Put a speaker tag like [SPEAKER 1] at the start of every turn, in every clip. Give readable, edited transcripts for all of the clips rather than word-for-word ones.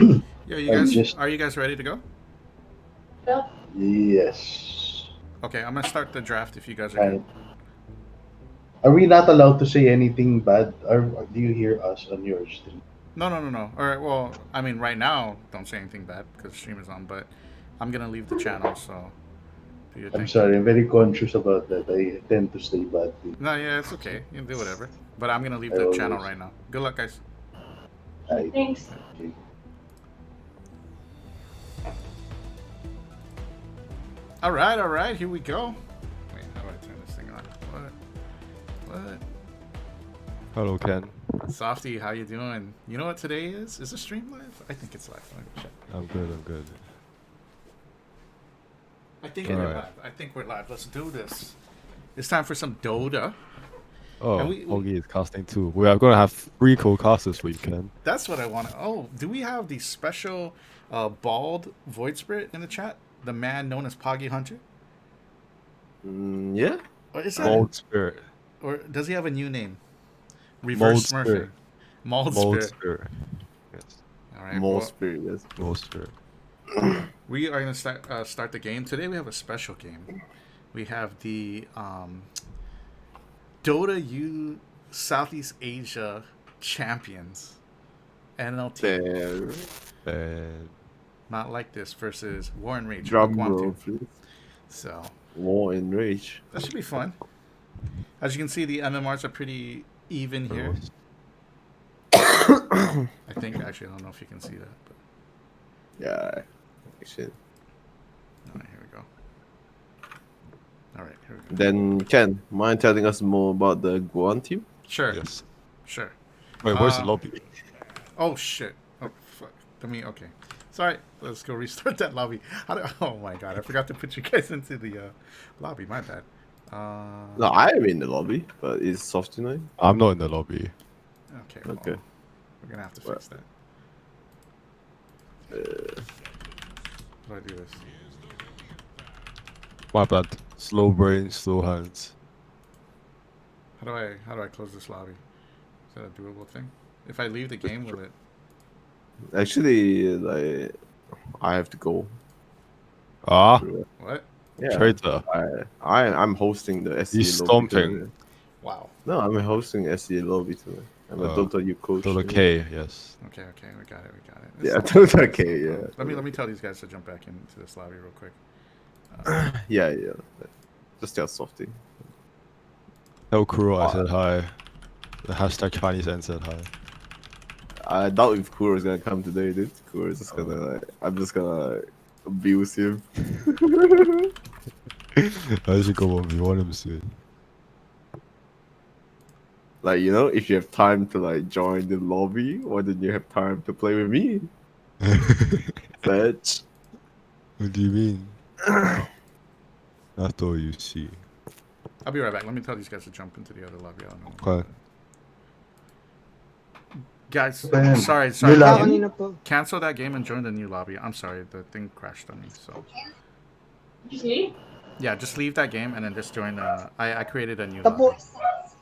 [SPEAKER 1] Yeah, you
[SPEAKER 2] I'm
[SPEAKER 1] guys,
[SPEAKER 2] just
[SPEAKER 1] are you guys ready to go?
[SPEAKER 2] yes.
[SPEAKER 1] Okay, I'm gonna start the draft if you guys are good.
[SPEAKER 2] Right. Are we not allowed to say anything bad? Or do you hear us on your stream?
[SPEAKER 1] No, no, no, no. All right. Well, I mean, right now, don't say anything bad because the stream is on. But I'm gonna leave the channel, so do your
[SPEAKER 2] I'm
[SPEAKER 1] thing.
[SPEAKER 2] sorry. I'm very conscious about that. I tend to say bad things.
[SPEAKER 1] No, yeah, it's okay. You can do whatever. But I'm gonna leave
[SPEAKER 2] I
[SPEAKER 1] the channel
[SPEAKER 2] always.
[SPEAKER 1] right now. Good luck, guys.
[SPEAKER 2] Thanks.
[SPEAKER 1] All right. Here we go. Wait, how do I turn this thing on? What?
[SPEAKER 3] Hello, Ken.
[SPEAKER 1] Softy, how you doing? You know what today is? Is the stream live? I think it's live. Let me check.
[SPEAKER 3] I'm good. I'm good.
[SPEAKER 1] I think
[SPEAKER 3] All
[SPEAKER 1] we're
[SPEAKER 3] right.
[SPEAKER 1] live. I think we're live. Let's do this. It's time for some DOTA.
[SPEAKER 3] Oh,
[SPEAKER 1] And we
[SPEAKER 3] Hoagie is casting too. We are gonna have 3 co-casters for you, Ken.
[SPEAKER 1] That's what I want. Oh, do we have the special bald void spirit in the chat? The man known as Poggy Hunter?
[SPEAKER 4] Yeah.
[SPEAKER 1] Or is that?
[SPEAKER 3] Mold Spirit.
[SPEAKER 1] Or does he have a new name?
[SPEAKER 3] Mold
[SPEAKER 1] Reverse
[SPEAKER 3] Spirit.
[SPEAKER 1] Smurfing. Mold
[SPEAKER 3] Mold
[SPEAKER 1] Spirit.
[SPEAKER 3] Spirit. Yes.
[SPEAKER 1] All right.
[SPEAKER 4] More
[SPEAKER 1] Well,
[SPEAKER 4] spirit, yes.
[SPEAKER 3] Mold Spirit.
[SPEAKER 1] we are gonna start the game today. We have a special game. We have the Dota U Southeast Asia champions, NLT.
[SPEAKER 4] There.
[SPEAKER 3] And
[SPEAKER 1] Not like this versus War and Rage.
[SPEAKER 4] Drum
[SPEAKER 1] Guam
[SPEAKER 4] roll,
[SPEAKER 1] team.
[SPEAKER 4] please.
[SPEAKER 1] So
[SPEAKER 4] War and rage.
[SPEAKER 1] that should be fun. As you can see, the MMRs are pretty even here. I think actually, I don't know if you can see that, but
[SPEAKER 4] Yeah. Shit.
[SPEAKER 1] all right, here we go. All right, here we go.
[SPEAKER 4] Then Ken, mind telling us more about the Guan team?
[SPEAKER 1] Sure,
[SPEAKER 3] yes.
[SPEAKER 1] sure.
[SPEAKER 3] Wait, where's the
[SPEAKER 1] Uh,
[SPEAKER 3] lobby?
[SPEAKER 1] Oh shit. Oh fuck. Okay. Sorry. Let's go restart that lobby. Oh my god, I forgot to put you guys into the lobby. My bad.
[SPEAKER 4] No, I am in the lobby, but it's soft tonight.
[SPEAKER 3] I'm not in the lobby.
[SPEAKER 1] Okay.
[SPEAKER 4] Okay.
[SPEAKER 1] Well, we're gonna have to fix that. How do I do this?
[SPEAKER 3] My bad. Slow brain, slow hands.
[SPEAKER 1] How do I close this lobby? Is that a doable thing? If I leave the game, will it?
[SPEAKER 4] Actually, like, I have to go.
[SPEAKER 3] Ah,
[SPEAKER 1] What?
[SPEAKER 4] Yeah.
[SPEAKER 3] traitor.
[SPEAKER 4] I'm hosting the SCA
[SPEAKER 3] He's
[SPEAKER 4] lobby
[SPEAKER 3] stomping.
[SPEAKER 4] tonight.
[SPEAKER 1] Wow.
[SPEAKER 4] No, I'm hosting SCA lobby tonight. I'm a Dota U coach.
[SPEAKER 3] Dota K, yes.
[SPEAKER 1] Okay. We got it.
[SPEAKER 4] Yeah,
[SPEAKER 1] It's-
[SPEAKER 4] Dota K, yeah.
[SPEAKER 1] Let me tell these guys to jump back into this lobby real quick.
[SPEAKER 4] Yeah. Just tell Softy.
[SPEAKER 3] Tell Kuro I said hi. The hashtag Chinese N said hi.
[SPEAKER 4] I doubt if Kuro is gonna come today, dude. Kuro is just gonna like, I'm just gonna like, abuse him.
[SPEAKER 3] I should go on me. Want him soon.
[SPEAKER 4] Like, you know, if you have time to like join the lobby, why didn't you have time to play with me? Bitch.
[SPEAKER 3] What do you mean? That's all you see.
[SPEAKER 1] I'll be right back. Let me tell these guys to jump into the other lobby. I don't know.
[SPEAKER 3] Okay.
[SPEAKER 1] Guys,
[SPEAKER 2] Man,
[SPEAKER 1] sorry.
[SPEAKER 2] New lobby?
[SPEAKER 1] Cancel that game and join the new lobby. I'm sorry, the thing crashed on me. So
[SPEAKER 5] Just leave?
[SPEAKER 1] yeah, just leave that game and then just join. I created a new lobby.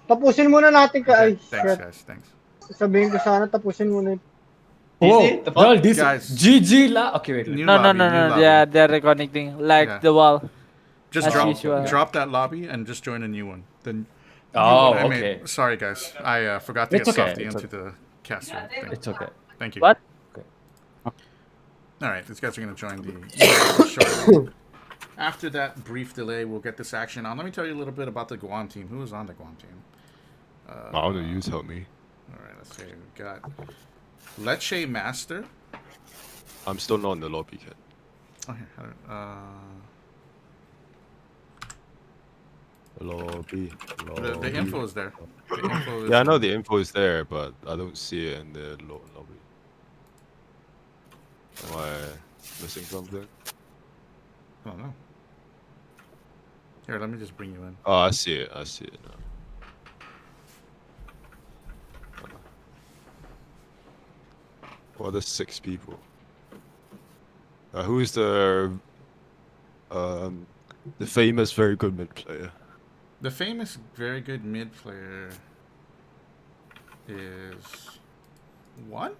[SPEAKER 6] Tapusin muna natin ka.
[SPEAKER 1] Okay,
[SPEAKER 6] Ay,
[SPEAKER 1] thanks
[SPEAKER 6] shit.
[SPEAKER 1] guys, thanks.
[SPEAKER 6] Sabihin ko sana tapusin muna.
[SPEAKER 7] Whoa, girl, this
[SPEAKER 1] Guys.
[SPEAKER 7] GG la. Okay, wait.
[SPEAKER 1] New
[SPEAKER 8] No,
[SPEAKER 1] lobby, new lobby.
[SPEAKER 8] Yeah, they're reconnecting like
[SPEAKER 1] Yeah.
[SPEAKER 8] the wall.
[SPEAKER 1] Just
[SPEAKER 8] as usual.
[SPEAKER 1] drop that lobby and just join a new one. Then.
[SPEAKER 7] Oh, okay.
[SPEAKER 1] Sorry guys, I forgot to
[SPEAKER 7] It's
[SPEAKER 1] get
[SPEAKER 7] okay,
[SPEAKER 1] Softy
[SPEAKER 7] it's
[SPEAKER 1] into the caster thing.
[SPEAKER 7] It's okay.
[SPEAKER 1] Thank you.
[SPEAKER 8] What?
[SPEAKER 1] All right, these guys are gonna join the shortly. After that brief delay, we'll get this action on. Let me tell you a little bit about the Guam team. Who is on the Guam team?
[SPEAKER 3] I don't know. You tell me.
[SPEAKER 1] All right, let's see. We got Leche Master.
[SPEAKER 3] I'm still not in the lobby yet.
[SPEAKER 1] Oh, here,
[SPEAKER 3] Lobby.
[SPEAKER 1] the info is there. The info is
[SPEAKER 3] Yeah, I know the info is there, but I don't see it in the lobby. Am I missing something?
[SPEAKER 1] I don't know. Here, let me just bring you in.
[SPEAKER 3] Oh, I see it. I see it now. Well, there's 6 people. Who is the famous very good mid player?
[SPEAKER 1] The famous, very good mid player is one,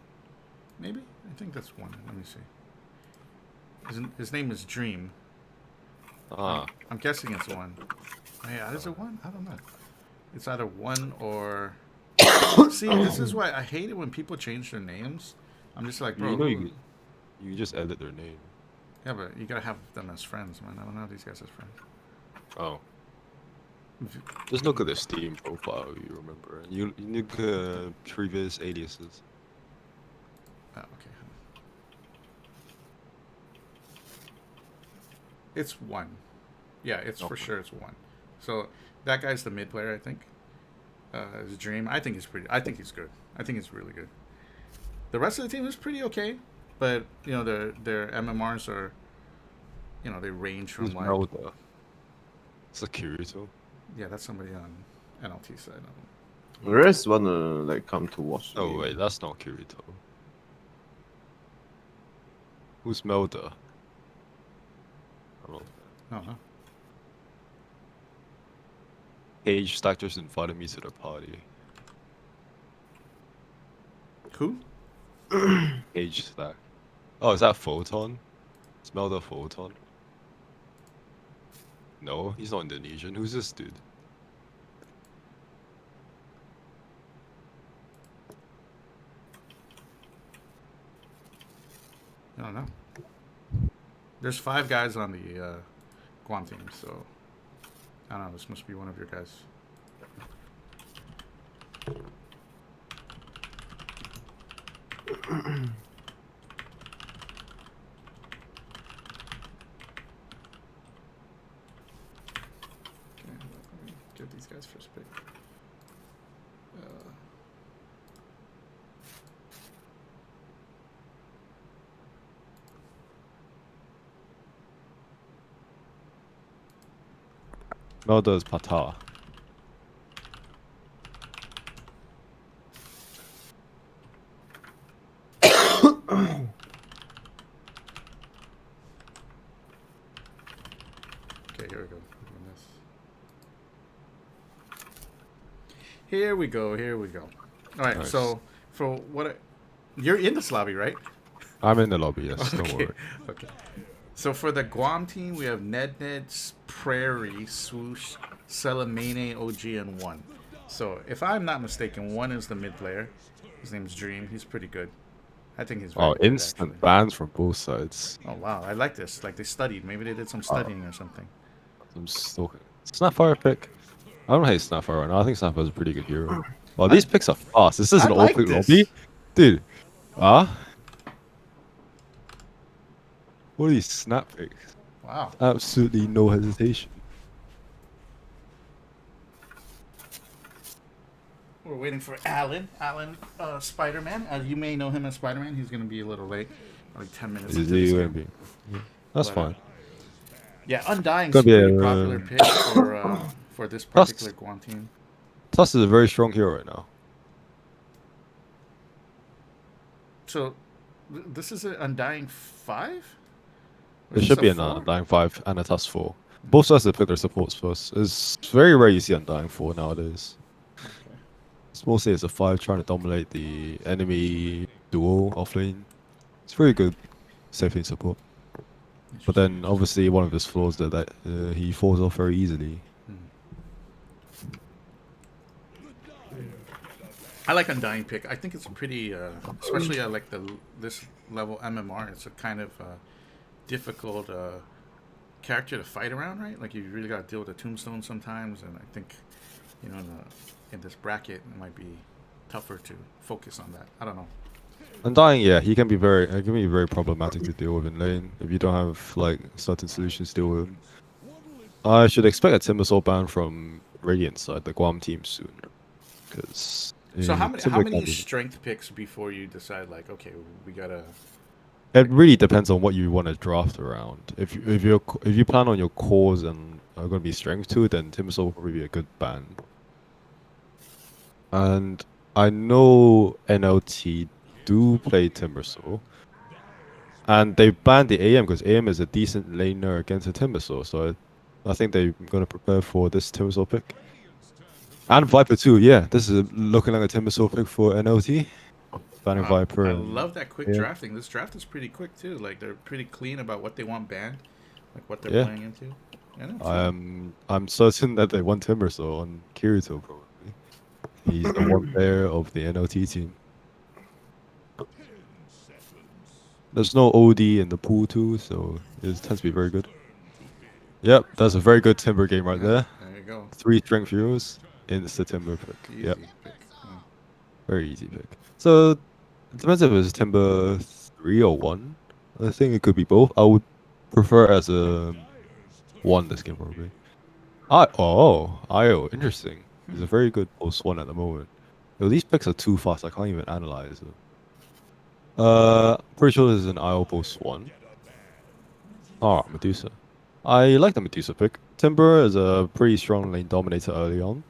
[SPEAKER 1] maybe. I think that's one. Let me see. His name is Dream.
[SPEAKER 3] Ah,
[SPEAKER 1] I'm guessing it's one. Yeah, is it one? I don't know. It's either one or. See, this is why I hate it when people change their names. I'm just like, bro.
[SPEAKER 3] you know you just edit their name.
[SPEAKER 1] Yeah, but you gotta have them as friends, man. I don't have these guys as friends.
[SPEAKER 3] Oh. Just look at the Steam profile, you remember. You look at previous aliases.
[SPEAKER 1] Oh, okay. It's one. Yeah, it's for
[SPEAKER 3] Okay.
[SPEAKER 1] sure it's one. So that guy's the mid player, I think. His Dream. I think he's pretty. I think he's good. I think he's really good. The rest of the team is pretty okay, but you know their MMRs are, you know, they range from
[SPEAKER 3] Who's
[SPEAKER 1] like
[SPEAKER 3] Melda? It's a Kirito.
[SPEAKER 1] yeah, that's somebody on NLT side.
[SPEAKER 4] I just wanna like come to watch. the
[SPEAKER 3] Oh
[SPEAKER 4] game.
[SPEAKER 3] wait, that's not Kirito. Who's Melda? I don't know.
[SPEAKER 1] No, no.
[SPEAKER 3] Page Stack just invited me to the party.
[SPEAKER 1] Who?
[SPEAKER 3] Page Stack. Oh, is that Photon? Is Melda Photon? No, he's not Indonesian. Who's this dude?
[SPEAKER 1] I don't know. There's 5 guys on the Guam team, so I don't know. This must be one of your guys. Okay, let me get these guys first pick.
[SPEAKER 3] Melda is Patah.
[SPEAKER 1] Okay, here we go. Here we go. Here we go. All right.
[SPEAKER 3] Nice.
[SPEAKER 1] So for you're in this lobby, right?
[SPEAKER 3] I'm in the lobby, yes, don't
[SPEAKER 1] Okay.
[SPEAKER 3] worry.
[SPEAKER 1] Okay. So for the Guam team, we have Ned's Prairie, Swoosh, Selamene, OG, and One. So if I'm not mistaken, One is the mid player. His name's Dream. He's pretty good. I think he's very
[SPEAKER 3] Oh,
[SPEAKER 1] good,
[SPEAKER 3] instant
[SPEAKER 1] actually.
[SPEAKER 3] bans from both sides.
[SPEAKER 1] Oh wow, I like this. Like they studied. Maybe they did some studying or something.
[SPEAKER 3] I'm stalking. Snapfire pick. I don't hate Snapfire right now. I think Snapfire is a pretty good hero. Well, these picks are fast. This is
[SPEAKER 1] I
[SPEAKER 3] an
[SPEAKER 1] like
[SPEAKER 3] all-pick
[SPEAKER 1] this.
[SPEAKER 3] lobby. Dude. What are these snap picks?
[SPEAKER 1] Wow.
[SPEAKER 3] Absolutely no hesitation.
[SPEAKER 1] We're waiting for Alan. Alan, Spider-Man. As you may know him as Spider-Man. He's gonna be a little late, like 10 minutes.
[SPEAKER 3] Is
[SPEAKER 1] into this
[SPEAKER 3] he
[SPEAKER 1] game.
[SPEAKER 3] gonna be? That's
[SPEAKER 1] But,
[SPEAKER 3] fine.
[SPEAKER 1] Yeah, Undying's
[SPEAKER 3] Gonna
[SPEAKER 1] a
[SPEAKER 3] be
[SPEAKER 1] pretty
[SPEAKER 3] a,
[SPEAKER 1] popular pick for this
[SPEAKER 3] Plus-
[SPEAKER 1] particular Guam team.
[SPEAKER 3] Tuss is a very strong hero right now.
[SPEAKER 1] So, this is an Undying 5?
[SPEAKER 3] There should be an Undying 5 and a Tuss 4. Both sides to pick their supports first. It's very rare you see Undying 4 nowadays. It's mostly as a 5 trying to dominate the enemy duo offlane. It's very good safe lane support. But then obviously one of his flaws that he falls off very easily.
[SPEAKER 1] I like Undying pick. I think it's pretty, especially at like this level MMR. It's a kind of difficult character to fight around, right? Like you really got to deal with the tombstone sometimes, and I think, you know, in this bracket, it might be tougher to focus on that. I don't know.
[SPEAKER 3] Undying, yeah, he can be very problematic to deal with in lane if you don't have like certain solutions to deal with him. I should expect a Timbersaw ban from Radiant side, the Guam team soon, because.
[SPEAKER 1] So how many strength picks before you decide like, okay, we gotta?
[SPEAKER 3] It really depends on what you want to draft around. If you plan on your cores and are going to be strength too, then Timbersaw will probably be a good ban. And I know NLT do play Timbersaw, and they banned the AM because AM is a decent laner against a Timbersaw. So I think they're going to prepare for this Timbersaw pick. And Viper too, yeah. This is looking like a Timbersaw pick for NLT. Banner
[SPEAKER 1] Wow,
[SPEAKER 3] Viper.
[SPEAKER 1] I
[SPEAKER 3] and-
[SPEAKER 1] love that quick
[SPEAKER 3] yeah.
[SPEAKER 1] drafting. This draft is pretty quick too. Like they're pretty clean about what they want banned, like what they're
[SPEAKER 3] Yeah.
[SPEAKER 1] playing into. Yeah, no, it's fun.
[SPEAKER 3] I'm certain that they want Timbersaw on Kirito probably. He's the one player of the NLT team. There's no OD in the pool too, so it tends to be very good. Yep, that's a very good Timber game right
[SPEAKER 1] Yeah,
[SPEAKER 3] there.
[SPEAKER 1] there you go.
[SPEAKER 3] 3 strength heroes in the Timber pick.
[SPEAKER 1] Easy
[SPEAKER 3] Yep,
[SPEAKER 1] pick. Yeah.
[SPEAKER 3] very easy pick. So it depends if it's Timber 3 or 1. I think it could be both. I would prefer as a 1 this game probably. IO, interesting. He's a very good post 1 at the moment. Yo, these picks are too fast, I can't even analyze it. Pretty sure this is an IO post 1. Oh, Medusa. I like the Medusa pick. Timber is a pretty strong lane dominator early on,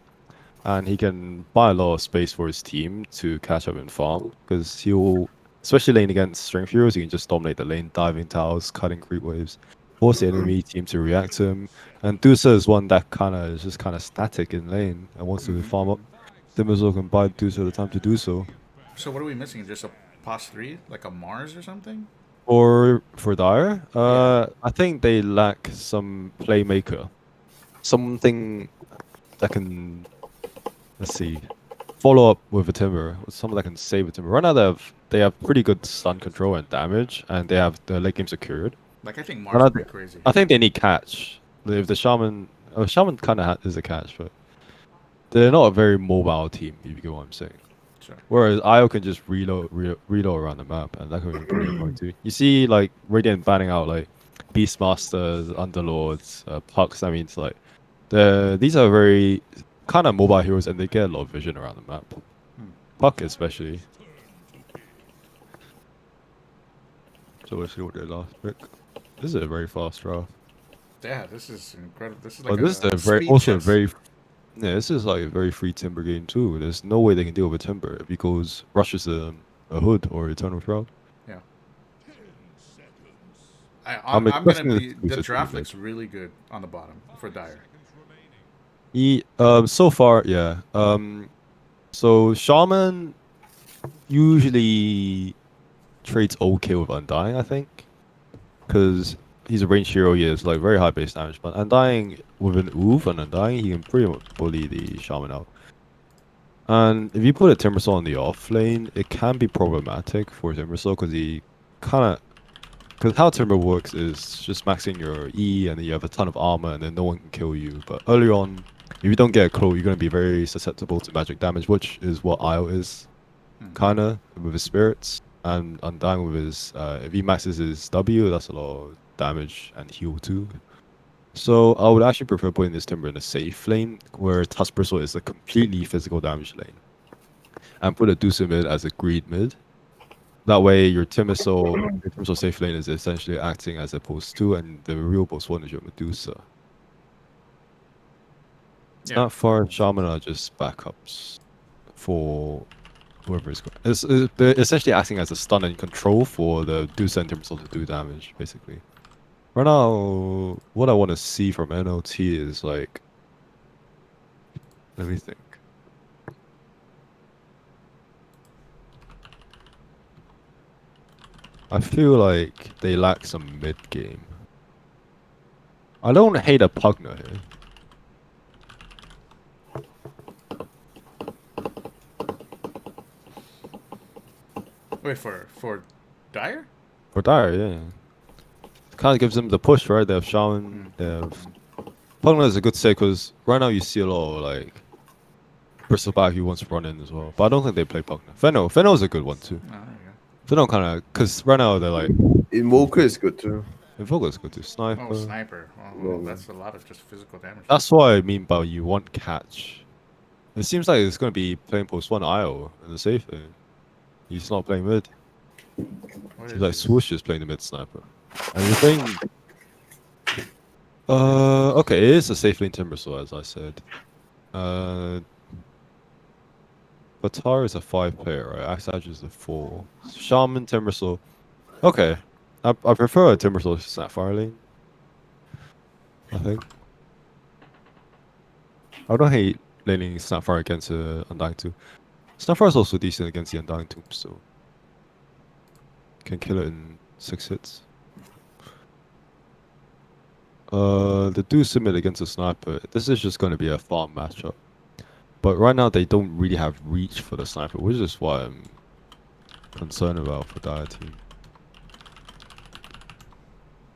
[SPEAKER 3] and he can buy a lot of space for his team to catch up and farm, because he'll, especially lane against strength heroes, he can just dominate the lane, diving towers, cutting creep waves, force the enemy team to react to him. And Dusa is one that is just kind of static in lane and wants to farm up. Timbersaw can buy Dusa the time to do so.
[SPEAKER 1] So what are we missing? Just a pos 3, like a Mars or something?
[SPEAKER 3] Or for Dire,
[SPEAKER 1] Yeah.
[SPEAKER 3] I think they lack some playmaker, something that can, let's see, follow up with a Timber, someone that can save a Timber. Right now they have pretty good stun control and damage, and they have the late game secured.
[SPEAKER 1] Like I think
[SPEAKER 3] Right
[SPEAKER 1] Mars
[SPEAKER 3] now
[SPEAKER 1] would be
[SPEAKER 3] they-
[SPEAKER 1] crazy.
[SPEAKER 3] I think they need catch. If the Shaman, Shaman kind of is a catch, but they're not a very mobile team. If you get what I'm saying.
[SPEAKER 1] Sure.
[SPEAKER 3] Whereas Io can just reload around the map, and that could be pretty annoying too. You see, like Radiant banning out like Beastmasters, Underlords, Pucks. I mean, it's like these are very kind of mobile heroes, and they get a lot of vision around the map. Puck especially. So let's see what their last pick. This is a very fast draft.
[SPEAKER 1] Yeah, this is incredible. This is
[SPEAKER 3] But
[SPEAKER 1] like
[SPEAKER 3] this is a very
[SPEAKER 1] speed
[SPEAKER 3] also a
[SPEAKER 1] chess.
[SPEAKER 3] very yeah. This is like a very free Timber game too. There's no way they can deal with Timber if he goes rushes a hood or Eternal Shroud.
[SPEAKER 1] Yeah.
[SPEAKER 3] I'm
[SPEAKER 1] I'm gonna
[SPEAKER 3] expecting
[SPEAKER 1] be.
[SPEAKER 3] this to
[SPEAKER 1] The
[SPEAKER 3] be
[SPEAKER 1] draft
[SPEAKER 3] good.
[SPEAKER 1] looks really good on the bottom for Dire.
[SPEAKER 3] So far, yeah. So Shaman usually trades okay with Undying, I think, because he's a ranged hero. He is like very high base damage, but Undying with an Oof and Undying, he can pretty much bully the Shaman out. And if you put a Timbersaw on the off lane, it can be problematic for Timbersaw because he kind of. Because how Timber works is just maxing your E and then you have a ton of armor and then no one can kill you. But early on, if you don't get a claw, you're going to be very susceptible to magic damage, which is what Io is, kind of, with his spirits. And Undying with his, if he maxes his W, that's a lot of damage and heal too. So I would actually prefer putting this Timber in a safe lane, where Tusk Bristle is a completely physical damage lane. And put a Dusa mid as a greed mid. That way, your Timbersaw safe lane is essentially acting as a post 2, and the real post 1 is your Medusa.
[SPEAKER 1] Yeah.
[SPEAKER 3] Not far, Shaman are just backups for whoever is going. They're essentially acting as a stun and control for the Dusa and Timbersaw to do damage, basically. Right now, what I want to see from NLT is like. Let me think. I feel like they lack some mid game. I don't hate a Pugner here.
[SPEAKER 1] Wait for Dire?
[SPEAKER 3] For Dire, yeah. Kind of gives them the push, right? They have Shaman, they have... Pugner is a good say because right now you see a lot of like Bristleback who wants to run in as well. But I don't think they play Pugner. Fenno is a good one too.
[SPEAKER 1] Oh, there you
[SPEAKER 3] Fenno kind of... Because right now they're like...
[SPEAKER 4] Invoker is good too.
[SPEAKER 3] Invoker is good too. Sniper.
[SPEAKER 1] go. Oh, sniper. Well, that's a lot of just physical damage.
[SPEAKER 3] That's what I mean by you want catch. It seems like it's going to be playing post 1 IO in the safe lane. He's not playing mid.
[SPEAKER 1] What
[SPEAKER 3] He's
[SPEAKER 1] is
[SPEAKER 3] like
[SPEAKER 1] this?
[SPEAKER 3] Swoosh is playing the mid sniper. And you're playing... okay, it is a safe lane Timbersaw, as I said. Batar is a 5 player, right? Axage is a 4. Shaman, Timbersaw. Okay. I prefer a Timbersaw Sapphire lane. I think. I don't hate laning Snapfire against Undying 2. Snapfire is also decent against the Undying Tomb, so Can kill it in 6 hits. The do submit against a sniper. This is just going to be a farm matchup. But right now they don't really have reach for the sniper, which is why I'm concerned about for Dire team.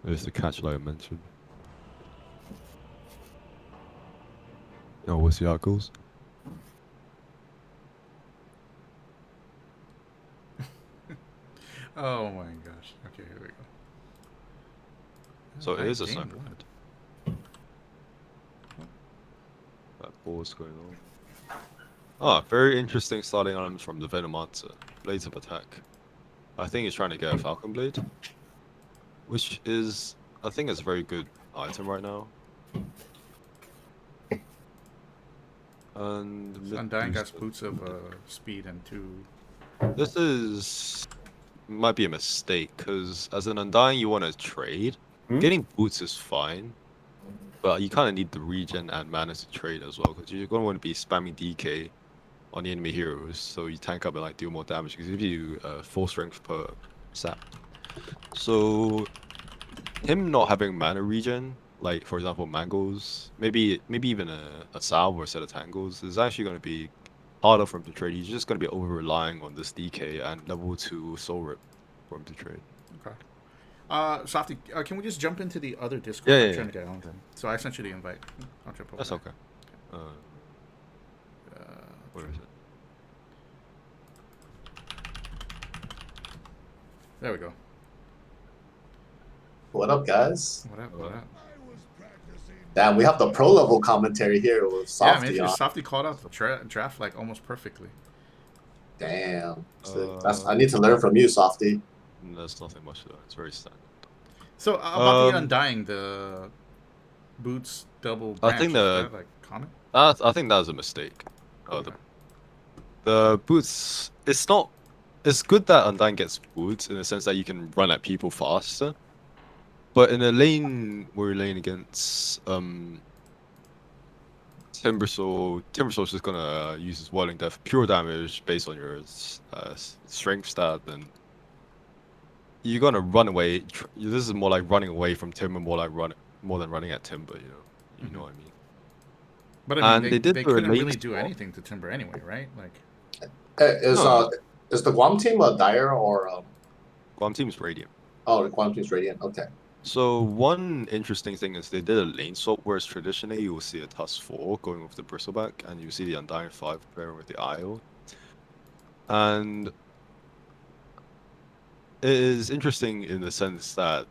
[SPEAKER 3] There's the catch like I mentioned. Oh, we'll see how it goes.
[SPEAKER 1] Oh my gosh. Okay, here we go.
[SPEAKER 3] So it
[SPEAKER 1] Nice
[SPEAKER 3] is a
[SPEAKER 1] game,
[SPEAKER 3] sniper.
[SPEAKER 1] what?
[SPEAKER 3] That ball's going on. Ah, very interesting starting items from the Venomancer. Blades of Attack. I think he's trying to get a Falcon Blade. Which is, I think it's a very good item right now. And
[SPEAKER 1] Undying got boots of speed and 2.
[SPEAKER 3] this is might be a mistake because as an Undying you want to trade. Getting boots is fine, but you kind of need the regen and mana to trade as well because you're going to want to be spamming DK on the enemy heroes so you tank up and like do more damage because it gives you 4 strength per sap. So him not having mana regen, like for example Mangos, maybe even a salve or a set of tangles, is actually going to be harder for him to trade. He's just going to be over relying on this DK and level 2 soul rip for him to trade.
[SPEAKER 1] Okay. Softy, can we just jump into the other Discord?
[SPEAKER 3] Yeah,
[SPEAKER 1] I'm
[SPEAKER 3] yeah,
[SPEAKER 1] trying to get on. So I sent you the invite. I'll jump over
[SPEAKER 3] That's
[SPEAKER 1] there.
[SPEAKER 3] okay. Where is it?
[SPEAKER 1] There we go.
[SPEAKER 8] What up, guys?
[SPEAKER 1] What up? What up?
[SPEAKER 8] Damn, we have the pro level commentary here with Softy
[SPEAKER 1] yeah, man,
[SPEAKER 8] on.
[SPEAKER 1] Softy called out the draft like almost perfectly.
[SPEAKER 8] Damn. I need to learn from you, Softy.
[SPEAKER 3] There's nothing much though. It's very standard.
[SPEAKER 1] So about the Undying, the boots double branch,
[SPEAKER 3] I think
[SPEAKER 1] is that like common?
[SPEAKER 3] I think that was a mistake.
[SPEAKER 1] Okay.
[SPEAKER 3] The boots, it's not. It's good that Undying gets boots in the sense that you can run at people faster. But in a lane where you're laying against Timbersaul's just gonna use his Whirling Death pure damage based on your strength stat, and you're gonna run away. This is more like running away from Timber, more than running at Timber. You know what I mean.
[SPEAKER 1] But I mean,
[SPEAKER 3] And
[SPEAKER 1] they couldn't really
[SPEAKER 3] lanes
[SPEAKER 1] do
[SPEAKER 3] well.
[SPEAKER 1] anything to Timber anyway, right? Like,
[SPEAKER 8] Is the Guam team a Dire or
[SPEAKER 3] Guam team's Radiant.
[SPEAKER 8] Oh, the Guam team's Radiant. Okay.
[SPEAKER 3] So one interesting thing is they did a lane swap, whereas traditionally you will see a Tusk 4 going with the Bristleback, and you see the Undying 5 pairing with the Isle. And it is interesting in the sense that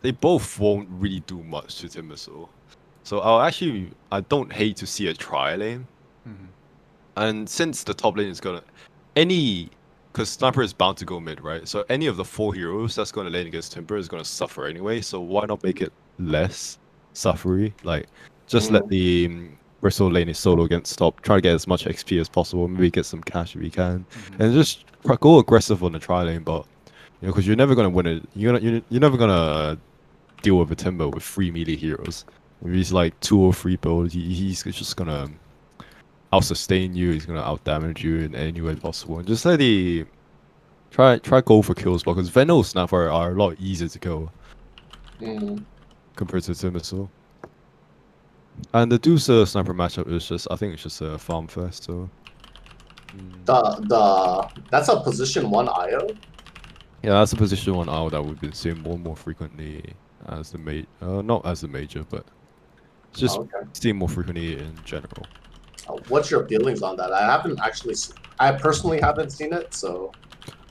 [SPEAKER 3] they both won't really do much to Timbersaw. So I don't hate to see a tri lane.
[SPEAKER 1] mhm.
[SPEAKER 3] And since the top lane is gonna because Sniper is bound to go mid, right? So any of the 4 heroes that's going to lane against Timber is going to suffer anyway. So why not make it less suffery? Like, just let the Bristle lane is solo against top. Try to get as much XP as possible. Maybe get some cash if you can, and just go aggressive on the tri lane. But because you're never going to win it. You're never going to deal with a Timber with 3 melee heroes. If he's like 2 or 3 builds, he's just gonna out sustain you. He's gonna out damage you in any way possible. And just let the try go for kills because Veno Sniper are a lot easier to kill compared to Timbersaw. And the DOTA Sniper matchup is just, I think it's just a farm fest. So
[SPEAKER 8] that's a position 1 IO.
[SPEAKER 3] yeah, that's a position 1 IO that we've been seeing more and more frequently as the not as the major, but just seeing more frequently in general.
[SPEAKER 8] What's your feelings on that? I personally haven't seen it, so.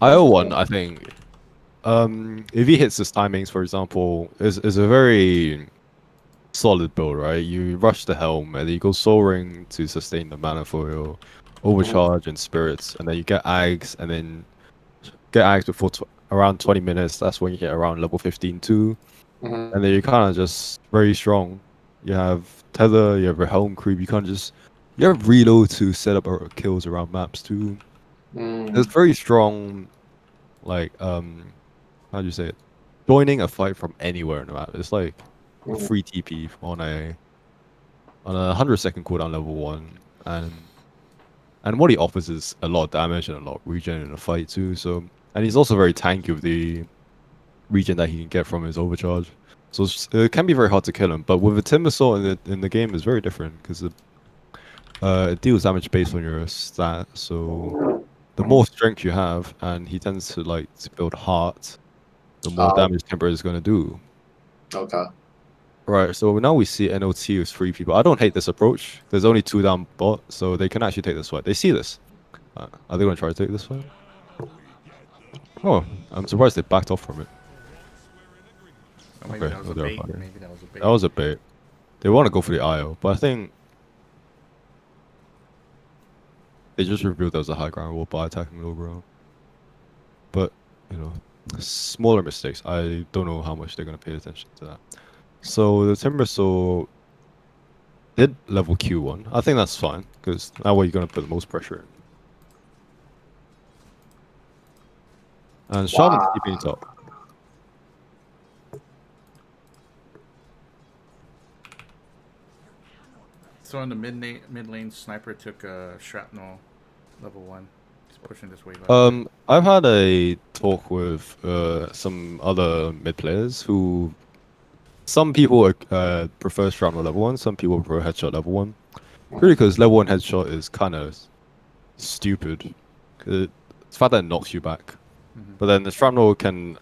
[SPEAKER 3] IO1, I think, if he hits his timings, for example, is a very solid build, right? You rush the Helm, and then you go Soul Ring to sustain the mana for your Overcharge and Spirits, and then you get Ags, and then get Ags before around 20 minutes. That's when you hit around level 15 too. And then you're kind of just very strong. You have Tether, you have a Helm Creep, you have reload to set up kills around maps too. It's very strong, like, how do you say it? Joining a fight from anywhere in the map. It's like a free TP on a 100-second cooldown level 1. And And what he offers is a lot of damage and a lot of regen in a fight too. So, and he's also very tanky with the regen that he can get from his overcharge. So it can be very hard to kill him. But with a Timber Saw in the game is very different because it deals damage based on your stat. So the more strength you have, and he tends to like to build heart, the more damage Timber is going to do.
[SPEAKER 8] Okay.
[SPEAKER 3] Right, so now we see NLT with 3 people. I don't hate this approach. There's only 2 down bot, so they can actually take this fight. They see this. Are they going to try to take this fight? Oh, I'm surprised they backed off from it.
[SPEAKER 1] Oh, maybe
[SPEAKER 3] Okay,
[SPEAKER 1] that was a
[SPEAKER 3] they're
[SPEAKER 1] bait.
[SPEAKER 3] fighting.
[SPEAKER 1] Maybe that was a bait.
[SPEAKER 3] That was a bait. They want to go for the IO, but I think they just revealed there was a high ground wall by attacking low ground. But, you know, smaller mistakes. I don't know how much they're going to pay attention to that. So the Timber Saw did level Q1. I think that's fine, because that way you're going to put the most pressure in. And Shaman's keeping top.
[SPEAKER 1] So in the mid lane, Sniper took Shrapnel level 1. He's pushing this way.
[SPEAKER 3] I've had a talk with some other mid players who... Some people prefer Shrapnel level 1, some people prefer Headshot level 1. Really, because level 1 Headshot is kind of stupid. It's the fact that it knocks you back. But then the Shrapnel can...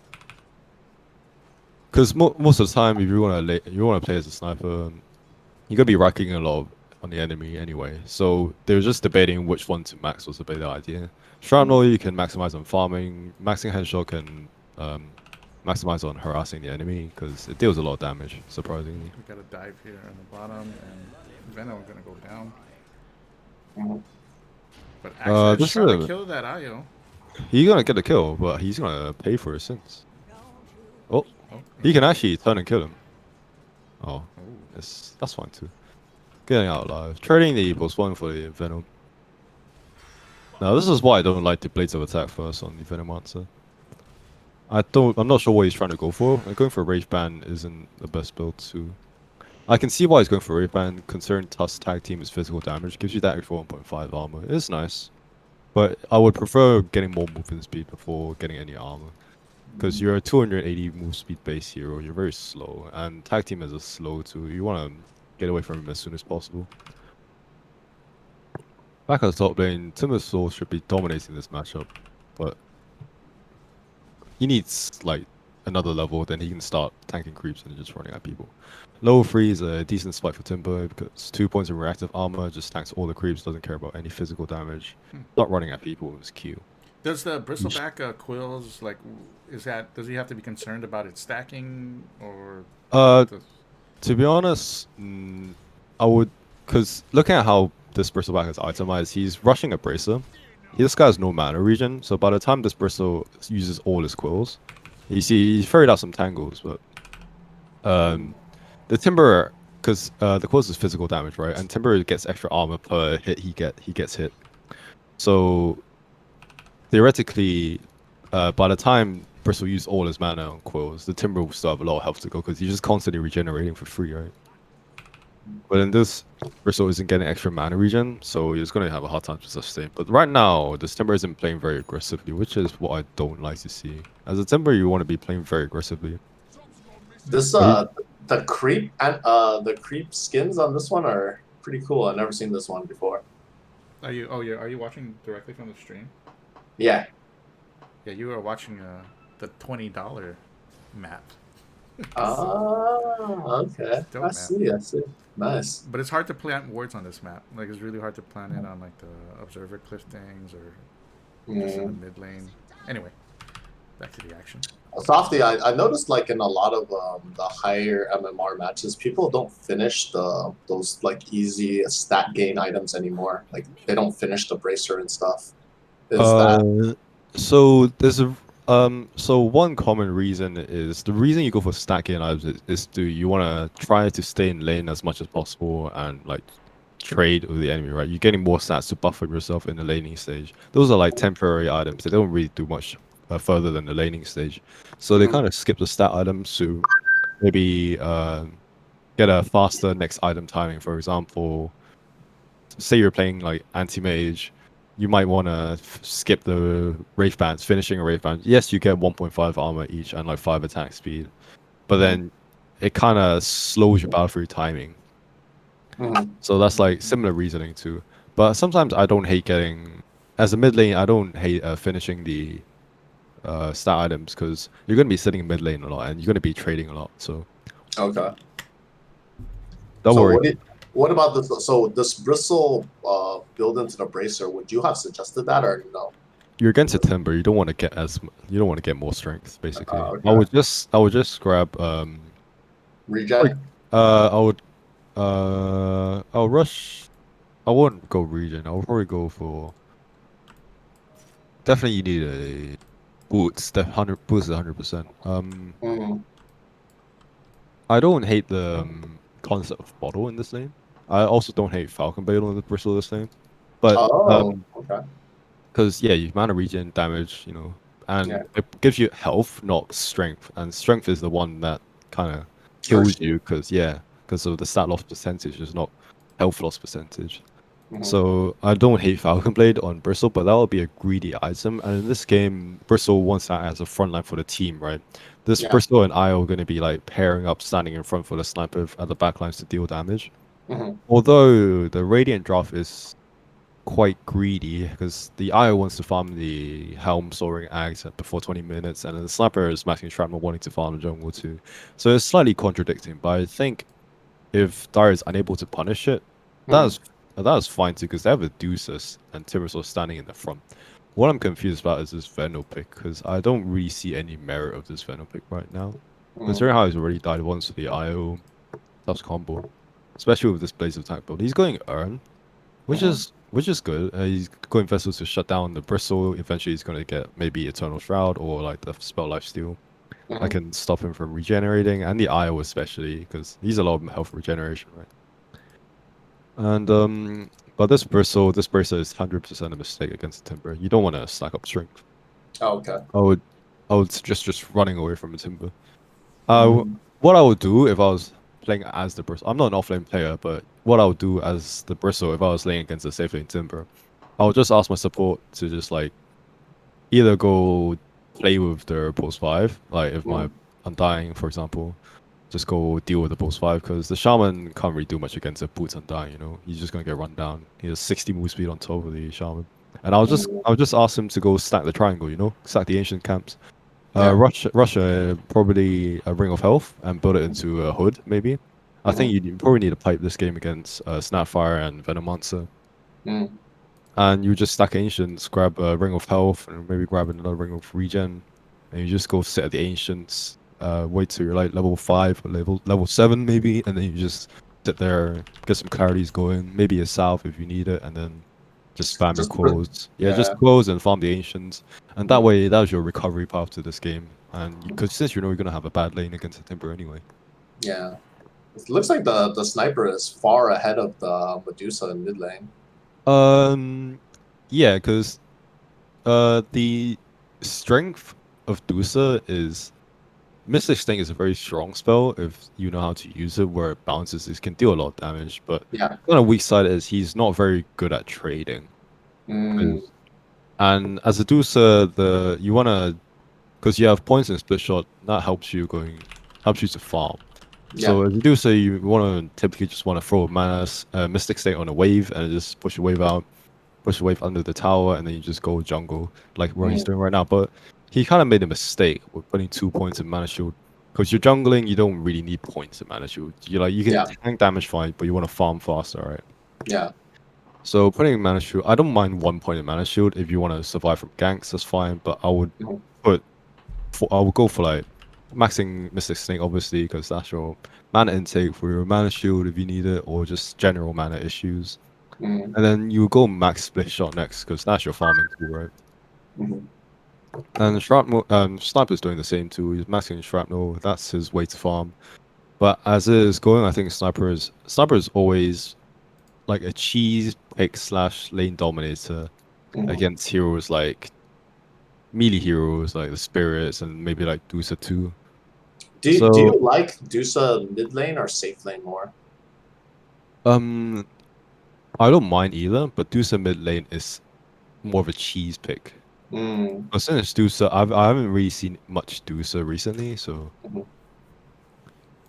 [SPEAKER 3] Because most of the time, if you want to play as a sniper, you're going to be racking a lot on the enemy anyway. So they're just debating which one to max was a better idea. Shrapnel, you can maximize on farming. Maxing Headshot can maximize on harassing the enemy because it deals a lot of damage, surprisingly.
[SPEAKER 1] We got a dive here on the bottom, and Venom gonna go down. But actually,
[SPEAKER 3] this
[SPEAKER 1] trying
[SPEAKER 3] is
[SPEAKER 1] to kill that IO.
[SPEAKER 3] He's gonna get the kill, but he's gonna pay for his sins. Oh, he can actually turn and kill him. Oh, that's fine too. Getting out alive. Trading the +1 for the Venom. Now this is why I don't like the Blades of Attack first on the Venom answer. I'm not sure what he's trying to go for. Going for Rage Band isn't the best build too. I can see why he's going for Rage Band, considering Tusk tag team is physical damage, gives you that extra 1.5 armor. It's nice. But I would prefer getting more movement speed before getting any armor. Because you're a 280 move speed base hero, you're very slow. And tag team is a slow too. You want to get away from him as soon as possible. Back on the top lane, Timber Saw should be dominating this matchup. But he needs like another level, then he can start tanking creeps and just running at people. Low 3 is a decent spike for Timber because 2 points of reactive armor, just tanks all the creeps, doesn't care about any physical damage. Not running at people is Q.
[SPEAKER 1] Does the Bristleback Quills, like, does he have to be concerned about its stacking, or?
[SPEAKER 3] To be honest, I would, because looking at how this Bristleback is itemized, he's rushing a Bracer. This guy has no mana regen, so by the time this Bristle uses all his quills, you see he's ferried out some tangles, but the Timber, because the quills is physical damage, right? And Timber gets extra armor per hit he gets hit. So theoretically, by the time Bristle used all his mana on quills, the Timber will still have a lot of health to go because he's just constantly regenerating for free, right? But in this, Bristle isn't getting extra mana regen, so he's going to have a hard time to sustain. But right now, this Timber isn't playing very aggressively, which is what I don't like to see. As a Timber, you want to be playing very aggressively.
[SPEAKER 8] This the creep and the creep skins on this one are pretty cool. I've never seen this one before.
[SPEAKER 1] Are you watching directly from the stream?
[SPEAKER 8] Yeah.
[SPEAKER 1] Yeah, you are watching the $20 map.
[SPEAKER 8] Okay.
[SPEAKER 1] Dope
[SPEAKER 8] I
[SPEAKER 1] map.
[SPEAKER 8] see. Nice.
[SPEAKER 1] But it's hard to plant wards on this map. Like, it's really hard to plant it on like the observer cliff things or just in the mid lane. Anyway, back to the action.
[SPEAKER 8] Softy, I noticed like in a lot of the higher MMR matches, people don't finish those like easy stat gain items anymore. Like they don't finish the bracer and stuff. Is that
[SPEAKER 3] So there's a so one common reason is the reason you go for stat gain items is you want to try to stay in lane as much as possible and like trade with the enemy, right? You're getting more stats to buffer yourself in the laning stage. Those are like temporary items. They don't really do much further than the laning stage. So they kind of skip the stat items to maybe get a faster next item timing. For example, say you're playing like anti-mage, you might want to skip the Wraith Bands, finishing a Wraith Band. Yes, you get 1.5 armor each and like 5 attack speed, but then it kind of slows your battle through timing. So that's like similar reasoning too. But sometimes I don't hate getting, as a mid lane, I don't hate finishing the stat items because you're going to be sitting in mid lane a lot and you're going to be trading a lot. So
[SPEAKER 8] Okay.
[SPEAKER 3] don't
[SPEAKER 8] So
[SPEAKER 3] worry.
[SPEAKER 8] what about this? So this bristle build into the bracer, would you have suggested that or no?
[SPEAKER 3] You're against a timber. You don't want to get you don't want to get more strength. Basically,
[SPEAKER 8] Okay.
[SPEAKER 3] I would just grab
[SPEAKER 8] Regen?
[SPEAKER 3] I'll rush. I wouldn't go regen. I would probably go for. Definitely, you need a boots. That 100%. I don't hate the concept of bottle in this lane. I also don't hate Falcon Blade on the bristle this lane, but
[SPEAKER 8] Okay.
[SPEAKER 3] because yeah, you mana regen damage, you know, and
[SPEAKER 8] Yeah.
[SPEAKER 3] it gives you health, not strength, and strength is the one that kind of kills you because of the stat loss percentage, is not health loss percentage. So I don't hate Falcon Blade on Bristle, but that will be a greedy item. And in this game, Bristle wants that as a front line for the team, right? This
[SPEAKER 8] Yeah.
[SPEAKER 3] Bristle and I are going to be like pairing up, standing in front for the sniper at the backlines to deal damage. Although the Radiant Draft is quite greedy because the IO wants to farm the Helm Soaring Axe before 20 minutes, and then the sniper is smashing Shrapnel wanting to farm the jungle too. So it's slightly contradicting, but I think if Dire is unable to punish it, that's fine too because they have a Deuces and Timbersaw standing in the front. What I'm confused about is this Venom pick because I don't really see any merit of this Venom pick right now. Considering how he's already died once with the IO plus combo, especially with this Blaze of Attack build. He's going Earn, which is good. He's going Vessels to shut down the Bristle. Eventually, he's going to get maybe Eternal Shroud or like the Spell Lifesteal. I can stop him from regenerating, and the IO especially, because he's a lot of health regeneration, right? And but this Bristle is 100% a mistake against the Timber. You don't want to stack up strength.
[SPEAKER 8] Oh, okay.
[SPEAKER 3] I would suggest just running away from the Timber. What I would do if I was playing as the Bristle, I'm not an offlane player, but what I would do as the Bristle if I was playing against a safe lane Timber, I would just ask my support to just like either go play with their pulse 5, like if my Undying, for example, just go deal with the pulse 5 because the Shaman can't really do much against a Boots Undying, you know? He's just gonna get run down. He has 60 move speed on top of the Shaman. And I'll just ask him to go stack the triangle, you know? Stack the ancient camps. Rush probably a Ring of Health and build it into a Hood, maybe. I think you probably need to pipe this game against Snapfire and Venomancer. And you just stack Ancients, grab a Ring of Health, and maybe grab another Ring of Regen. And you just go sit at the Ancients, wait till you're like level 5 or level 7 maybe, and then you just sit there, get some clarities going, maybe a Salve if you need it, and then just spam your close. Just close and farm the Ancients. And that way, that was your recovery path to this game. And because since you know you're going to have a bad lane against the Timber anyway.
[SPEAKER 8] Yeah. It looks like the sniper is far ahead of the Medusa in mid lane.
[SPEAKER 3] Yeah, because the strength of Dusa is Mystic Sting is a very strong spell if you know how to use it, where it bounces. It can deal a lot of damage, but
[SPEAKER 8] Yeah.
[SPEAKER 3] kind of weak side is he's not very good at trading. And as a Dusa, you wanna, because you have points in split shot, that helps you to farm. So as a Dusa, you wanna typically just wanna throw a Mystic Sting on a wave and just push a wave out. Push the wave under the tower, and then you just go jungle, like what he's doing right now. But he kind of made a mistake with putting 2 points in mana shield. Because you're jungling, you don't really need points in mana shield. You can tank damage fine, but you want to farm faster, right?
[SPEAKER 8] Yeah.
[SPEAKER 3] So putting mana shield, I don't mind 1 point in mana shield if you want to survive from ganks. That's fine. But I would go for like maxing Mystic Snake, obviously, because that's your mana intake for your mana shield if you need it, or just general mana issues. And then you go max split shot next because that's your farming tool, right? And Sniper's doing the same too. He's maxing Shrapnel. That's his way to farm. But as it is going, I think Sniper is always like a cheese pick / lane dominator against heroes like melee heroes like the Spirits and maybe like Dusa too.
[SPEAKER 8] Do you like Dusa mid lane or safe lane more?
[SPEAKER 3] I don't mind either, but Dusa mid lane is more of a cheese pick.
[SPEAKER 8] Mm.
[SPEAKER 3] But since DOTA, I haven't really seen much DOTA recently, so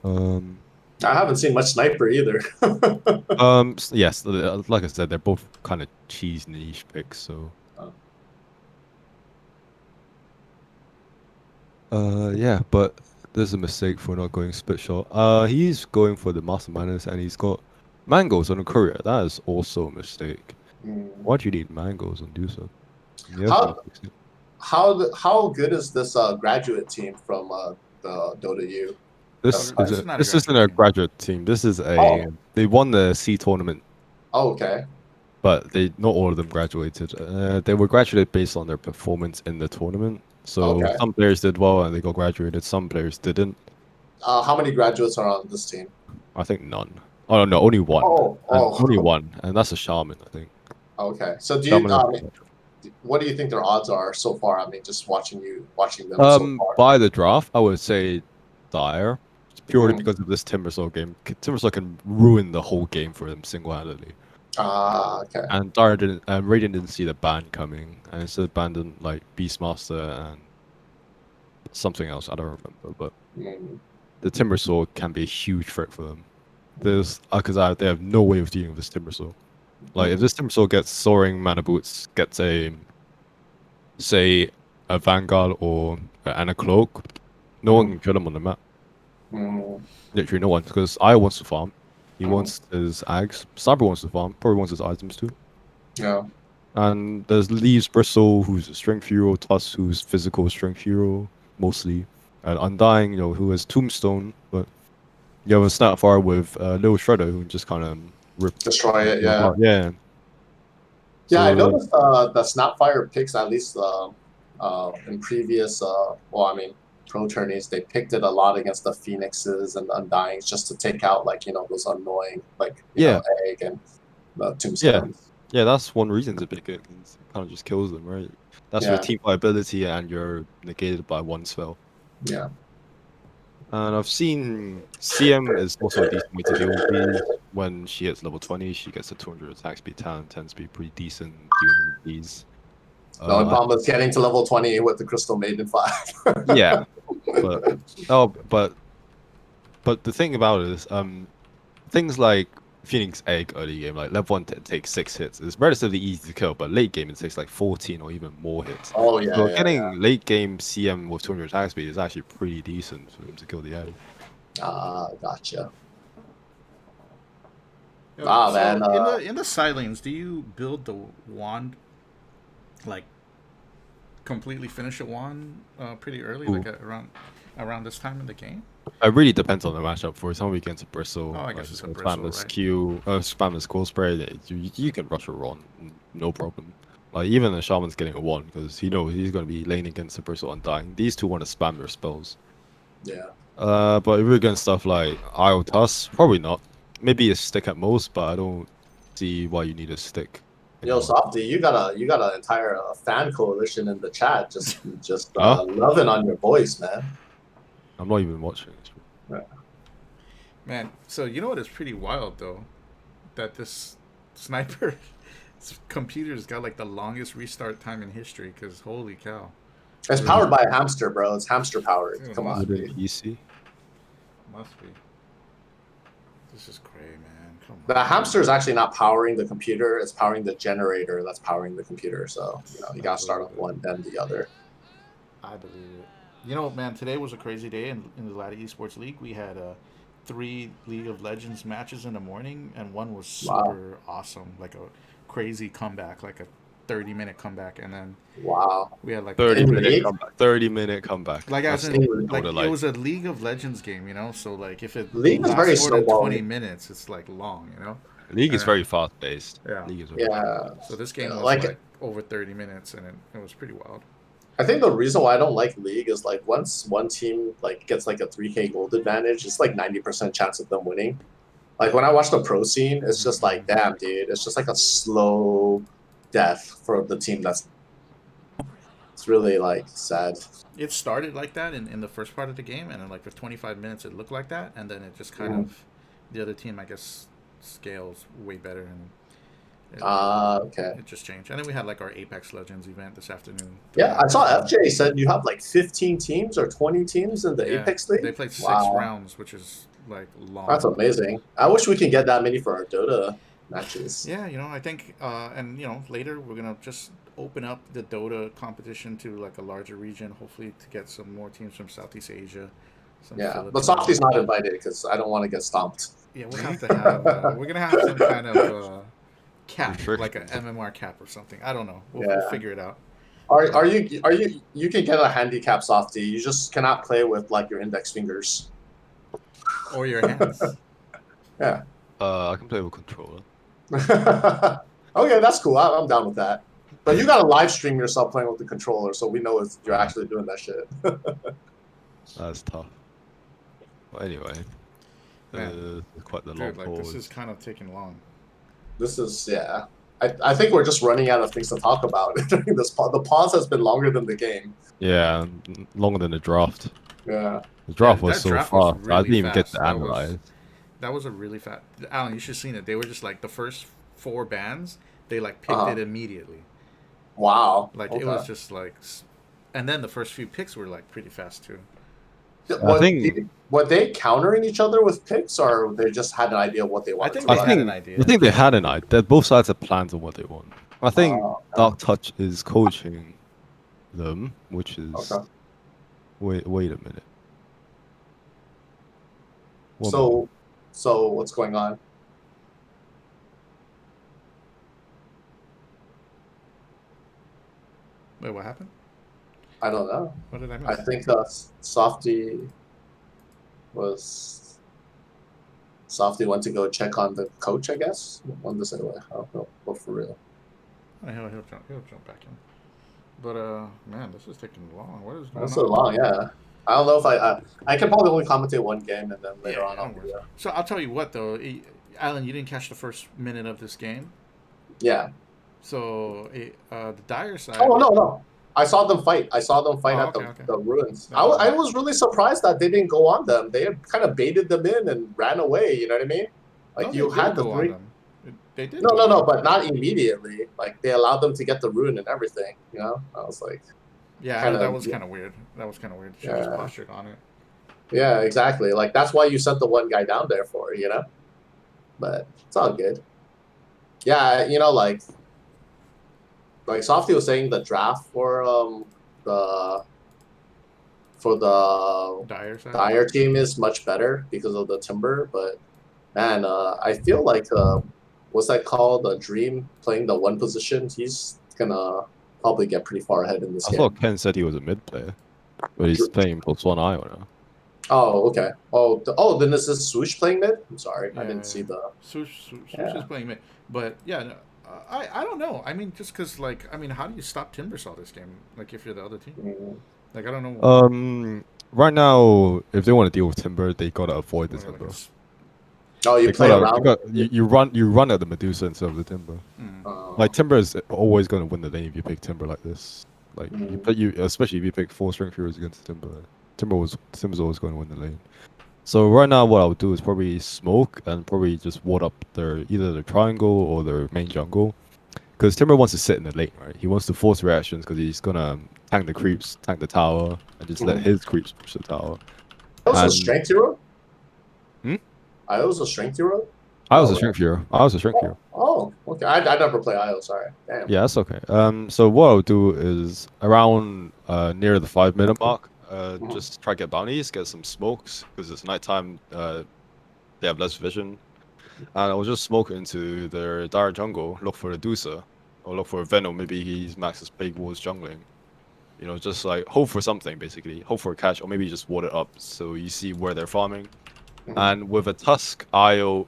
[SPEAKER 8] I haven't seen much sniper either.
[SPEAKER 3] yes, like I said, they're both kind of cheese niche picks. So yeah, but there's a mistake for not going split shot. He's going for the Master Minus, and he's got mangoes on the courier. That is also a mistake. Why do you need mangoes on DOTA?
[SPEAKER 8] How good is this graduate team from the Dota U?
[SPEAKER 3] This
[SPEAKER 1] This
[SPEAKER 3] isn't a graduate team. This is they won the C tournament.
[SPEAKER 8] Oh, okay.
[SPEAKER 3] But not all of them graduated. They were graduated based on their performance in the tournament. So some players did well and they got graduated. Some players didn't.
[SPEAKER 8] How many graduates are on this team?
[SPEAKER 3] I think none. Oh no, only one.
[SPEAKER 8] Oh.
[SPEAKER 3] Only one, and that's a shaman, I think.
[SPEAKER 8] Okay. So do you? What do you think their odds are so far? I mean, just watching them so far.
[SPEAKER 3] By the draft, I would say dire, purely because of this Timbersaw game. Timbersaw can ruin the whole game for them single-handedly.
[SPEAKER 8] Okay.
[SPEAKER 3] And Dire didn't, Radiant didn't see the ban coming, and instead abandoned like Beastmaster and something else. I don't remember, but the Timbersaw can be a huge threat for them. There's because they have no way of dealing with this Timbersaw. Like if this Timbersaw gets soaring mana boots, gets a Vanguard and a cloak, no one can kill him on the map. Literally no one, because I wants to farm. He wants his ags. Sniper wants to farm. Probably wants his items too.
[SPEAKER 8] Yeah.
[SPEAKER 3] And there's Leaves Bristle, who's a strength hero. Tuss, who's physical strength hero mostly. And Undying, who has Tombstone. But you have a Snapfire with Little Shredder, who just kind of
[SPEAKER 8] destroy it. Yeah.
[SPEAKER 3] Yeah.
[SPEAKER 8] Yeah, I noticed the Snapfire picks, at least in previous, pro tourneys, they picked it a lot against the Phoenixes and the Undyings just to take out, those annoying, Egg and the Tombstones.
[SPEAKER 3] Yeah, that's one reason to pick it. It kind of just kills them, right? That's your team ability, and you're negated by one spell.
[SPEAKER 8] Yeah.
[SPEAKER 3] And I've seen CM is also a decent way to deal with these. When she hits level 20, she gets a 200 attack speed talent, tends to be pretty decent dealing with these.
[SPEAKER 8] The only problem is getting to level 20 with the Crystal Maiden 5.
[SPEAKER 3] Yeah. But the thing about it is, things like Phoenix Egg early game, like level 1 takes 6 hits. It's relatively easy to kill, but late game it takes like 14 or even more hits.
[SPEAKER 8] Oh yeah.
[SPEAKER 3] So getting late game CM with 200 attack speed is actually pretty decent for him to kill the egg.
[SPEAKER 8] Gotcha.
[SPEAKER 1] Man. In the side lanes, do you build the wand, like completely finish a wand pretty early, like around this time in the game?
[SPEAKER 3] It really depends on the matchup. For example, against a Bristle,
[SPEAKER 1] I guess it's a Bristle,
[SPEAKER 3] spam this Q, spam this cold spray. You can rush a Ron, no problem. Like even the Shaman's getting a 1 because he knows he's going to be laning against a Bristle Undying. These two want to spam their spells.
[SPEAKER 8] Yeah.
[SPEAKER 3] But if we're against stuff like Isle Tuss, probably not. Maybe a stick at most, but I don't see why you need a stick.
[SPEAKER 8] Yo, Softy, you got an entire fan coalition in the chat just loving on your voice, man.
[SPEAKER 3] I'm not even watching this.
[SPEAKER 8] Yeah.
[SPEAKER 1] Man, so you know what is pretty wild though, that this sniper computer's got like the longest restart time in history. Because holy cow,
[SPEAKER 8] it's powered by a hamster, bro. It's hamster powered. Come on,
[SPEAKER 3] easy.
[SPEAKER 1] Must be. This is crazy, man. Come on.
[SPEAKER 8] The hamster is actually not powering the computer; it's powering the generator that's powering the computer. So you gotta start on one, then the other.
[SPEAKER 1] I believe it. You know, man, today was a crazy day in the Ladder Esports League. We had 3 League of Legends matches in the morning, and one was super awesome, like a crazy comeback, like a 30-minute comeback, and then we had like
[SPEAKER 3] 30-minute comeback.
[SPEAKER 1] Like it was a League of Legends game, so like if it
[SPEAKER 8] League is very
[SPEAKER 1] more than 20 minutes, it's like long,
[SPEAKER 3] League is very fast paced.
[SPEAKER 1] Yeah.
[SPEAKER 3] League is
[SPEAKER 1] So this game was like over 30 minutes, and it was pretty wild.
[SPEAKER 8] I think the reason why I don't like League is like once one team gets like a 3K gold advantage, it's like 90% chance of them winning. Like when I watch the pro scene, it's just like, damn, dude, it's just like a slow death for the team it's really like sad.
[SPEAKER 1] It started like that in the first part of the game, and then like for 25 minutes it looked like that, and then it just kind of the other team, I guess, scales way better, and
[SPEAKER 8] Okay.
[SPEAKER 1] It just changed. And then we had like our Apex Legends event this afternoon.
[SPEAKER 8] Yeah, I saw FJ said you have like 15 teams or 20 teams in the
[SPEAKER 1] Yeah,
[SPEAKER 8] Apex League.
[SPEAKER 1] they played 6
[SPEAKER 8] Wow,
[SPEAKER 1] rounds, which is like long.
[SPEAKER 8] that's amazing. I wish we could get that many for our Dota matches.
[SPEAKER 1] Yeah, I think, and later we're gonna just open up the Dota competition to like a larger region, hopefully to get some more teams from Southeast Asia. Some
[SPEAKER 8] Yeah,
[SPEAKER 1] Philippines.
[SPEAKER 8] but Softy's not invited because I don't want to get stomped.
[SPEAKER 1] Yeah, we'll have to have. We're gonna have some kind of cap, like a
[SPEAKER 3] Restrictions.
[SPEAKER 1] MMR cap or something. I don't know. We'll
[SPEAKER 8] Yeah.
[SPEAKER 1] figure it out.
[SPEAKER 8] Are you can get a handicap Softy. You just cannot play with like your index fingers.
[SPEAKER 1] Or your hands.
[SPEAKER 8] Yeah.
[SPEAKER 3] I can play with controller.
[SPEAKER 8] Okay, that's cool. I'm down with that. But you gotta live stream yourself playing with the controller, so we know you're actually doing that shit.
[SPEAKER 3] That's tough. But anyway,
[SPEAKER 1] Man.
[SPEAKER 3] quite the long
[SPEAKER 1] Dude, like this
[SPEAKER 3] pause.
[SPEAKER 1] is kind of taking long.
[SPEAKER 8] This is I think we're just running out of things to talk about during this pause. The pause has been longer than the game.
[SPEAKER 3] Yeah, longer than the draft.
[SPEAKER 8] Yeah.
[SPEAKER 3] The draft
[SPEAKER 1] Yeah,
[SPEAKER 3] was
[SPEAKER 1] that
[SPEAKER 3] so
[SPEAKER 1] draft was
[SPEAKER 3] fast. I didn't
[SPEAKER 1] really
[SPEAKER 3] even get
[SPEAKER 1] fast.
[SPEAKER 3] to analyze.
[SPEAKER 1] That was a really fast. Alan, you should have seen it. They were just like the first 4 bands. They like picked it immediately.
[SPEAKER 8] Wow.
[SPEAKER 1] Like
[SPEAKER 8] Okay.
[SPEAKER 1] it was just like, and then the first few picks were like pretty fast too.
[SPEAKER 8] Were they countering each other with picks, or they just had an idea of what they wanted?
[SPEAKER 1] think they had an idea.
[SPEAKER 3] I think they had an idea. That both sides had plans on what they want. I think
[SPEAKER 8] Oh, okay.
[SPEAKER 3] Dark Touch is coaching them, which is
[SPEAKER 8] Okay.
[SPEAKER 3] wait a minute. One moment.
[SPEAKER 8] So what's going on?
[SPEAKER 1] Wait, what happened?
[SPEAKER 8] I don't know.
[SPEAKER 1] What did I miss?
[SPEAKER 8] I think Softy went to go check on the coach, I guess. When this anyway, I don't know. But for real.
[SPEAKER 1] He'll jump back in. But man, this is taking long. What is going
[SPEAKER 8] That's
[SPEAKER 1] on?
[SPEAKER 8] so long, yeah. I don't know if I can probably only commentate one game and then later on I'll do that.
[SPEAKER 1] So I'll tell you what though, Alan, you didn't catch the first minute of this game.
[SPEAKER 8] Yeah.
[SPEAKER 1] So the Dire side.
[SPEAKER 8] Oh no. I saw them fight. at
[SPEAKER 1] okay.
[SPEAKER 8] the ruins. I was really surprised that they didn't go on them. They had kind of baited them in and ran away. You know what I mean? Like
[SPEAKER 1] No,
[SPEAKER 8] you
[SPEAKER 1] they
[SPEAKER 8] had
[SPEAKER 1] did
[SPEAKER 8] the
[SPEAKER 1] go on
[SPEAKER 8] 3.
[SPEAKER 1] them. They did.
[SPEAKER 8] No, but not immediately. Like they allowed them to get the rune and everything. You know, I was like,
[SPEAKER 1] Yeah,
[SPEAKER 8] kinda-
[SPEAKER 1] that was kind of weird. She just postured on it.
[SPEAKER 8] yeah, exactly. Like that's why you sent the one guy down there for, you know. But it's all good. Yeah, like Softy was saying, the draft for the
[SPEAKER 1] Dire side.
[SPEAKER 8] Dire team is much better because of the timber, but man, I feel like what's that called? Dream playing the one position. He's gonna probably get pretty far ahead in this
[SPEAKER 3] I
[SPEAKER 8] game.
[SPEAKER 3] thought Ken said he was a mid player, but he's playing +1 Io now.
[SPEAKER 8] Oh, okay. Then this is Swoosh playing mid? I'm sorry, I didn't see the.
[SPEAKER 1] Swoosh is playing mid, but yeah, no, I don't know. I mean, just because how do you stop Timbersaw this game? Like if you're the other team, like I don't know.
[SPEAKER 3] Right now, if they want to deal with Timber, they gotta avoid the Timber.
[SPEAKER 8] You play around.
[SPEAKER 3] You run at the Medusa instead of the Timber. Like Timber is always gonna win the lane if you pick Timber like this. Like especially if you pick 4 strength heroes against Timber. Timber's always going to win the lane. So right now, what I would do is probably smoke and probably just ward up either their triangle or their main jungle, because Timber wants to sit in the lane, right? He wants to force reactions because he's gonna tank the creeps, tank the tower, and just let his creeps push the tower.
[SPEAKER 8] I was a strength hero.
[SPEAKER 3] I
[SPEAKER 8] was a strength hero.
[SPEAKER 3] I was a strength hero.
[SPEAKER 8] Oh, okay. I never play IO. Sorry. Damn.
[SPEAKER 3] Yeah, that's okay. So what I would do is around near the 5-minute mark, just try to get bounties, get some smokes, because it's nighttime. They have less vision, and I'll just smoke into their dire jungle, look for a Dusa, or look for a Venom. Maybe he's maxes big walls jungling. Just like hope for something, basically. Hope for a catch, or maybe just ward it up so you see where they're farming. And with a Tusk, and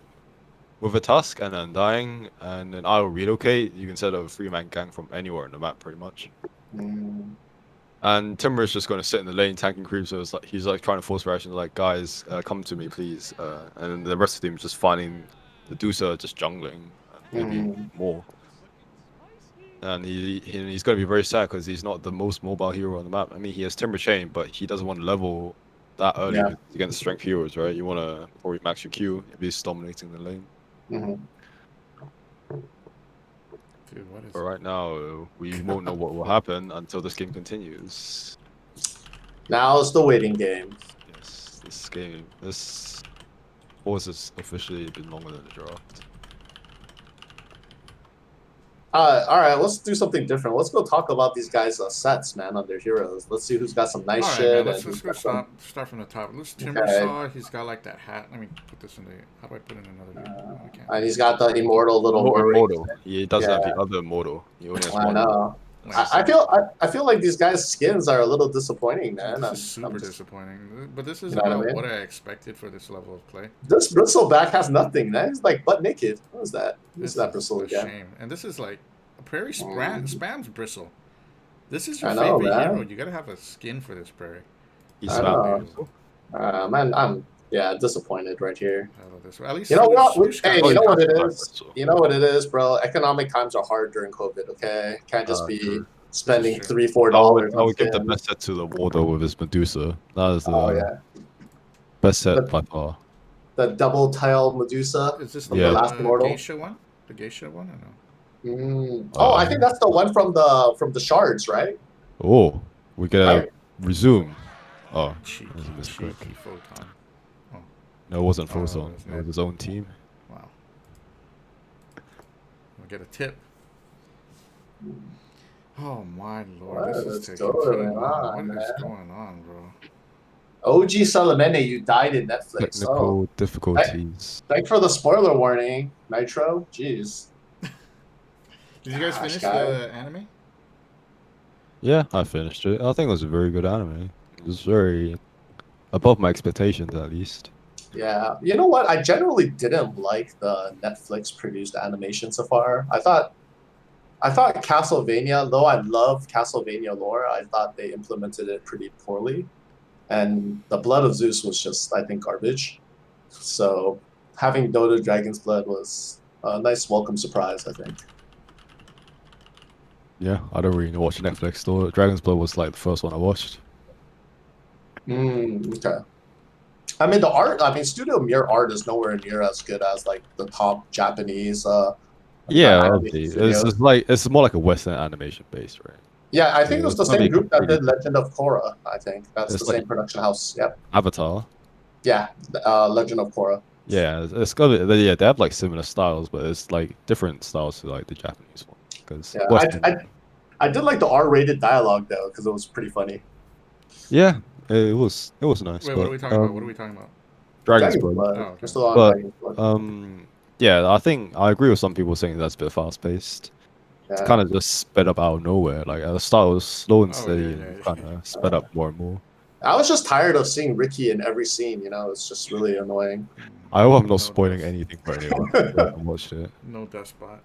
[SPEAKER 3] Undying, and an IO relocate, you can set a 3-man gang from anywhere in the map, pretty much. And Timber is just going to sit in the lane tanking creeps, so he's like trying to force reactions, like, guys, come to me, please. And the rest of the team is just finding the Dusa, just jungling, and maybe more. And he's going to be very sad because he's not the most mobile hero on the map. I mean, he has Timber Chain, but he doesn't want to level that early against strength heroes, right? You want to probably max your Q if he's dominating the lane.
[SPEAKER 1] Dude, what is
[SPEAKER 3] But right now, we won't know what will happen until this game continues.
[SPEAKER 8] Now it's the waiting game.
[SPEAKER 3] Yes, this pause has officially been longer than the draft.
[SPEAKER 8] All right, let's do something different. Let's go talk about these guys' sets, man, on their heroes. Let's see who's got some nice
[SPEAKER 1] All right,
[SPEAKER 8] shit.
[SPEAKER 1] man.
[SPEAKER 8] And
[SPEAKER 1] Let's
[SPEAKER 8] who's
[SPEAKER 1] just go
[SPEAKER 8] got some...
[SPEAKER 1] start from the top. Let's
[SPEAKER 8] Okay.
[SPEAKER 1] Timbersaw. He's got like that hat. Let me put this in the. How do I put it in another view? Oh, I can't.
[SPEAKER 8] And he's got the immortal little
[SPEAKER 3] No
[SPEAKER 8] warrior.
[SPEAKER 3] immortal. He doesn't have the other immortal. He only has
[SPEAKER 8] I
[SPEAKER 3] one.
[SPEAKER 8] know.
[SPEAKER 1] Nice.
[SPEAKER 8] I feel like these guys' skins are a little disappointing, man.
[SPEAKER 1] This is
[SPEAKER 8] I'm
[SPEAKER 1] super
[SPEAKER 8] just-
[SPEAKER 1] disappointing. But this is
[SPEAKER 8] You know what I
[SPEAKER 1] about
[SPEAKER 8] mean?
[SPEAKER 1] what I expected for this level of play.
[SPEAKER 8] This bristleback has nothing, man. He's like butt naked. What is that? Who's
[SPEAKER 1] This
[SPEAKER 8] that
[SPEAKER 1] is
[SPEAKER 8] bristle
[SPEAKER 1] a
[SPEAKER 8] again?
[SPEAKER 1] shame. And this is like Prairie spams bristle. This is your
[SPEAKER 8] I know,
[SPEAKER 1] favorite
[SPEAKER 8] man.
[SPEAKER 1] hero. You gotta have a skin for this Prairie.
[SPEAKER 3] He's
[SPEAKER 8] I know.
[SPEAKER 3] spam.
[SPEAKER 8] Man, I'm disappointed right here.
[SPEAKER 1] I love this. At least
[SPEAKER 8] You know what?
[SPEAKER 1] Swoosh got
[SPEAKER 8] Hey,
[SPEAKER 3] Oh,
[SPEAKER 8] you know
[SPEAKER 3] yeah.
[SPEAKER 8] what it
[SPEAKER 3] Yeah.
[SPEAKER 8] is? You know what it is, bro? Economic times are hard during COVID. Okay, can't just be
[SPEAKER 3] True.
[SPEAKER 8] spending
[SPEAKER 1] This is true.
[SPEAKER 8] $3-4
[SPEAKER 3] I
[SPEAKER 8] on
[SPEAKER 3] would give the
[SPEAKER 8] skins.
[SPEAKER 3] best set to the Wardo with his Medusa. That is the
[SPEAKER 8] Oh yeah,
[SPEAKER 3] best set
[SPEAKER 8] But-
[SPEAKER 3] by far.
[SPEAKER 8] the double tail Medusa.
[SPEAKER 1] Is this
[SPEAKER 3] Yeah.
[SPEAKER 1] the
[SPEAKER 8] Last immortal?
[SPEAKER 1] geisha one? The geisha one or no?
[SPEAKER 8] Oh, I think that's the one from the shards, right?
[SPEAKER 3] Oh, we gotta
[SPEAKER 8] Right.
[SPEAKER 3] resume. Oh,
[SPEAKER 1] Cheeky,
[SPEAKER 3] that was a mistake.
[SPEAKER 1] cheeky photon.
[SPEAKER 3] No, it wasn't
[SPEAKER 1] Oh,
[SPEAKER 3] Photon.
[SPEAKER 1] it's
[SPEAKER 3] It
[SPEAKER 1] not.
[SPEAKER 3] was his own team.
[SPEAKER 1] Wow. I'll get a tip. Oh my lord,
[SPEAKER 8] What
[SPEAKER 1] this
[SPEAKER 8] is
[SPEAKER 1] is taking
[SPEAKER 8] going
[SPEAKER 1] too
[SPEAKER 8] on,
[SPEAKER 1] long. What is
[SPEAKER 8] man?
[SPEAKER 1] going on, bro?
[SPEAKER 8] OG Salamene, you died in Netflix.
[SPEAKER 3] Technical
[SPEAKER 8] Oh,
[SPEAKER 3] difficulties.
[SPEAKER 8] thanks for the spoiler warning, Nitro. Jeez.
[SPEAKER 1] Did you guys
[SPEAKER 8] Gosh,
[SPEAKER 1] finish
[SPEAKER 8] guys.
[SPEAKER 1] the anime?
[SPEAKER 3] Yeah, I finished it. I think it was a very good anime. It was very above my expectations, at least.
[SPEAKER 8] Yeah, you know what? I generally didn't like the Netflix produced animation so far. I thought Castlevania, though I love Castlevania lore, I thought they implemented it pretty poorly. And the Blood of Zeus was just, I think, garbage. So having Dota Dragon's Blood was a nice welcome surprise, I think.
[SPEAKER 3] Yeah, I don't really watch Netflix though. Dragon's Blood was like the first one I watched.
[SPEAKER 8] Okay. I mean, Studio Mir art is nowhere near as good as like the top Japanese.
[SPEAKER 3] Yeah,
[SPEAKER 8] animation
[SPEAKER 3] obviously.
[SPEAKER 8] studios.
[SPEAKER 3] It's like it's more like a Western animation base, right?
[SPEAKER 8] Yeah, I think it was the
[SPEAKER 3] it's not
[SPEAKER 8] same group that
[SPEAKER 3] really-
[SPEAKER 8] did Legend of Korra. I think that's
[SPEAKER 3] It's
[SPEAKER 8] the
[SPEAKER 3] like-
[SPEAKER 8] same production house. Yep.
[SPEAKER 3] Avatar.
[SPEAKER 8] Yeah, Legend of Korra.
[SPEAKER 3] Yeah, it's got yeah. They have like similar styles, but it's like different styles to like the Japanese one. Because
[SPEAKER 8] Yeah, I did like the R-rated dialogue though, because it was pretty funny.
[SPEAKER 3] yeah, it was nice.
[SPEAKER 1] Wait,
[SPEAKER 3] but,
[SPEAKER 1] what are we talking about? What are we talking about?
[SPEAKER 3] Dragon's Blood.
[SPEAKER 1] Oh, okay.
[SPEAKER 8] We're still on
[SPEAKER 3] But,
[SPEAKER 8] Dragon's Blood.
[SPEAKER 3] Yeah, I think I agree with some people saying that's a bit fast paced. It's
[SPEAKER 8] Yeah.
[SPEAKER 3] kind of just sped up out of nowhere. Like at the start, it was slow and
[SPEAKER 1] Oh,
[SPEAKER 3] steady,
[SPEAKER 1] yeah,
[SPEAKER 3] and
[SPEAKER 1] yeah.
[SPEAKER 3] kind of sped up more and more.
[SPEAKER 8] I was just tired of seeing Ricky in every scene. You know, it's just really annoying.
[SPEAKER 3] I hope I'm
[SPEAKER 1] No
[SPEAKER 3] not spoiling
[SPEAKER 1] dust.
[SPEAKER 3] anything for anyone who hasn't watched it.
[SPEAKER 1] No dust spot.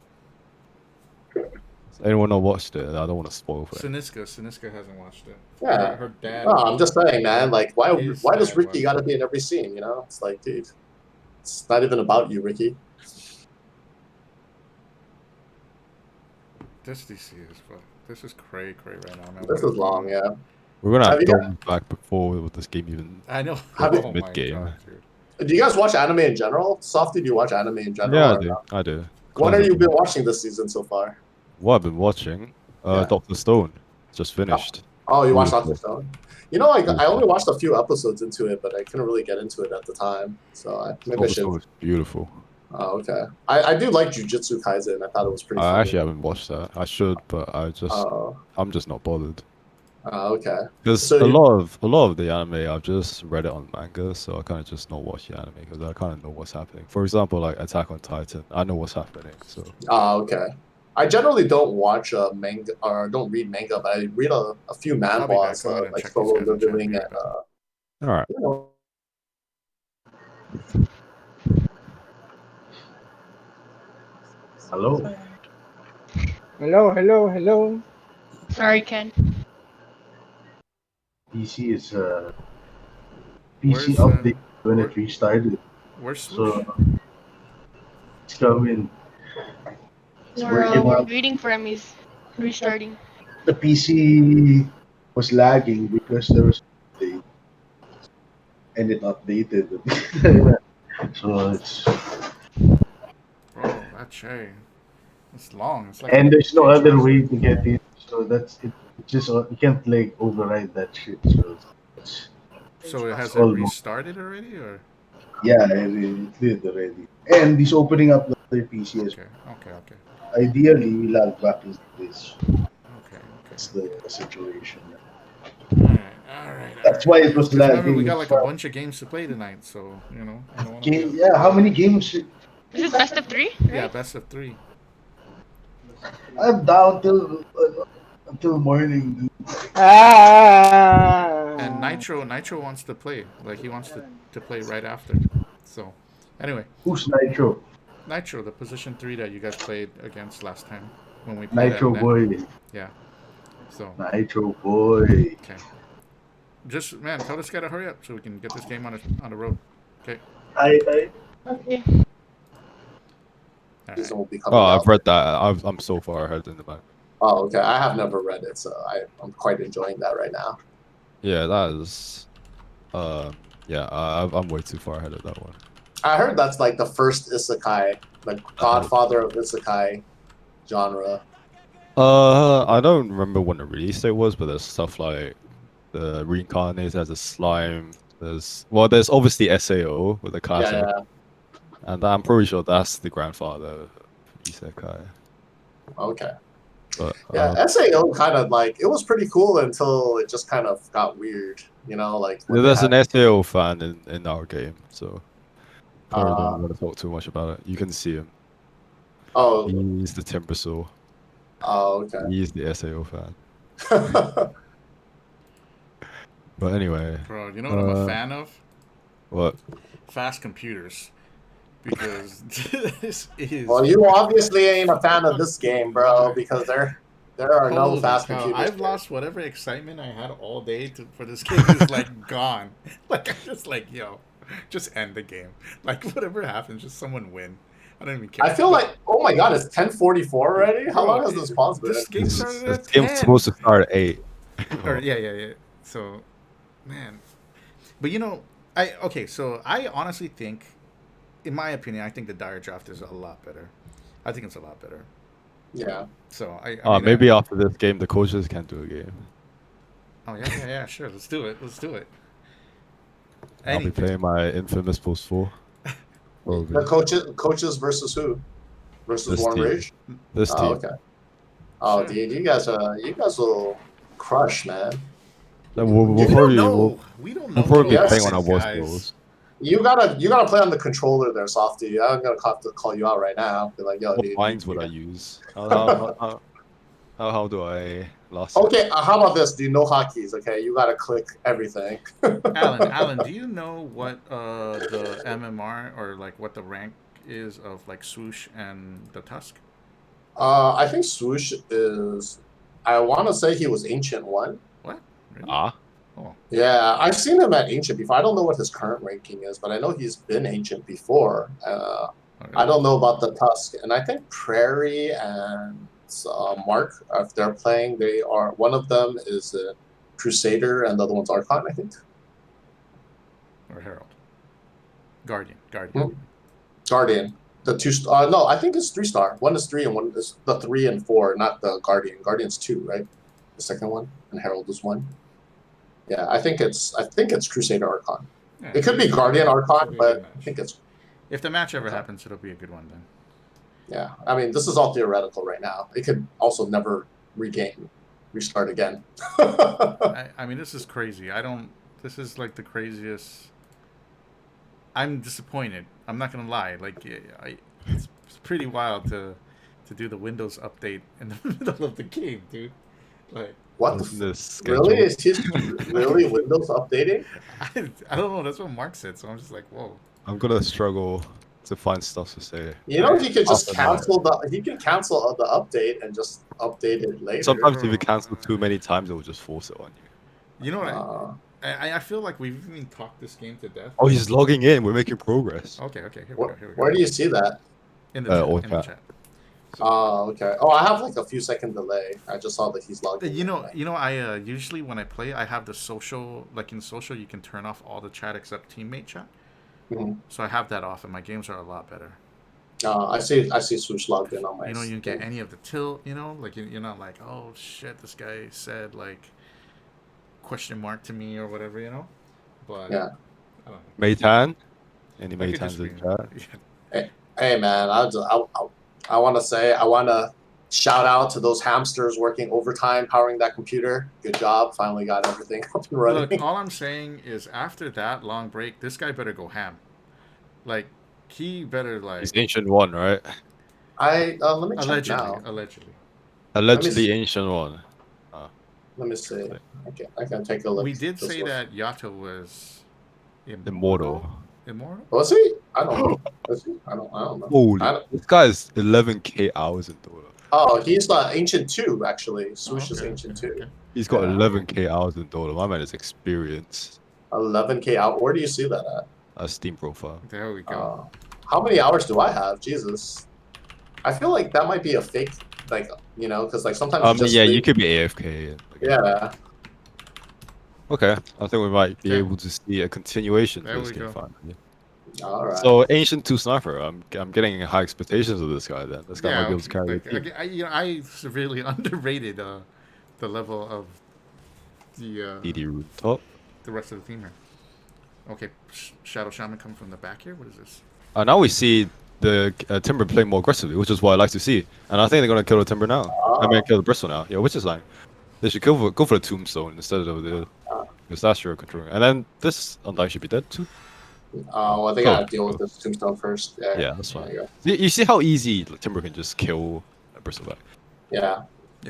[SPEAKER 3] Has anyone not watched it? I don't want to spoil for it.
[SPEAKER 1] Siniska hasn't watched it.
[SPEAKER 8] Yeah.
[SPEAKER 1] Her dad.
[SPEAKER 8] No, I'm just saying, man. Like, why
[SPEAKER 1] His
[SPEAKER 8] does
[SPEAKER 1] dad
[SPEAKER 8] Ricky
[SPEAKER 1] was-
[SPEAKER 8] got to be in every scene? You know, it's like, dude, it's not even about you, Ricky.
[SPEAKER 1] This DC is fuck. This is cray right now, man.
[SPEAKER 8] This
[SPEAKER 1] What
[SPEAKER 8] is long, yeah.
[SPEAKER 3] We're gonna have
[SPEAKER 8] Have you got-
[SPEAKER 3] Dom back before with this game even.
[SPEAKER 1] I know.
[SPEAKER 8] Have you-
[SPEAKER 1] Oh my
[SPEAKER 3] Mid-game.
[SPEAKER 1] God, dude.
[SPEAKER 8] Do you guys watch anime in general? Softy, do you watch anime in general?
[SPEAKER 3] Yeah, I
[SPEAKER 8] or
[SPEAKER 3] do.
[SPEAKER 8] not?
[SPEAKER 3] I do.
[SPEAKER 8] What have you
[SPEAKER 3] Constantly.
[SPEAKER 8] been watching this season so far?
[SPEAKER 3] What I've been watching,
[SPEAKER 8] Yeah.
[SPEAKER 3] Doctor Stone, just finished.
[SPEAKER 8] Oh, you watched
[SPEAKER 3] Beautiful.
[SPEAKER 8] Doctor Stone. You know, I
[SPEAKER 3] Beautiful.
[SPEAKER 8] only watched a few episodes into it, but I couldn't really get into it at the time. So maybe I
[SPEAKER 3] Doctor
[SPEAKER 8] should.
[SPEAKER 3] Stone is beautiful.
[SPEAKER 8] Oh, okay. I do like Jujutsu Kaisen. I thought it was pretty funny.
[SPEAKER 3] I actually haven't watched that. I should, but
[SPEAKER 8] Oh,
[SPEAKER 3] I'm just not bothered.
[SPEAKER 8] okay.
[SPEAKER 3] Because
[SPEAKER 8] So
[SPEAKER 3] a
[SPEAKER 8] you-
[SPEAKER 3] lot of the anime, I've just read it on manga, so I kind of just not watch the anime because I kind of know what's happening. For example, like Attack on Titan, I know what's happening. So
[SPEAKER 8] Oh, okay. I generally don't watch manga or don't read manga, but I read a few
[SPEAKER 1] I'll be back.
[SPEAKER 8] manhwas,
[SPEAKER 1] Go ahead and
[SPEAKER 8] like
[SPEAKER 1] check
[SPEAKER 8] Solo
[SPEAKER 1] these guys in chat.
[SPEAKER 8] Leveling
[SPEAKER 1] Be
[SPEAKER 8] and
[SPEAKER 1] right back.
[SPEAKER 3] all right,
[SPEAKER 8] you know.
[SPEAKER 2] Hello.
[SPEAKER 6] Hello.
[SPEAKER 5] Sorry, Ken.
[SPEAKER 2] PC is
[SPEAKER 1] Where's,
[SPEAKER 2] PC update when
[SPEAKER 1] where-
[SPEAKER 2] it restarted.
[SPEAKER 1] Where's Swoosh?
[SPEAKER 2] So it's coming. It's
[SPEAKER 5] We're
[SPEAKER 2] working out.
[SPEAKER 5] waiting for him. He's restarting.
[SPEAKER 2] The PC was lagging because there was an update, and it updated. So it's
[SPEAKER 1] Bro, that Che. It's long. It's like
[SPEAKER 2] And there's no
[SPEAKER 1] page
[SPEAKER 2] other
[SPEAKER 1] long.
[SPEAKER 2] way to get it. So that's it. It's just you can't like override that shit. So
[SPEAKER 1] So it has
[SPEAKER 2] it's
[SPEAKER 1] it
[SPEAKER 2] almost
[SPEAKER 1] restarted already, or
[SPEAKER 2] yeah, it did already. And he's opening up the other PC as
[SPEAKER 1] okay, okay, okay,
[SPEAKER 2] well. Ideally, we log back into this.
[SPEAKER 1] okay, okay.
[SPEAKER 2] That's the situation.
[SPEAKER 1] All right, all right, all
[SPEAKER 2] That's
[SPEAKER 1] right.
[SPEAKER 2] why it was
[SPEAKER 1] Because remember, we
[SPEAKER 2] lagging.
[SPEAKER 1] got like a bunch of games to play tonight, so you know, I don't want to be.
[SPEAKER 2] Yeah, how many games?
[SPEAKER 5] Is it best of 3?
[SPEAKER 1] Yeah,
[SPEAKER 5] Right?
[SPEAKER 1] best of 3.
[SPEAKER 2] I'm down until morning.
[SPEAKER 1] And
[SPEAKER 6] Ah.
[SPEAKER 1] Nitro wants to play. Like he wants to play right after. So, anyway,
[SPEAKER 2] Who's Nitro?
[SPEAKER 1] Nitro, the position 3 that you guys played against last time when we played at
[SPEAKER 2] Nitro
[SPEAKER 1] net.
[SPEAKER 2] boy.
[SPEAKER 1] Yeah. So,
[SPEAKER 2] Nitro boy.
[SPEAKER 1] okay. Just man, tell this guy to hurry up so we can get this game on the road. Okay.
[SPEAKER 2] I
[SPEAKER 5] Okay.
[SPEAKER 1] All right.
[SPEAKER 8] Season will be coming
[SPEAKER 3] Oh,
[SPEAKER 8] out.
[SPEAKER 3] I've read that. I'm so far ahead in the back.
[SPEAKER 8] Oh, okay. I have never read it, so I'm quite enjoying that right now.
[SPEAKER 3] Yeah, that is. Yeah, I'm way too far ahead of that one.
[SPEAKER 8] I heard that's like the first isekai, the godfather of isekai genre.
[SPEAKER 3] I don't remember when the release date was, but there's stuff like the reincarnated as a slime. There's obviously SAO with the classic,
[SPEAKER 8] Yeah,
[SPEAKER 3] and I'm pretty sure that's the grandfather of Isekai.
[SPEAKER 8] okay.
[SPEAKER 3] But
[SPEAKER 8] Yeah, SAO kind of like it was pretty cool until it just kind of got weird, you know, like when they
[SPEAKER 3] there's
[SPEAKER 8] had,
[SPEAKER 3] an SAO fan in our game, so probably
[SPEAKER 8] uh,
[SPEAKER 3] don't want to talk too much about it. You can see him.
[SPEAKER 8] oh,
[SPEAKER 3] He's the Timbersaw.
[SPEAKER 8] okay.
[SPEAKER 3] He's the SAO fan. But anyway,
[SPEAKER 1] Bro, you know what I'm a fan of?
[SPEAKER 3] what?
[SPEAKER 1] Fast computers. Because this is
[SPEAKER 8] Well, you obviously ain't a fan of this game, bro, because there are no
[SPEAKER 1] holy
[SPEAKER 8] fast
[SPEAKER 1] cow,
[SPEAKER 8] computers.
[SPEAKER 1] I've lost whatever excitement I had all day for this game is like gone. Like I'm just like, yo, just end the game. Like whatever happens, just someone win. I don't even care.
[SPEAKER 8] I feel like, oh my god, it's 10:44 already. How
[SPEAKER 1] Bro,
[SPEAKER 8] long has this pause been?
[SPEAKER 1] this game started
[SPEAKER 3] This
[SPEAKER 1] at
[SPEAKER 3] game's
[SPEAKER 1] 10.
[SPEAKER 3] supposed to start at 8.
[SPEAKER 1] Or yeah. So, man, but you know, so I honestly think, in my opinion, I think the Dire Draft is a lot better. I think it's a lot better.
[SPEAKER 8] Yeah.
[SPEAKER 1] So I mean,
[SPEAKER 3] Maybe after this game, the coaches can do a game.
[SPEAKER 1] Oh yeah, sure. Let's do it.
[SPEAKER 3] I'll be playing my infamous Post 4.
[SPEAKER 8] The coaches versus who? Versus
[SPEAKER 3] This
[SPEAKER 8] Warren
[SPEAKER 3] team.
[SPEAKER 8] Rage?
[SPEAKER 3] This
[SPEAKER 8] Oh,
[SPEAKER 3] team.
[SPEAKER 8] okay. Oh,
[SPEAKER 1] Sure.
[SPEAKER 8] dude, you guys will crush, man.
[SPEAKER 3] We'll
[SPEAKER 1] We
[SPEAKER 3] probably
[SPEAKER 1] don't know. We don't know.
[SPEAKER 3] we'll probably be
[SPEAKER 8] Yes.
[SPEAKER 3] playing on our war
[SPEAKER 1] guys.
[SPEAKER 3] skills.
[SPEAKER 8] You gotta play on the controller there, Softy. I'm gonna have to call you out right now. Be like, yo,
[SPEAKER 3] What
[SPEAKER 8] dude.
[SPEAKER 3] lines would I use? How do I last?
[SPEAKER 8] Okay, how about this? Do you know hotkeys? Okay, you gotta click everything.
[SPEAKER 1] Alan, do you know what the MMR or like what the rank is of like Swoosh and the Tusk?
[SPEAKER 8] I think Swoosh is. I want to say he was Ancient 1.
[SPEAKER 1] What? Really? Oh.
[SPEAKER 8] Yeah, I've seen him at Ancient before. I don't know what his current ranking is, but I know he's been Ancient before. I don't know about the Tusk, and I think Prairie and Mark, if they're playing, they are. One of them is a Crusader, and the other one's Archon, I think.
[SPEAKER 1] Or Herald. Guardian.
[SPEAKER 8] Guardian. The 2-star. No, I think it's 3-star. One is 3, and one is the 3 and 4, not the Guardian. Guardian's 2, right? The second one, and Herald is 1. Yeah, I think it's Crusader Archon.
[SPEAKER 1] Yeah,
[SPEAKER 8] It could be Guardian
[SPEAKER 1] it'll
[SPEAKER 8] Archon,
[SPEAKER 1] be a
[SPEAKER 8] but
[SPEAKER 1] good
[SPEAKER 8] I
[SPEAKER 1] match.
[SPEAKER 8] think it's.
[SPEAKER 1] If the match ever happens, it'll be a good one then.
[SPEAKER 8] Yeah, I mean, this is all theoretical right now. It could also never restart again.
[SPEAKER 1] I mean, this is crazy. This is like the craziest. I'm disappointed. I'm not gonna lie. Like, it's pretty wild to do the Windows update in the middle of the game, dude. Like,
[SPEAKER 8] What the
[SPEAKER 3] this
[SPEAKER 8] really? Is he really Windows updating?
[SPEAKER 1] I don't know. That's what Mark said. So I'm just like, whoa.
[SPEAKER 3] I'm gonna struggle to find stuff to say.
[SPEAKER 8] You know, he could just
[SPEAKER 3] After that.
[SPEAKER 8] He can cancel the update and just update it later.
[SPEAKER 3] Sometimes if you cancel too many times, it will just force it on you.
[SPEAKER 1] You know what? I feel like we've even talked this game to death.
[SPEAKER 3] Oh, he's logging in. We're making progress.
[SPEAKER 1] Okay. Here we go.
[SPEAKER 8] Where do you see that?
[SPEAKER 1] In the
[SPEAKER 3] chat.
[SPEAKER 1] chat.
[SPEAKER 8] Oh, okay. Oh, I have like a few second delay. I just saw that he's logged in.
[SPEAKER 1] You know, I usually when I play, I have the social. Like in social, you can turn off all the chat except teammate chat.
[SPEAKER 8] Mhm.
[SPEAKER 1] So I have that off, and my games are a lot better.
[SPEAKER 8] I see swoosh logged in on my.
[SPEAKER 1] You know, you don't get any of the tilt. You know, like you're not like, oh shit, this guy said like question mark to me or whatever. You know, but
[SPEAKER 8] Yeah.
[SPEAKER 1] I don't know.
[SPEAKER 3] Maytan? Any
[SPEAKER 1] That could
[SPEAKER 3] Maytans
[SPEAKER 1] just
[SPEAKER 3] in
[SPEAKER 1] be-
[SPEAKER 3] chat?
[SPEAKER 1] yeah.
[SPEAKER 8] Hey man, I want to shout out to those hamsters working overtime powering that computer. Good job. Finally got everything up and running.
[SPEAKER 1] Look, all I'm saying is after that long break, this guy better go ham. Like he better like
[SPEAKER 3] He's Ancient One, right?
[SPEAKER 8] Let me check
[SPEAKER 1] allegedly,
[SPEAKER 8] now.
[SPEAKER 1] allegedly.
[SPEAKER 3] Allegedly Ancient One.
[SPEAKER 8] Let me see. I can take a look.
[SPEAKER 1] We did
[SPEAKER 8] this
[SPEAKER 1] say
[SPEAKER 8] one.
[SPEAKER 1] that Yato was
[SPEAKER 3] Immortal.
[SPEAKER 1] Immortal?
[SPEAKER 8] Was he? I don't know. Was he? I don't know.
[SPEAKER 3] Holy.
[SPEAKER 8] I don't-
[SPEAKER 3] This guy is 11k hours in Dota.
[SPEAKER 8] Oh, he's Ancient 2, actually. Swoosh is
[SPEAKER 1] okay,
[SPEAKER 8] Ancient
[SPEAKER 1] okay,
[SPEAKER 8] 2.
[SPEAKER 1] okay.
[SPEAKER 3] He's got
[SPEAKER 8] Yeah.
[SPEAKER 3] 11k hours in Dota. My man is experienced.
[SPEAKER 8] 11k out. Where do you see that at?
[SPEAKER 3] A Steam profile.
[SPEAKER 1] There we go.
[SPEAKER 8] How many hours do I have? Jesus. I feel like that might be a fake, like, you know, because like sometimes you just
[SPEAKER 3] Yeah, you
[SPEAKER 8] think-
[SPEAKER 3] could be AFK. And,
[SPEAKER 8] Yeah.
[SPEAKER 3] Okay, I think we might be
[SPEAKER 1] Okay.
[SPEAKER 3] able to see a continuation
[SPEAKER 1] There
[SPEAKER 3] to this
[SPEAKER 1] we
[SPEAKER 3] game
[SPEAKER 1] go.
[SPEAKER 3] finally.
[SPEAKER 8] All right.
[SPEAKER 3] So Ancient 2 Sniper, I'm getting high expectations of this guy then. This guy might be able to carry
[SPEAKER 1] like,
[SPEAKER 3] the team.
[SPEAKER 1] I severely underrated the level of the
[SPEAKER 3] DD root top.
[SPEAKER 1] the rest of the team here. Okay, Shadow Shaman coming from the back here. What is this?
[SPEAKER 3] Now we see the Timber playing more aggressively, which is what I like to see. And I think they're gonna kill the Timber now. I mean, kill the Bristle now. Yeah, which is like they should go for the Tombstone instead of the Pistachio controlling. And then this Undying should be dead too.
[SPEAKER 8] Well, I think I gotta deal with this tombstone first. Yeah.
[SPEAKER 3] Yeah, that's fine.
[SPEAKER 8] There you go.
[SPEAKER 3] You see how easy Timber can just kill a Bristleback.
[SPEAKER 8] Yeah.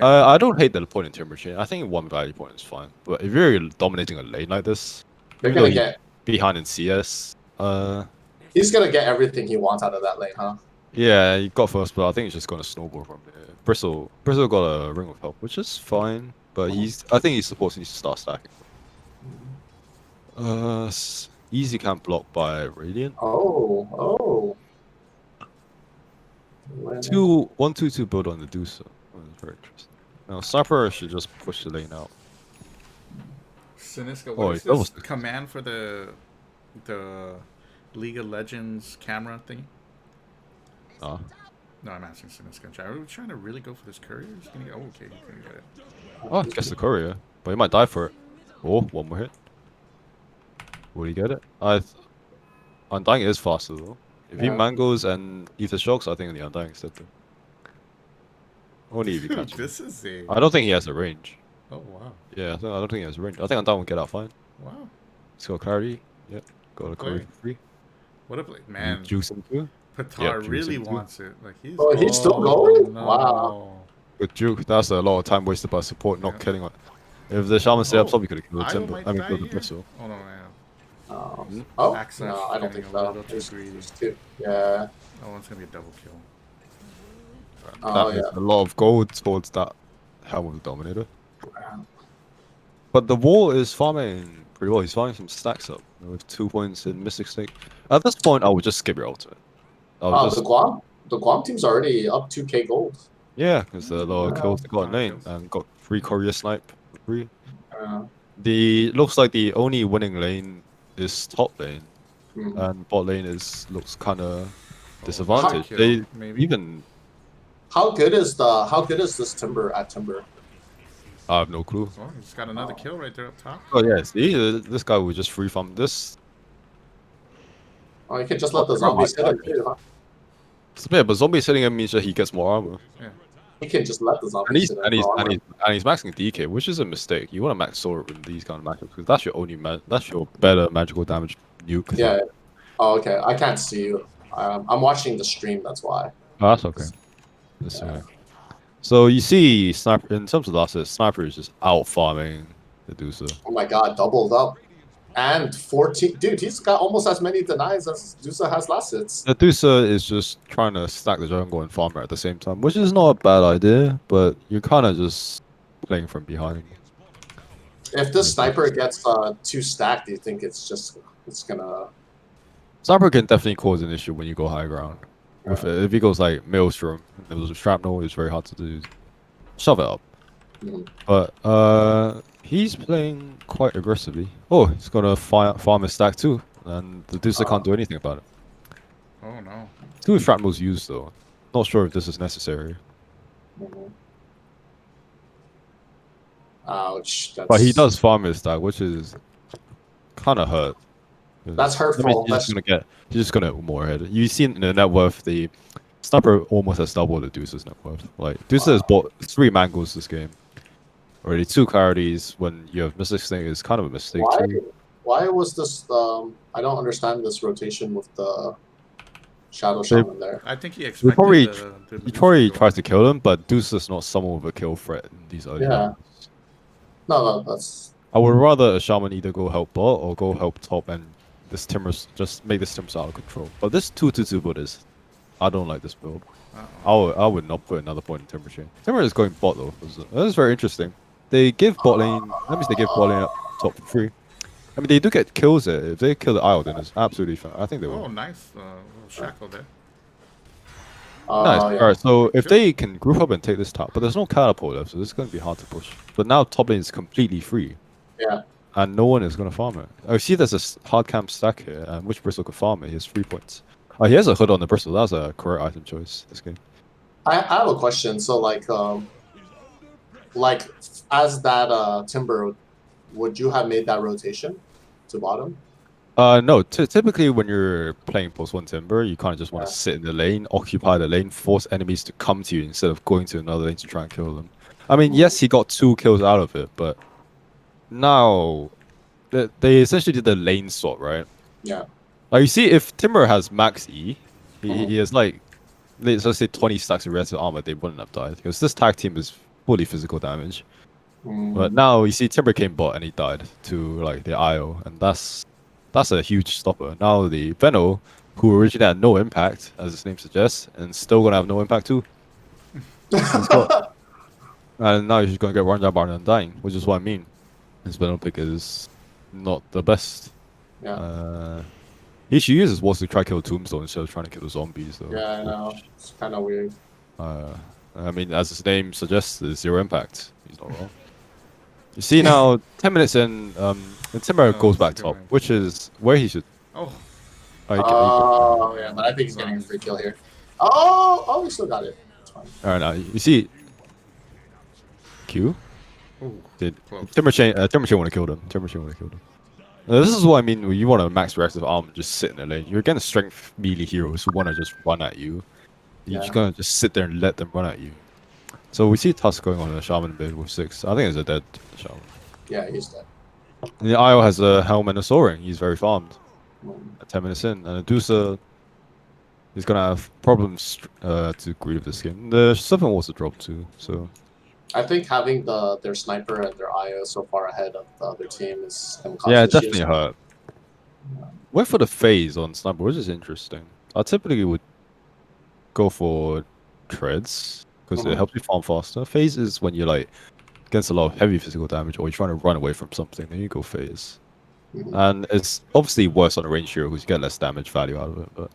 [SPEAKER 3] I don't hate the point in Timber chain. I think one value point is fine. But if you're dominating a lane like this,
[SPEAKER 8] They're
[SPEAKER 3] even though
[SPEAKER 8] gonna
[SPEAKER 3] you're
[SPEAKER 8] get.
[SPEAKER 3] behind in CS,
[SPEAKER 8] He's gonna get everything he wants out of that lane, huh?
[SPEAKER 3] yeah, you got first, but I think it's just gonna snowball from there. Bristle got a ring of help, which is fine, but I think he's supposed to start stacking. Easy can't block by Radiant.
[SPEAKER 8] Oh.
[SPEAKER 3] 1-2-2 build on the DOTA. Very interesting. Now Sniper should just push the lane out.
[SPEAKER 1] Siniska,
[SPEAKER 3] Oh,
[SPEAKER 1] what is
[SPEAKER 3] that was
[SPEAKER 1] this command for the League of Legends camera thing?
[SPEAKER 3] Ah.
[SPEAKER 1] No, I'm asking Siniska. Are we trying to really go for this courier? He's gonna get, okay, he's gonna get it.
[SPEAKER 3] Oh, I guess the courier, but he might die for it. Oh, one more hit. Will he get it? Undying is faster though. If he
[SPEAKER 8] Yeah.
[SPEAKER 3] mangoes and Ether shocks, I think the Undying is dead though. Only if he
[SPEAKER 1] Dude,
[SPEAKER 3] catches.
[SPEAKER 1] this is a.
[SPEAKER 3] I don't think he has a range.
[SPEAKER 1] Oh wow,
[SPEAKER 3] Yeah, I don't think he has a range. I think Undying will get out fine.
[SPEAKER 1] wow.
[SPEAKER 3] Let's go clarity. Yep. Got a courier
[SPEAKER 1] Play.
[SPEAKER 3] for free.
[SPEAKER 1] What a play, man.
[SPEAKER 3] Juice him too.
[SPEAKER 1] Patar
[SPEAKER 3] Yep, juice
[SPEAKER 1] really
[SPEAKER 3] him too.
[SPEAKER 1] wants it. Like he's.
[SPEAKER 8] Oh, he's still going?
[SPEAKER 1] No.
[SPEAKER 8] Wow.
[SPEAKER 3] With Juke, that's a lot of time wasted by support not
[SPEAKER 1] Yeah.
[SPEAKER 3] killing it. If the Shaman stayed up
[SPEAKER 1] Oh,
[SPEAKER 3] top, he could have killed the
[SPEAKER 1] Io
[SPEAKER 3] Timber.
[SPEAKER 1] might
[SPEAKER 3] I mean,
[SPEAKER 1] die
[SPEAKER 3] killed the
[SPEAKER 1] here.
[SPEAKER 3] Bristle.
[SPEAKER 1] Oh no, man.
[SPEAKER 8] Oh,
[SPEAKER 1] Access
[SPEAKER 8] no, I don't
[SPEAKER 1] getting
[SPEAKER 8] think
[SPEAKER 1] a
[SPEAKER 8] so.
[SPEAKER 1] little too greedy.
[SPEAKER 8] It's too. Yeah.
[SPEAKER 1] Oh, it's gonna be a double kill.
[SPEAKER 8] Oh,
[SPEAKER 3] That is
[SPEAKER 8] yeah.
[SPEAKER 3] a lot of gold towards that helm of the Dominator. But the wall is farming pretty well. He's farming some stacks up with 2 points in Mystic Snake. At this point, I would just skip your ultimate. I would
[SPEAKER 8] Oh,
[SPEAKER 3] just,
[SPEAKER 8] the Guam team's already up 2k gold.
[SPEAKER 3] yeah, because the lower
[SPEAKER 8] Yeah.
[SPEAKER 3] kills they got in
[SPEAKER 1] Lower
[SPEAKER 3] lane
[SPEAKER 1] kills.
[SPEAKER 3] and got free courier snipe for free.
[SPEAKER 8] Uh,
[SPEAKER 3] Looks like the only winning lane is top lane,
[SPEAKER 8] hmm.
[SPEAKER 3] and bot lane looks kind of disadvantaged.
[SPEAKER 1] kill,
[SPEAKER 3] They
[SPEAKER 1] maybe.
[SPEAKER 3] even
[SPEAKER 8] How good is this Timber at Timber?
[SPEAKER 3] I have no clue.
[SPEAKER 1] Oh, he's got another kill right there up top.
[SPEAKER 3] Oh yeah, see, this guy would just free farm this.
[SPEAKER 8] Oh, you can just let the
[SPEAKER 3] Oh,
[SPEAKER 8] zombies
[SPEAKER 3] my
[SPEAKER 8] hit him
[SPEAKER 3] God.
[SPEAKER 8] too, huh?
[SPEAKER 3] Yeah, but zombie hitting him means that he gets more armor.
[SPEAKER 8] You can just let the
[SPEAKER 3] And
[SPEAKER 8] zombies
[SPEAKER 3] he's
[SPEAKER 8] hit him.
[SPEAKER 3] and he's,
[SPEAKER 8] for
[SPEAKER 3] and
[SPEAKER 8] armor.
[SPEAKER 3] he's and he's maxing DK, which is a mistake. You want to max Sora in these kind of matchups because that's your only that's your better magical damage nuke.
[SPEAKER 8] Yeah. Oh, okay. I can't see you. I'm watching the stream. That's why.
[SPEAKER 3] Oh, that's okay. That's okay. So you see, sniper in terms of losses, sniper is just out farming the Dusa.
[SPEAKER 8] Oh my God, doubled up. And 14. Dude, he's got almost as many denies as Dusa has last hits.
[SPEAKER 3] The Dusa is just trying to stack the jungle and farmer at the same time, which is not a bad idea, but you're kind of just playing from behind.
[SPEAKER 8] If this sniper gets 2 stacked, do you think it's gonna?
[SPEAKER 3] Sniper can definitely cause an issue when you go high ground. If he goes like Maelstrom, if there's a shrapnel, it's very hard to do. Shove it up.
[SPEAKER 8] Mhm.
[SPEAKER 3] But he's playing quite aggressively. Oh, he's gonna farm his stack too, and the Dusa can't do anything about it.
[SPEAKER 1] Oh no.
[SPEAKER 3] Two shrapnels used though. Not sure if this is necessary.
[SPEAKER 8] Mhm. Ouch.
[SPEAKER 3] But he does farm his stack, which is kind of hurt.
[SPEAKER 8] That's
[SPEAKER 3] That means
[SPEAKER 8] hurtful.
[SPEAKER 3] he's just gonna more ahead. You see in the net worth, the sniper almost has double the Deuce's net worth. Like Deuce has bought 3 mangoes this game. Already 2 clarities when you have Mystic Snake is kind of a mistake
[SPEAKER 8] Why?
[SPEAKER 3] too.
[SPEAKER 8] Why was this? I don't understand this rotation with the Shadow
[SPEAKER 3] They-
[SPEAKER 8] Shaman there.
[SPEAKER 1] I think he
[SPEAKER 3] He
[SPEAKER 1] expected
[SPEAKER 3] probably
[SPEAKER 1] the
[SPEAKER 3] he
[SPEAKER 1] Medusa
[SPEAKER 3] probably
[SPEAKER 1] to go
[SPEAKER 3] tries
[SPEAKER 1] on.
[SPEAKER 3] to kill him, but Deuce is not someone with a kill threat in these early
[SPEAKER 8] Yeah.
[SPEAKER 3] rounds.
[SPEAKER 8] No, that's
[SPEAKER 3] I would rather a shaman either go help bot or go help top and this Timber's just make this Timber's out of control. But this 2-2-2 build is, I don't like this build. I would not put another point in Timber chain. Timber is going bot though. That is very interesting. They give bot lane. That means they give bot lane up top for free. I mean, they do get kills there. If they kill the Isle, then it's absolutely fine. I think they will.
[SPEAKER 1] Oh, nice little shackle there.
[SPEAKER 3] Nice.
[SPEAKER 8] yeah.
[SPEAKER 3] Alright, so if
[SPEAKER 1] Sure.
[SPEAKER 3] they can group up and take this top, but there's no catapult left, so this is going to be hard to push. But now top lane is completely free.
[SPEAKER 8] Yeah.
[SPEAKER 3] And no one is going to farm it. I see there's a hard camp stack here, and which Bristle could farm it. He has 3 points. Oh, he has a hood on the Bristle. That's a correct item choice this game.
[SPEAKER 8] I have a question. So like as that Timber, would you have made that rotation to bottom?
[SPEAKER 3] No, typically when you're playing post 1 Timber, you kind of just want to
[SPEAKER 8] Yeah.
[SPEAKER 3] sit in the lane, occupy the lane, force enemies to come to you instead of going to another lane to try and kill them. I mean, yes, he got 2 kills out of it, but now they essentially did the lane swap, right?
[SPEAKER 8] Yeah.
[SPEAKER 3] Like you see, if Timber has max E, he has like, let's say 20 stacks of relative armor, they wouldn't have died because this tag team is fully physical damage. But now you see Timber came bot and he died to like the IO, and that's a huge stopper. Now the Veno, who originally had no impact, as his name suggests, and still gonna have no impact too. And now he's gonna get run down by an Undying, which is what I mean. His Veno pick is not the best.
[SPEAKER 8] Yeah.
[SPEAKER 3] He should use his walls to try kill Tombstone instead of trying to kill the zombies though.
[SPEAKER 8] Yeah, I know. It's kind of weird.
[SPEAKER 3] I mean, as his name suggests, there's 0 impact. He's not wrong. You see now, 10 minutes in, the Timber goes back top, which is where he should.
[SPEAKER 1] Oh,
[SPEAKER 8] Oh, yeah, but I think he's getting a free kill here. Oh, he still got it. It's fine.
[SPEAKER 3] Alright, now you see. Q?
[SPEAKER 1] ooh,
[SPEAKER 3] Did
[SPEAKER 1] close.
[SPEAKER 3] Timber Chain want to kill them? Timber Chain want to kill them. This is what I mean when you want to max reactive arm and just sit in the lane. You're against strength melee heroes who want to just run at you. You're just gonna just sit there and let them run at you. So we see Tusk going on a Shaman bid with 6. I think it's a dead Shaman.
[SPEAKER 8] Yeah, he's dead.
[SPEAKER 3] And the IO has a Helm and a Soaring. He's very farmed.
[SPEAKER 8] Mm.
[SPEAKER 3] At 10 minutes in. And Adusa is gonna have problems to grieve this game. The Serpent Walls are dropped too, so.
[SPEAKER 8] I think having their sniper and their IO so far ahead of the other team is gonna cause
[SPEAKER 3] Yeah, it
[SPEAKER 8] issues.
[SPEAKER 3] definitely hurt. Went for the phase on Sniper, which is interesting. I typically would go for treads because it helps you farm faster. Phase is when you're like against a lot of heavy physical damage or you're trying to run away from something, then you go phase.
[SPEAKER 8] Mhm.
[SPEAKER 3] And it's obviously worse on a range hero because you get less damage value out of it. But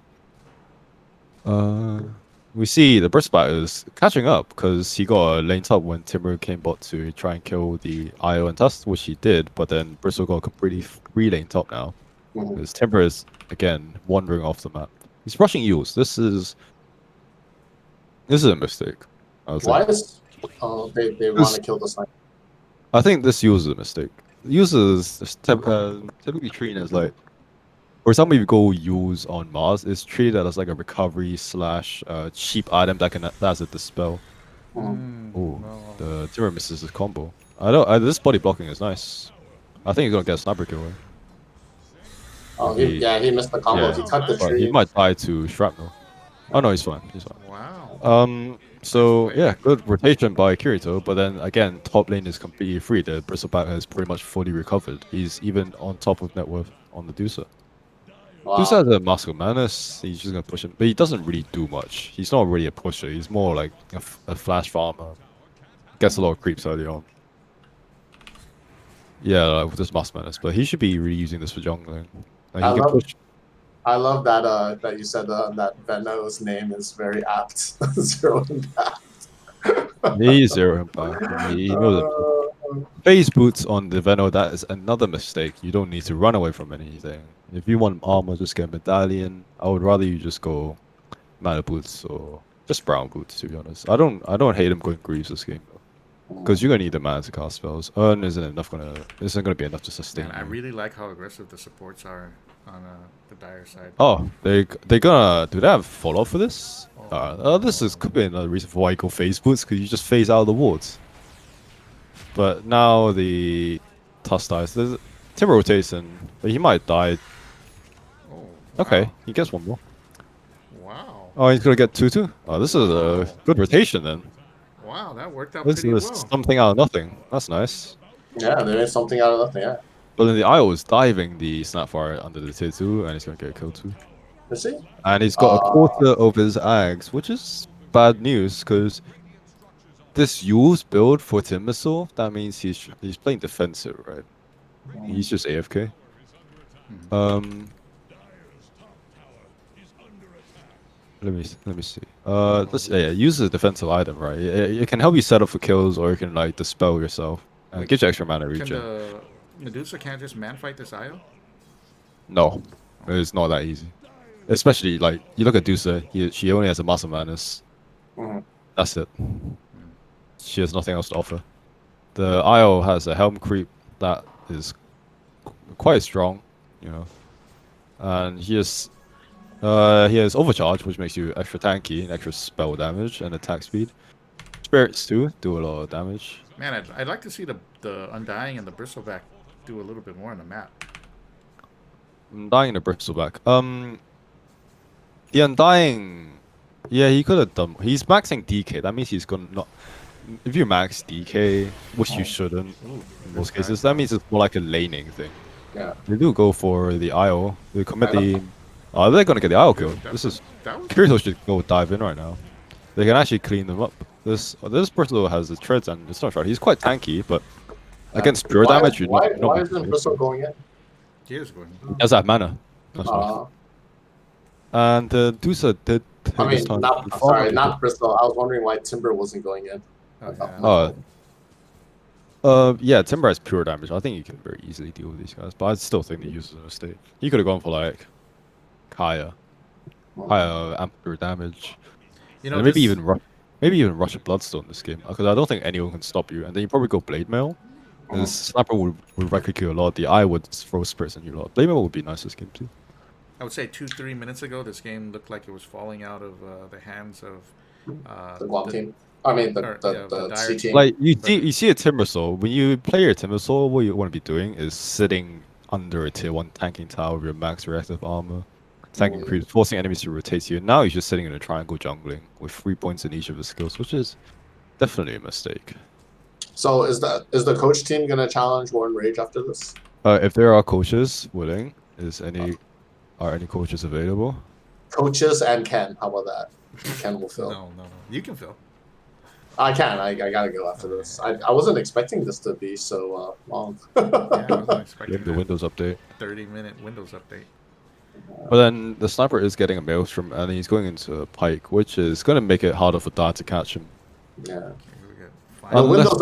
[SPEAKER 3] we see the Brisbat is catching up because he got a lane top when Timber came bot to try and kill the IO and Tusk, which he did. But then Bristle got a completely free lane top now.
[SPEAKER 8] Mhm.
[SPEAKER 3] Because Timber is again wandering off the map. He's rushing Eels. This is a mistake. I would
[SPEAKER 8] Why
[SPEAKER 3] say.
[SPEAKER 8] is they want to kill the sniper?
[SPEAKER 3] I think this Eels is a mistake. Eels is typically treated as like, for example, if you go use on Mars, it's treated as like a recovery / cheap item that has a dispel.
[SPEAKER 8] Mhm.
[SPEAKER 3] Oh,
[SPEAKER 1] no.
[SPEAKER 3] the Timber misses his combo. I don't. This body blocking is nice. I think he's gonna get a sniper kill. Here.
[SPEAKER 8] Oh, he missed the combo.
[SPEAKER 3] Yeah.
[SPEAKER 8] He cut the
[SPEAKER 3] But
[SPEAKER 8] tree.
[SPEAKER 3] he might die to shrapnel. Oh no, he's fine. He's fine.
[SPEAKER 1] Wow.
[SPEAKER 3] So yeah, good rotation by Kirito, but then again, top lane is completely free. The Bristleback has pretty much fully recovered. He's even on top of net worth on the Dusa.
[SPEAKER 8] Wow.
[SPEAKER 3] Dusa has a Mask of Madness. He's just gonna push him, but he doesn't really do much. He's not really a pusher. He's more like a flash farmer. Gets a lot of creeps early on. Yeah, like with this Mask of Madness, but he should be really using this for jungling. Like, he can push.
[SPEAKER 8] I love that you said that Veno's name is very apt. Zero impact.
[SPEAKER 3] He's 0 impact. He knows it. Phase boots on the Veno, that is another mistake. You don't need to run away from anything. If you want armor, just get medallion. I would rather you just go mana boots or just brown boots, to be honest. I don't hate him going Greaves this game though, because you're gonna need the mana to cast spells. Isn't gonna be enough to sustain.
[SPEAKER 1] Man, I
[SPEAKER 3] you.
[SPEAKER 1] really like how aggressive the supports are on the dire side.
[SPEAKER 3] Oh, they gonna do they have follow up for this? This is could be another reason for why you go phase boots, because you just phase out of the wards. But now the Tusk dies. Timber rotation, but he might die.
[SPEAKER 1] Oh,
[SPEAKER 3] Okay,
[SPEAKER 1] wow.
[SPEAKER 3] he gets one more.
[SPEAKER 1] Wow.
[SPEAKER 3] Oh, he's gonna get 2/2. Oh, this is a good rotation then.
[SPEAKER 1] Wow, that worked out
[SPEAKER 3] This
[SPEAKER 1] pretty
[SPEAKER 3] is
[SPEAKER 1] well.
[SPEAKER 3] something out of nothing. That's nice.
[SPEAKER 8] Yeah, they made something out of nothing. Yeah.
[SPEAKER 3] But then the IO is diving the Snapfire under the tier 2, and he's gonna get killed too.
[SPEAKER 8] Is he?
[SPEAKER 3] And he's got a quarter of his Ags, which is bad news, because this Yule's build for Timbersaw, that means he's playing defensive, right? He's just AFK. Let me see. Use a defensive item, right? It can help you set up for kills, or you can like dispel yourself, and it gives you extra mana
[SPEAKER 1] Can
[SPEAKER 3] regen.
[SPEAKER 1] the Medusa can't just man fight this IO?
[SPEAKER 3] No, it's not that easy. Especially like you look at Dusa, she only has a Master Madness.
[SPEAKER 8] Mhm.
[SPEAKER 3] That's it. She has nothing else to offer. The IO has a Helm creep that is quite strong, you know, and he has Overcharge, which makes you extra tanky and extra spell damage and attack speed. Spirits too do a lot of damage.
[SPEAKER 1] Man, I'd like to see the Undying and the Bristleback do a little bit more on the map.
[SPEAKER 3] Undying the Bristleback. The Undying, yeah, he could have done. He's maxing DK. That means he's gonna not. If you max DK, which you shouldn't in most cases, that means it's more like a laning thing.
[SPEAKER 8] Yeah.
[SPEAKER 3] They do go for the IO. They commit the. Oh, they're gonna get the IO kill. This is. Kirito should go dive in right now. They can actually clean them up. This Bristol has the treads and it's not right. He's quite tanky, but against pure damage,
[SPEAKER 8] Why isn't Bristol going in?
[SPEAKER 1] He is going.
[SPEAKER 3] He does have mana. That's why. And Dusa did.
[SPEAKER 8] I mean,
[SPEAKER 3] this time
[SPEAKER 8] not Bristol. I was wondering why Timber wasn't going in.
[SPEAKER 3] Yeah, Timber has pure damage. I think you can very easily deal with these guys, but I still think the use is a mistake. He could have gone for like higher ampere damage.
[SPEAKER 1] You know,
[SPEAKER 3] and maybe even rush a Bloodstone this game, because I don't think anyone can stop you. And then you probably go Blade Mail. The Sniper would wreck you a lot. The Eye would throw spirits on you a lot. Blade Mail would be nice this game too.
[SPEAKER 1] I would say 2-3 minutes ago, this game looked like it was falling out of the hands of
[SPEAKER 8] the Guam team. I mean, the C team.
[SPEAKER 3] Like you see a Timbersaw. When you play your Timbersaw, what you want to be doing is sitting under a tier 1 tanking tower with your max reactive armor, tanking creeps, forcing enemies to rotate to you. Now he's just sitting in a triangle jungling with 3 points in each of his skills, which is definitely a mistake.
[SPEAKER 8] So is the coach team gonna challenge Warren Rage after this?
[SPEAKER 3] If there are coaches willing, are any coaches available?
[SPEAKER 8] Coaches and Ken. How about that? Ken will fill.
[SPEAKER 1] No. You can fill.
[SPEAKER 8] I can. I gotta go after this. I wasn't expecting this to be so long.
[SPEAKER 1] Yeah, I wasn't expecting
[SPEAKER 3] The Windows update.
[SPEAKER 1] 30-minute Windows update.
[SPEAKER 3] But then the Sniper is getting a Maelstrom, and he's going into a Pike, which is going to make it harder for Dart to catch him.
[SPEAKER 8] Yeah.
[SPEAKER 1] The
[SPEAKER 8] Windows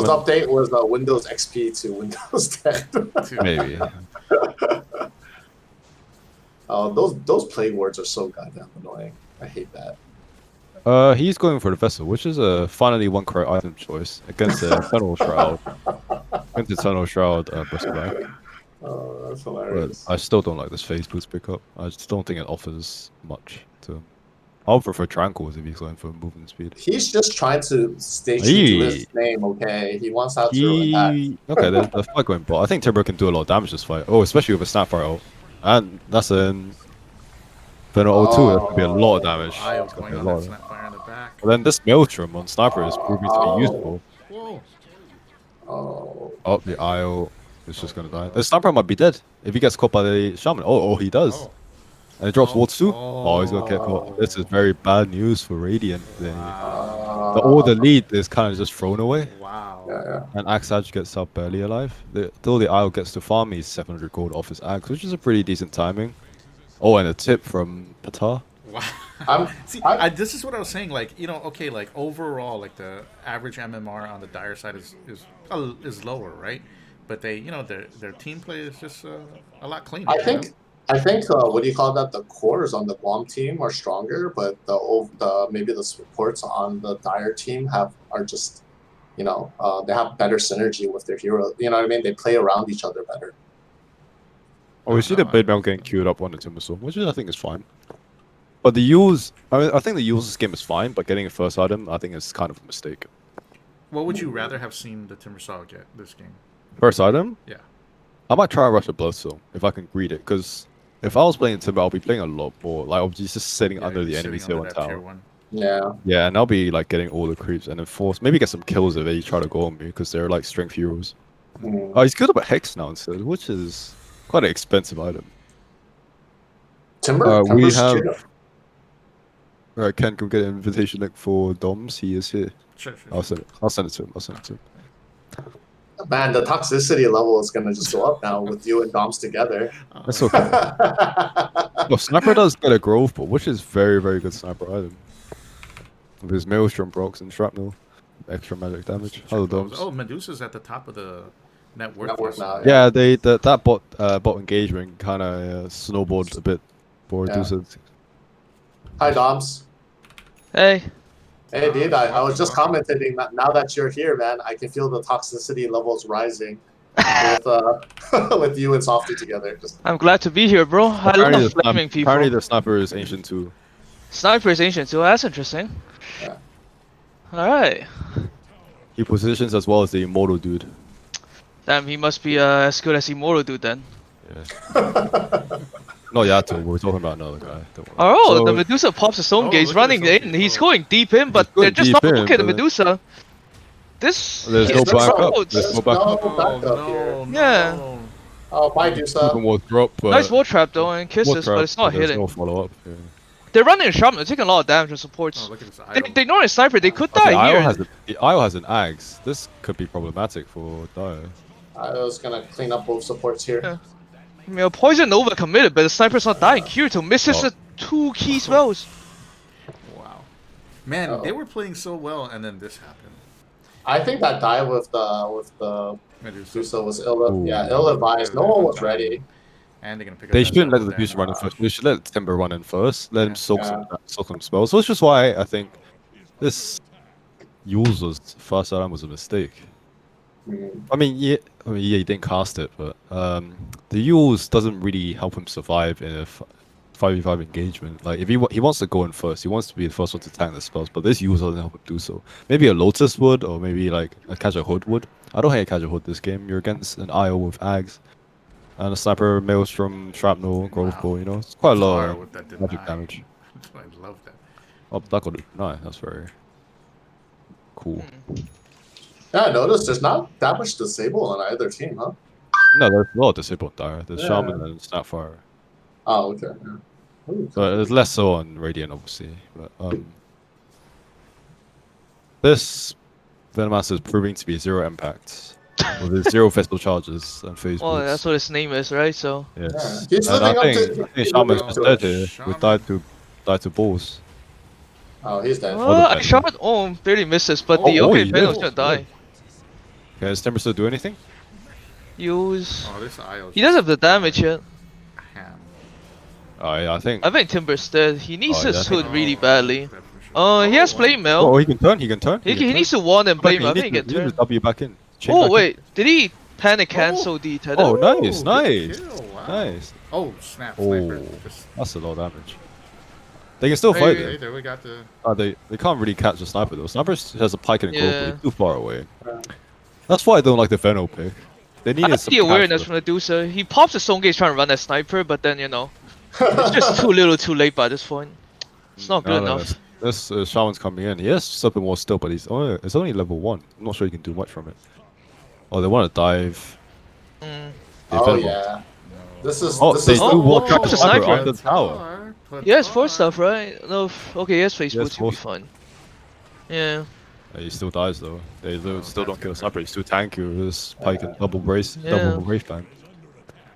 [SPEAKER 8] update was Windows XP to Windows 10.
[SPEAKER 3] Maybe.
[SPEAKER 8] Those plague words are so goddamn annoying. I hate that.
[SPEAKER 3] He's going for the Vessel, which is finally one correct item choice against the Eternal Shroud. Against the Eternal Shroud, Bristleback.
[SPEAKER 8] Oh, that's hilarious.
[SPEAKER 3] But I still don't like this phase boost pickup. I just don't think it offers much to him. I'll prefer Tranquils if he's going for movement speed.
[SPEAKER 8] He's just trying to stay true to his name, okay? He wants out to attack.
[SPEAKER 3] Okay, the fight going bot. I think Timber can do a lot of damage this fight. Oh, especially with a Snapfire ult. And that's an Venom 02, that could be a lot of damage.
[SPEAKER 1] I was going on that Snapfire in the back.
[SPEAKER 3] But then this Maelstrom on Sniper is proving to be useful.
[SPEAKER 1] Whoa.
[SPEAKER 3] Oh, the IO is just gonna die. The Sniper might be dead if he gets caught by the Shaman. Oh, he does. And it drops Wards too. Oh, he's gonna get caught. This is very bad news for Radiant. All the lead is kind of just thrown away.
[SPEAKER 1] Wow.
[SPEAKER 8] Yeah.
[SPEAKER 3] And Axage gets out barely alive. Till the IO gets to farm, he's 700 gold off his Axe, which is a pretty decent timing. Oh, and a tip from Patar.
[SPEAKER 1] Wow. This is what I was saying. Like, you know, okay, like overall, like the average MMR on the Dire side is lower, right? But they, you know, their team play is just a lot cleaner.
[SPEAKER 8] I I think what do you call that? The cores on the Guam team are stronger, but the maybe the supports on the Dire team are just, you know, they have better synergy with their hero. You know what I mean? They play around each other better.
[SPEAKER 3] Oh, we see the blade mail getting queued up on the Timbersaw, which I think is fine. But the use, I think the use game is fine, but getting a first item, I think is kind of a mistake.
[SPEAKER 1] What would you rather have seen the Timbersaw get this game?
[SPEAKER 3] First item?
[SPEAKER 1] Yeah.
[SPEAKER 3] I might try and rush a Bloodstone if I can greed it, because if I was playing Timber, I'll be playing a lot more. Like, I'll be just sitting under the enemy tier 1 tower.
[SPEAKER 8] Yeah.
[SPEAKER 3] Yeah, and I'll be like getting all the creeps and then force, maybe get some kills if they try to go on me, because they're like strength heroes. Oh, he's good up a Hex now instead, which is quite an expensive item.
[SPEAKER 8] Timber?
[SPEAKER 3] We
[SPEAKER 8] Timber's
[SPEAKER 3] have...
[SPEAKER 8] cheap.
[SPEAKER 3] Alright, Ken, can we get an invitation link for Doms? He is here.
[SPEAKER 1] Sure.
[SPEAKER 3] I'll send it to him.
[SPEAKER 8] Man, the toxicity level is gonna just go up now with you and Doms together.
[SPEAKER 3] That's okay. Well, Sniper does get a Grove Ball, which is very, very good Sniper item. With his Maelstrom, Brox, and Shrapnel. Extra magic damage. Hello, Doms.
[SPEAKER 1] Oh, Medusa's at the top of the net worth.
[SPEAKER 8] Now,
[SPEAKER 3] Yeah, that bot engagement kind of snowballed a bit for Medusa.
[SPEAKER 8] Hi, Doms.
[SPEAKER 5] Hey.
[SPEAKER 8] Hey, dude, I was just commenting that now that you're here, man, I can feel the toxicity levels rising with with you and Softy together.
[SPEAKER 5] I'm glad to be here, bro. I love flaming people.
[SPEAKER 3] Apparently the Sniper is ancient too.
[SPEAKER 5] Sniper is ancient too. That's interesting.
[SPEAKER 8] Yeah.
[SPEAKER 5] Alright.
[SPEAKER 3] He positions as well as the Immortal dude.
[SPEAKER 5] Damn, he must be as good as Immortal dude then.
[SPEAKER 3] Yeah. No, Yato, we're talking about another guy. Don't worry.
[SPEAKER 5] Oh,
[SPEAKER 3] So-
[SPEAKER 5] the Medusa pops his own gaze running in. He's going deep in, but
[SPEAKER 3] going
[SPEAKER 5] they're just
[SPEAKER 3] deep
[SPEAKER 5] not
[SPEAKER 3] in,
[SPEAKER 5] looking at the
[SPEAKER 3] but-
[SPEAKER 5] Medusa. This
[SPEAKER 3] There's no
[SPEAKER 5] is
[SPEAKER 3] backup.
[SPEAKER 5] out.
[SPEAKER 3] There's no backup.
[SPEAKER 8] backup here.
[SPEAKER 5] Yeah.
[SPEAKER 8] Oh, bye, Dusa.
[SPEAKER 3] Even more drop, but
[SPEAKER 5] Nice wall trap though and
[SPEAKER 3] more
[SPEAKER 5] kisses,
[SPEAKER 3] trap,
[SPEAKER 5] but it's not
[SPEAKER 3] there's
[SPEAKER 5] hitting.
[SPEAKER 3] no follow up. Yeah.
[SPEAKER 5] They're running a Shaman, they're taking a lot of damage on supports.
[SPEAKER 1] Oh, look at this
[SPEAKER 5] They ignore a sniper, they could
[SPEAKER 3] Okay,
[SPEAKER 5] die here.
[SPEAKER 3] Io has an axe. This could be problematic for Dire.
[SPEAKER 8] I was gonna clean up both supports here.
[SPEAKER 5] Yeah. I mean, a Poison Nova committed, but the sniper's not dying. Kirito misses the 2 key spells.
[SPEAKER 1] Wow. Man, they were playing so well, and then this happened.
[SPEAKER 8] I think that dive with the Medusa was ill-advised. No one was ready.
[SPEAKER 1] And they're gonna pick up.
[SPEAKER 3] They
[SPEAKER 1] that
[SPEAKER 3] shouldn't let the
[SPEAKER 1] double
[SPEAKER 3] Medusa run in
[SPEAKER 1] damage.
[SPEAKER 3] first. They should let Timber run in first. Let him soak some spells. Which is why I think this Yule's first item was a mistake. I mean, yeah, he didn't cast it, but the Yule's doesn't really help him survive in a 5v5 engagement. Like if he wants to go in first, he wants to be the first one to tank the spells, but this Yule's doesn't help him do so. Maybe a Lotus would, or maybe like a Casual Hood would. I don't hate a Casual Hood this game. You're against an IO with Ags. And a Sniper, Maelstrom, Shrapnel, Grove Ball, you know? It's quite a lot of magic damage.
[SPEAKER 1] I love that.
[SPEAKER 3] Oh, that got it. Nice, that's very cool.
[SPEAKER 8] Yeah, I noticed there's not that much disable on either team, huh?
[SPEAKER 3] No, there's a lot of disable Dire. There's Shaman and Snapfire.
[SPEAKER 8] Oh, okay. Yeah. Ooh,
[SPEAKER 3] So there's less so on Radiant, obviously. But this Venomaster is proving to be 0 impact. With his 0 physical charges and phase
[SPEAKER 5] Well,
[SPEAKER 3] boots.
[SPEAKER 5] that's what his name is, right? So.
[SPEAKER 3] Yes.
[SPEAKER 8] He's
[SPEAKER 3] And
[SPEAKER 8] living
[SPEAKER 3] I
[SPEAKER 8] up
[SPEAKER 3] think,
[SPEAKER 8] to.
[SPEAKER 3] I think Shaman's just dead here. We died to balls.
[SPEAKER 8] Oh, he's dead.
[SPEAKER 3] Oh,
[SPEAKER 5] I shot. Oh, barely misses, but
[SPEAKER 3] Oh,
[SPEAKER 5] the okay
[SPEAKER 3] he
[SPEAKER 5] Venom's
[SPEAKER 3] did.
[SPEAKER 5] gonna die.
[SPEAKER 3] Okay, does Timber still do anything?
[SPEAKER 1] Oh, this IO.
[SPEAKER 5] He doesn't have the damage yet.
[SPEAKER 1] Ham.
[SPEAKER 3] Oh, yeah, I think.
[SPEAKER 5] I think Timber's dead. He needs
[SPEAKER 3] Oh,
[SPEAKER 5] his
[SPEAKER 3] yeah,
[SPEAKER 5] hood really
[SPEAKER 1] Oh,
[SPEAKER 5] badly.
[SPEAKER 1] that's for sure.
[SPEAKER 5] He has Blade Mail.
[SPEAKER 3] Oh, he can turn. He can turn.
[SPEAKER 5] He
[SPEAKER 3] can
[SPEAKER 5] needs
[SPEAKER 3] turn.
[SPEAKER 5] to wand and Blade Mail. I
[SPEAKER 3] He
[SPEAKER 5] think he
[SPEAKER 3] needs
[SPEAKER 5] can
[SPEAKER 3] to
[SPEAKER 5] turn.
[SPEAKER 3] W back in. Chain
[SPEAKER 5] Oh
[SPEAKER 3] back
[SPEAKER 5] wait, did he panic cancel the tether?
[SPEAKER 3] Oh, nice,
[SPEAKER 1] Oh,
[SPEAKER 3] nice,
[SPEAKER 1] good kill, wow.
[SPEAKER 3] nice.
[SPEAKER 1] Oh, snap!
[SPEAKER 3] Oh,
[SPEAKER 1] Sniper. Just-
[SPEAKER 3] that's a lot of damage. They can still fight
[SPEAKER 1] Hey,
[SPEAKER 3] though.
[SPEAKER 1] there we got the.
[SPEAKER 3] They can't really catch the sniper though. Sniper has a pike and a
[SPEAKER 5] Yeah.
[SPEAKER 3] Grove, too far away. That's why I don't like the Veno pick. They
[SPEAKER 5] I
[SPEAKER 3] needed
[SPEAKER 5] have
[SPEAKER 3] some
[SPEAKER 5] the awareness
[SPEAKER 3] catch
[SPEAKER 5] from Medusa. He pops his own gauge trying to run that sniper, but then it's just too little, too late by this point. It's not good
[SPEAKER 3] No,
[SPEAKER 5] enough.
[SPEAKER 3] This Shaman's coming in. He has something more still, but it's only level 1. I'm not sure he can do much from it. Oh, they want to dive.
[SPEAKER 5] Mm.
[SPEAKER 3] They
[SPEAKER 8] Oh
[SPEAKER 3] Venom.
[SPEAKER 8] yeah. This is.
[SPEAKER 3] Oh,
[SPEAKER 8] this
[SPEAKER 3] they
[SPEAKER 8] is.
[SPEAKER 3] do
[SPEAKER 5] Oh,
[SPEAKER 3] walk track
[SPEAKER 5] oh,
[SPEAKER 3] the sniper
[SPEAKER 5] sniper.
[SPEAKER 3] on the tower.
[SPEAKER 5] He has force stuff, right? No, okay, he has face
[SPEAKER 3] Yes,
[SPEAKER 5] boots, he'll be
[SPEAKER 3] force.
[SPEAKER 5] fine. Yeah.
[SPEAKER 3] He still dies though. They still don't kill the sniper. He's too tanky with his pike and double
[SPEAKER 5] Yeah.
[SPEAKER 3] brave bang.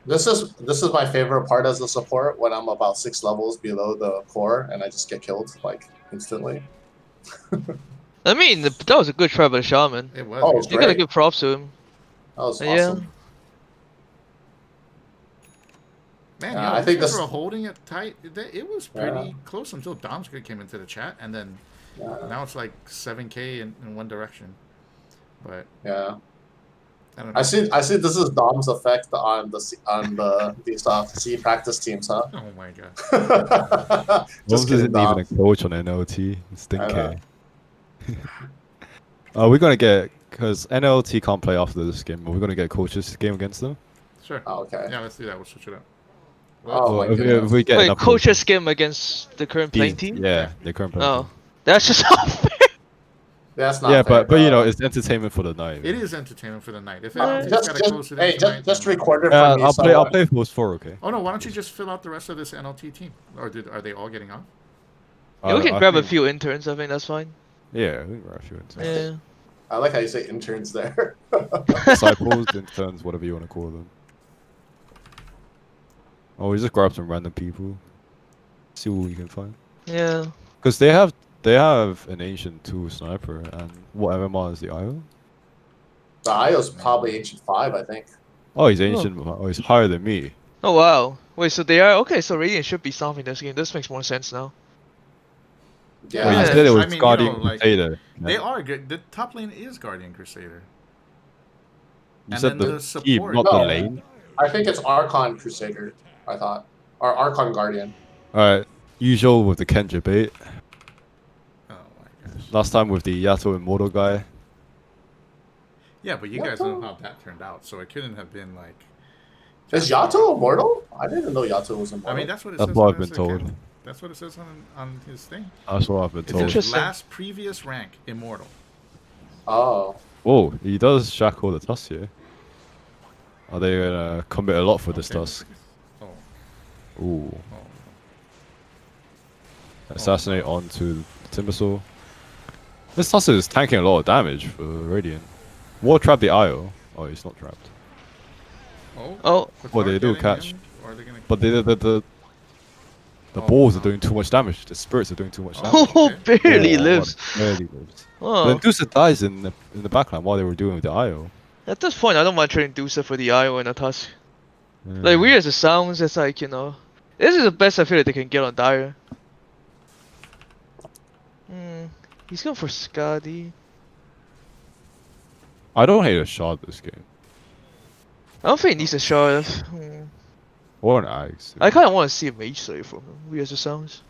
[SPEAKER 8] This is my favorite part as a support when I'm about 6 levels below the core and I just get killed like instantly.
[SPEAKER 5] I mean, that was a good try by the Shaman.
[SPEAKER 1] It was.
[SPEAKER 8] Oh,
[SPEAKER 1] good.
[SPEAKER 8] it's
[SPEAKER 5] You gotta
[SPEAKER 8] great.
[SPEAKER 5] give props to him.
[SPEAKER 8] That was
[SPEAKER 5] Yeah.
[SPEAKER 8] awesome.
[SPEAKER 1] Man,
[SPEAKER 8] Yeah,
[SPEAKER 1] yo,
[SPEAKER 8] I think
[SPEAKER 1] these guys
[SPEAKER 8] this-
[SPEAKER 1] were holding it tight. It was pretty close until Domsgood came into the chat, and then now it's like 7K in one direction. But
[SPEAKER 8] Yeah.
[SPEAKER 1] I don't know.
[SPEAKER 8] I see. This is Dom's effect on these C practice teams, huh?
[SPEAKER 1] Oh my god.
[SPEAKER 8] Just
[SPEAKER 3] Holmes
[SPEAKER 8] kidding,
[SPEAKER 3] isn't even
[SPEAKER 8] Dom.
[SPEAKER 3] a coach on NLT. It's
[SPEAKER 8] I know.
[SPEAKER 3] Dinky. We're gonna get, because NLT can't play after this game. We're gonna get coaches game against them.
[SPEAKER 1] Sure.
[SPEAKER 8] Oh, okay.
[SPEAKER 1] Yeah, let's do that. We'll switch it up.
[SPEAKER 8] Oh my
[SPEAKER 3] if
[SPEAKER 8] goodness.
[SPEAKER 3] we get
[SPEAKER 5] Wait,
[SPEAKER 3] enough
[SPEAKER 5] coaches game against the current playing team?
[SPEAKER 3] Yeah, the current playing
[SPEAKER 5] Oh,
[SPEAKER 3] team.
[SPEAKER 5] that's just unfair.
[SPEAKER 8] That's not
[SPEAKER 3] Yeah,
[SPEAKER 8] fair,
[SPEAKER 3] but you know,
[SPEAKER 8] bro.
[SPEAKER 3] it's entertainment for the night.
[SPEAKER 1] It is entertainment for the night. If
[SPEAKER 5] Yeah.
[SPEAKER 1] NLT's
[SPEAKER 8] Just,
[SPEAKER 1] got to
[SPEAKER 8] just,
[SPEAKER 1] close it
[SPEAKER 8] hey,
[SPEAKER 1] in tonight,
[SPEAKER 8] just
[SPEAKER 1] then-
[SPEAKER 8] record it for me.
[SPEAKER 3] I'll
[SPEAKER 8] so
[SPEAKER 3] play Force 4, okay?
[SPEAKER 1] Oh no, why don't you just fill out the rest of this NLT team? Or are they all getting off?
[SPEAKER 5] Yeah, we can
[SPEAKER 3] I
[SPEAKER 5] grab a
[SPEAKER 3] think-
[SPEAKER 5] few interns. I think that's fine.
[SPEAKER 3] Yeah, we can grab a few interns.
[SPEAKER 5] Yeah.
[SPEAKER 8] I like how you say interns there.
[SPEAKER 3] Disciples, interns, whatever you want to call them. Oh, we just grab some random people. See what we can find.
[SPEAKER 5] Yeah.
[SPEAKER 3] Because they have an ancient 2 sniper, and what MMR is the IO?
[SPEAKER 8] The IO's probably ancient 5, I think.
[SPEAKER 3] Oh, he's ancient. Oh, he's higher than me.
[SPEAKER 5] Oh wow. Wait, so they are okay. So Radiant should be solving this game. This makes more sense now.
[SPEAKER 8] Yeah.
[SPEAKER 3] Well, you
[SPEAKER 5] Yeah.
[SPEAKER 3] said it was
[SPEAKER 1] I mean, you
[SPEAKER 3] Guardian
[SPEAKER 1] know, like,
[SPEAKER 3] Crusader.
[SPEAKER 1] They are good. The top lane is Guardian Crusader.
[SPEAKER 3] You
[SPEAKER 1] and
[SPEAKER 3] said
[SPEAKER 1] then
[SPEAKER 3] the
[SPEAKER 1] the
[SPEAKER 3] team,
[SPEAKER 1] support-
[SPEAKER 3] not the
[SPEAKER 8] No.
[SPEAKER 3] lane.
[SPEAKER 8] I think it's Archon Crusader, I thought. Or Archon Guardian.
[SPEAKER 3] Alright, usual with the Kenja bait.
[SPEAKER 1] Oh my gosh.
[SPEAKER 3] Last time with the Yato Immortal guy.
[SPEAKER 1] Yeah, but you
[SPEAKER 8] What
[SPEAKER 1] guys
[SPEAKER 8] the-
[SPEAKER 1] know how that turned out, so it couldn't have been like.
[SPEAKER 8] Is Yato immortal? I didn't know Yato was immortal.
[SPEAKER 1] I mean, that's what it
[SPEAKER 3] That's
[SPEAKER 1] says.
[SPEAKER 3] what
[SPEAKER 1] on
[SPEAKER 3] I've been
[SPEAKER 1] his
[SPEAKER 3] told.
[SPEAKER 1] account. That's what it says on his thing.
[SPEAKER 3] That's what I've been
[SPEAKER 1] It's
[SPEAKER 3] told.
[SPEAKER 1] his
[SPEAKER 5] Interesting.
[SPEAKER 1] last previous rank, immortal.
[SPEAKER 8] Oh.
[SPEAKER 3] Whoa, he does shackle the Tusk here. Are they gonna commit a lot for this
[SPEAKER 1] Okay.
[SPEAKER 3] Tusk?
[SPEAKER 1] Oh,
[SPEAKER 3] Ooh.
[SPEAKER 1] oh.
[SPEAKER 3] Assassinate onto the Timbersaw. This Tusk is tanking a lot of damage for Radiant. War trap the IO. Oh, he's not trapped.
[SPEAKER 1] Oh.
[SPEAKER 5] Oh.
[SPEAKER 1] Picard
[SPEAKER 3] Well, they do
[SPEAKER 1] getting
[SPEAKER 3] catch.
[SPEAKER 1] in, or are they gonna...
[SPEAKER 3] But the
[SPEAKER 1] Oh,
[SPEAKER 3] balls
[SPEAKER 1] no.
[SPEAKER 3] are doing too much damage. The spirits are doing too much damage.
[SPEAKER 5] Oh,
[SPEAKER 1] okay.
[SPEAKER 5] barely
[SPEAKER 3] Oh,
[SPEAKER 5] lives.
[SPEAKER 3] Barely lives. But
[SPEAKER 5] Oh.
[SPEAKER 3] then Dusa dies in the backline while they were doing with the IO.
[SPEAKER 5] At this point, I don't want to trade Dusa for the IO and a Tusk.
[SPEAKER 3] Yeah.
[SPEAKER 5] Like weird as it sounds, it's like this is the best I feel like they can get on Dire. He's going for Skadi.
[SPEAKER 3] I don't hate a shard this game.
[SPEAKER 5] I don't think he needs a shard.
[SPEAKER 3] Or an axe.
[SPEAKER 5] I kind of want to see a Mage Slayer from him, weird as it sounds.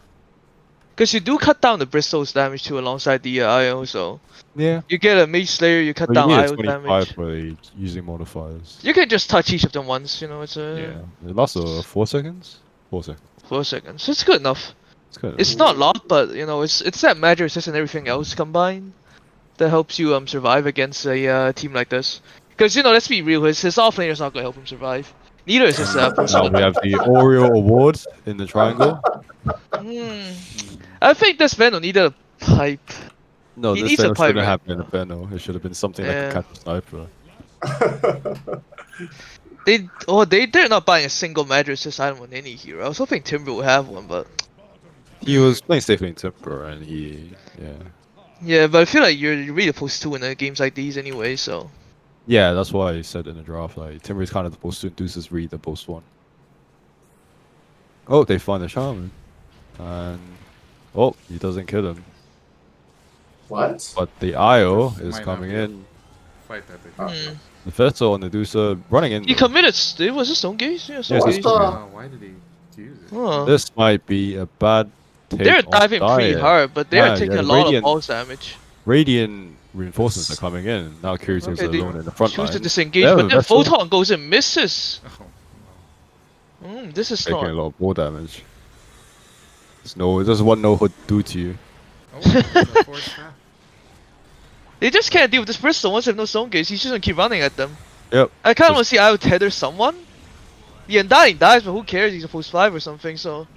[SPEAKER 5] Because you do cut down the Bristol's damage too alongside the IO, so
[SPEAKER 3] Yeah.
[SPEAKER 5] you get a Mage Slayer, you cut
[SPEAKER 3] But you
[SPEAKER 5] down
[SPEAKER 3] need a
[SPEAKER 5] IO
[SPEAKER 3] 25
[SPEAKER 5] damage.
[SPEAKER 3] for the using modifiers.
[SPEAKER 5] You can just touch each of them once, it's a
[SPEAKER 3] Yeah. It lasts 4 seconds? 4 seconds.
[SPEAKER 5] 4 seconds. It's good enough.
[SPEAKER 3] It's good.
[SPEAKER 5] It's not a lot, but it's that magic resist and everything else combined that helps you survive against a team like this. Because let's be real, his offlaner's not gonna help him survive. Neither is his
[SPEAKER 3] Now
[SPEAKER 5] personal.
[SPEAKER 3] we have the Oreo Award in the triangle.
[SPEAKER 5] I think this Venom needed a pipe.
[SPEAKER 3] No,
[SPEAKER 5] He
[SPEAKER 3] this
[SPEAKER 5] needs a
[SPEAKER 3] thing shouldn't
[SPEAKER 5] pirate.
[SPEAKER 3] have been a Benno. It should have been something
[SPEAKER 5] Yeah.
[SPEAKER 3] like a catch sniper.
[SPEAKER 5] They're not buying a single magic resist item on any hero. I was hoping Timber would have one, but
[SPEAKER 3] He was playing safely in Timber and
[SPEAKER 5] yeah, but I feel like you're really supposed to in games like these anyway. So
[SPEAKER 3] Yeah, that's why I said in the draft, like, Timber is kind of supposed to induce his read the post one. Oh, they find the shaman. And oh, he doesn't kill him.
[SPEAKER 8] What?
[SPEAKER 3] But the IO
[SPEAKER 1] This
[SPEAKER 3] is
[SPEAKER 1] might
[SPEAKER 3] coming
[SPEAKER 1] not be
[SPEAKER 3] in.
[SPEAKER 1] Fight that big.
[SPEAKER 3] The Vessel and the Dusa running in.
[SPEAKER 5] he committed. Was this Stone Gaze? Yeah, Stone
[SPEAKER 3] Yes,
[SPEAKER 5] Gaze.
[SPEAKER 3] it's
[SPEAKER 8] What the-
[SPEAKER 1] Oh, why did he use it?
[SPEAKER 5] Huh.
[SPEAKER 3] This might be a bad take
[SPEAKER 5] They're
[SPEAKER 3] on
[SPEAKER 5] diving pretty
[SPEAKER 3] Dire.
[SPEAKER 5] hard, but they are
[SPEAKER 3] Yeah,
[SPEAKER 5] taking
[SPEAKER 3] yeah,
[SPEAKER 5] a lot
[SPEAKER 3] Radiant-
[SPEAKER 5] of balls damage.
[SPEAKER 3] Radiant reinforcements are coming in. Now Curious is
[SPEAKER 5] Okay, they
[SPEAKER 3] alone in the front
[SPEAKER 5] choose to
[SPEAKER 3] line.
[SPEAKER 5] disengage,
[SPEAKER 3] Yeah,
[SPEAKER 5] but then
[SPEAKER 3] Vessel
[SPEAKER 5] Photon goes and misses.
[SPEAKER 1] Oh,
[SPEAKER 5] This is
[SPEAKER 3] taking a
[SPEAKER 5] not.
[SPEAKER 3] lot of ball damage. There's one no hood do to you.
[SPEAKER 1] oh, it's a force staff.
[SPEAKER 5] They just can't deal with this Bristol once they have no Stone Gaze. He's just gonna keep running at them.
[SPEAKER 3] Yep.
[SPEAKER 5] I kind of
[SPEAKER 3] Just-
[SPEAKER 5] want to see Io tether someone. The Undying dies, but who cares? He's a post 5 or something, so.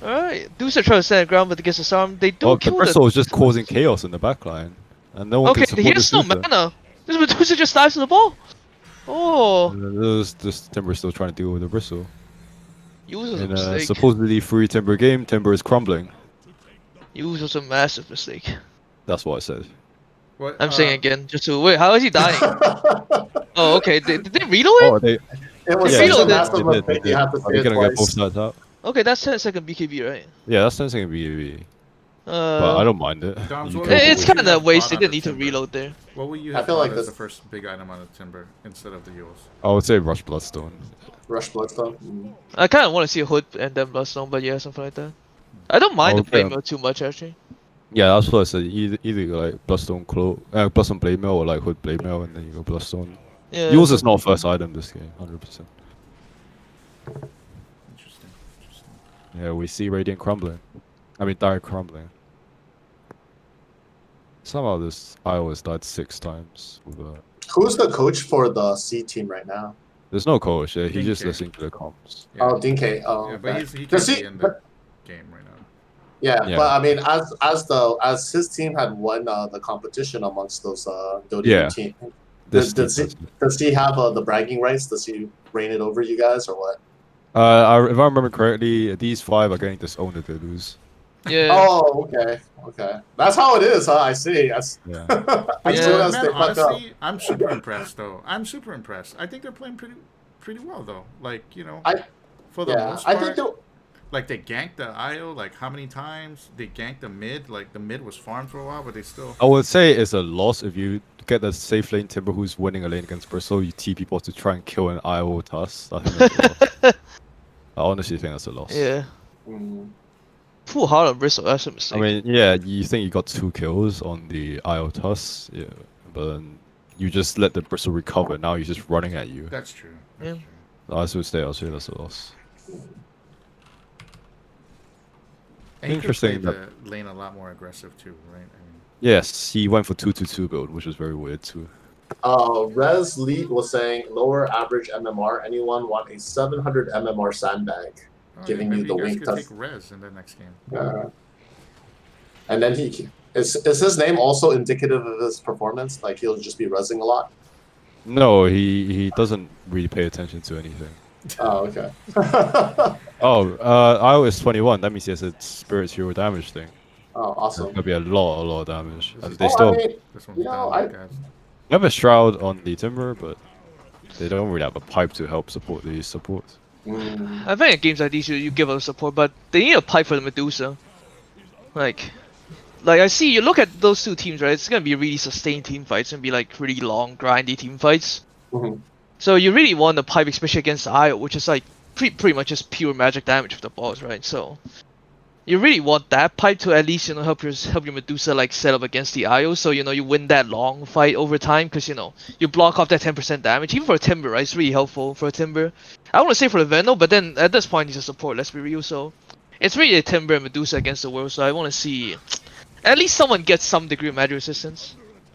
[SPEAKER 5] Alright. Dusa try to stand the ground, but against his arm, they do
[SPEAKER 3] Well, the
[SPEAKER 5] kill
[SPEAKER 3] Bristol is just causing chaos in the backline. And no one
[SPEAKER 5] Okay,
[SPEAKER 3] can support
[SPEAKER 5] he
[SPEAKER 3] this
[SPEAKER 5] has no
[SPEAKER 3] Dusa.
[SPEAKER 5] mana. This Medusa just dives to the ball. Oh.
[SPEAKER 3] There's this Timber still trying to deal with the Bristle.
[SPEAKER 5] Use was a
[SPEAKER 3] In a
[SPEAKER 5] mistake.
[SPEAKER 3] supposedly free Timber game, Timber is crumbling.
[SPEAKER 5] Use was a massive mistake.
[SPEAKER 3] That's what I said.
[SPEAKER 1] What,
[SPEAKER 5] I'm saying again, just to wait. How is he dying? Oh, okay. Did they reload it?
[SPEAKER 3] Oh,
[SPEAKER 8] It was
[SPEAKER 5] Yeah,
[SPEAKER 8] such a
[SPEAKER 5] reload it.
[SPEAKER 8] massive
[SPEAKER 3] They did,
[SPEAKER 8] mistake.
[SPEAKER 3] they
[SPEAKER 8] You
[SPEAKER 3] did.
[SPEAKER 8] have to
[SPEAKER 3] Are
[SPEAKER 8] say
[SPEAKER 3] they
[SPEAKER 8] it
[SPEAKER 3] gonna get both
[SPEAKER 8] twice.
[SPEAKER 3] sides out?
[SPEAKER 5] Okay, that's 10-second BKB, right?
[SPEAKER 3] Yeah, that's 10-second BAB. But I don't mind it.
[SPEAKER 1] Doms,
[SPEAKER 3] You
[SPEAKER 1] what-
[SPEAKER 3] kill
[SPEAKER 1] what
[SPEAKER 5] It's
[SPEAKER 1] would
[SPEAKER 3] both.
[SPEAKER 1] you
[SPEAKER 5] kind of
[SPEAKER 1] have
[SPEAKER 5] waste. They
[SPEAKER 1] bought on
[SPEAKER 5] didn't
[SPEAKER 1] the
[SPEAKER 5] need to
[SPEAKER 1] timber?
[SPEAKER 5] reload there.
[SPEAKER 1] What would you
[SPEAKER 8] I
[SPEAKER 1] have
[SPEAKER 8] feel
[SPEAKER 1] bought
[SPEAKER 8] like
[SPEAKER 1] as
[SPEAKER 8] this-
[SPEAKER 1] the first big item on the timber instead of the Euls?
[SPEAKER 3] I would say Rush Bloodstone.
[SPEAKER 8] Rush Bloodstone. Mm.
[SPEAKER 5] I kind of want to see a hood and then Bloodstone, but yeah, something like that. I don't mind the
[SPEAKER 3] Okay.
[SPEAKER 5] blade mill too much actually.
[SPEAKER 3] Yeah, that's what I said. Either you go like Bloodstone Bloodstone Blade Mail or like Hood Blade Mail, and then you go Bloodstone.
[SPEAKER 5] Yeah.
[SPEAKER 3] Yours is not first item this game, 100%.
[SPEAKER 1] Interesting.
[SPEAKER 3] Yeah, we see Radiant crumbling. I mean, Dire crumbling. Somehow this IO has died 6 times. With,
[SPEAKER 8] Who's the coach for the C team right now?
[SPEAKER 3] there's no coach. Yeah, he's just
[SPEAKER 1] Dinky.
[SPEAKER 3] listening to the comms.
[SPEAKER 1] Yeah.
[SPEAKER 8] Oh, Dinky. Oh,
[SPEAKER 1] Yeah, but
[SPEAKER 8] okay.
[SPEAKER 1] he
[SPEAKER 8] Does
[SPEAKER 1] can't
[SPEAKER 8] he-
[SPEAKER 1] be in the
[SPEAKER 8] but-
[SPEAKER 1] game right now.
[SPEAKER 8] Yeah,
[SPEAKER 3] Yeah.
[SPEAKER 8] but I mean, as his team had won the competition amongst those Dota
[SPEAKER 3] Yeah.
[SPEAKER 8] team,
[SPEAKER 3] This
[SPEAKER 8] does he have the bragging rights? Does he reign it over you guys or what?
[SPEAKER 3] if I remember correctly, these 5 are getting disowned if they lose.
[SPEAKER 5] Yeah.
[SPEAKER 8] Oh, okay. That's how it is, huh? I see. As
[SPEAKER 3] Yeah.
[SPEAKER 8] as
[SPEAKER 1] Yeah,
[SPEAKER 8] soon as
[SPEAKER 1] man,
[SPEAKER 8] they fuck up.
[SPEAKER 1] honestly, I'm super impressed though. I'm super impressed. I think they're playing pretty well though. Like, you know, for the
[SPEAKER 8] Yeah,
[SPEAKER 1] most
[SPEAKER 8] I
[SPEAKER 1] part,
[SPEAKER 8] think they'll.
[SPEAKER 1] like they ganked the IO like how many times? They ganked the mid, like the mid was farmed for a while, but they still
[SPEAKER 3] I would say it's a loss if you get the safe lane Timber who's winning a lane against Bristle, you TP people to try and kill an IO Tuss. I think that's a loss. I honestly think that's a loss.
[SPEAKER 5] Yeah.
[SPEAKER 8] Mm,
[SPEAKER 5] Full hard on Bristle. That's a mistake.
[SPEAKER 3] I mean, yeah, you think you got 2 kills on the IO Tuss, yeah, but then you just let the Bristle recover. Now he's just running at you.
[SPEAKER 1] that's true.
[SPEAKER 5] Yeah.
[SPEAKER 1] That's true.
[SPEAKER 3] I would say that's a loss.
[SPEAKER 1] And he could've
[SPEAKER 3] Interesting
[SPEAKER 1] played
[SPEAKER 3] that-
[SPEAKER 1] the lane a lot more aggressive too, right? I mean,
[SPEAKER 3] Yes, he went for 2-2-2 build, which was very weird too.
[SPEAKER 8] Res Lead was saying lower average MMR. Anyone want a 700 MMR sandbag?
[SPEAKER 1] oh,
[SPEAKER 8] Giving
[SPEAKER 1] yeah,
[SPEAKER 8] you
[SPEAKER 1] maybe
[SPEAKER 8] the
[SPEAKER 1] you guys
[SPEAKER 8] wing
[SPEAKER 1] could
[SPEAKER 8] test.
[SPEAKER 1] take res in the next game.
[SPEAKER 8] And then is his name also indicative of his performance? Like he'll just be rezzing a lot.
[SPEAKER 3] No, he doesn't really pay attention to anything.
[SPEAKER 8] Oh, okay.
[SPEAKER 3] Oh, IO is 21. That means he has a Spirit Hero damage thing.
[SPEAKER 8] Oh,
[SPEAKER 3] It's
[SPEAKER 8] awesome.
[SPEAKER 3] gonna be a lot of damage. And they
[SPEAKER 8] Oh,
[SPEAKER 3] still
[SPEAKER 8] I mean,
[SPEAKER 1] This one's
[SPEAKER 8] You know,
[SPEAKER 1] down,
[SPEAKER 8] I-
[SPEAKER 1] guys.
[SPEAKER 3] they have a Shroud on the Timber, but they don't really have a pipe to help support these supports.
[SPEAKER 8] mm,
[SPEAKER 5] I think in games like these, you give us support, but they need a pipe for the Medusa. Like I see, you look at those 2 teams, right? It's gonna be really sustained team fights and be like really long, grindy team fights.
[SPEAKER 8] mhm.
[SPEAKER 5] So you really want a pipe, especially against the IO, which is like pretty much just pure magic damage with the boss, right? So you really want that pipe to at least help your Medusa like set up against the IO, so you win that long fight over time, because you block off that 10% damage. Even for a Timber, right? It's really helpful for a Timber. I want to say for the Venom, but then at this point he's a support. Let's be real. So it's really a Timber and Medusa against the world. So I want to see at least someone gets some degree of magic resistance.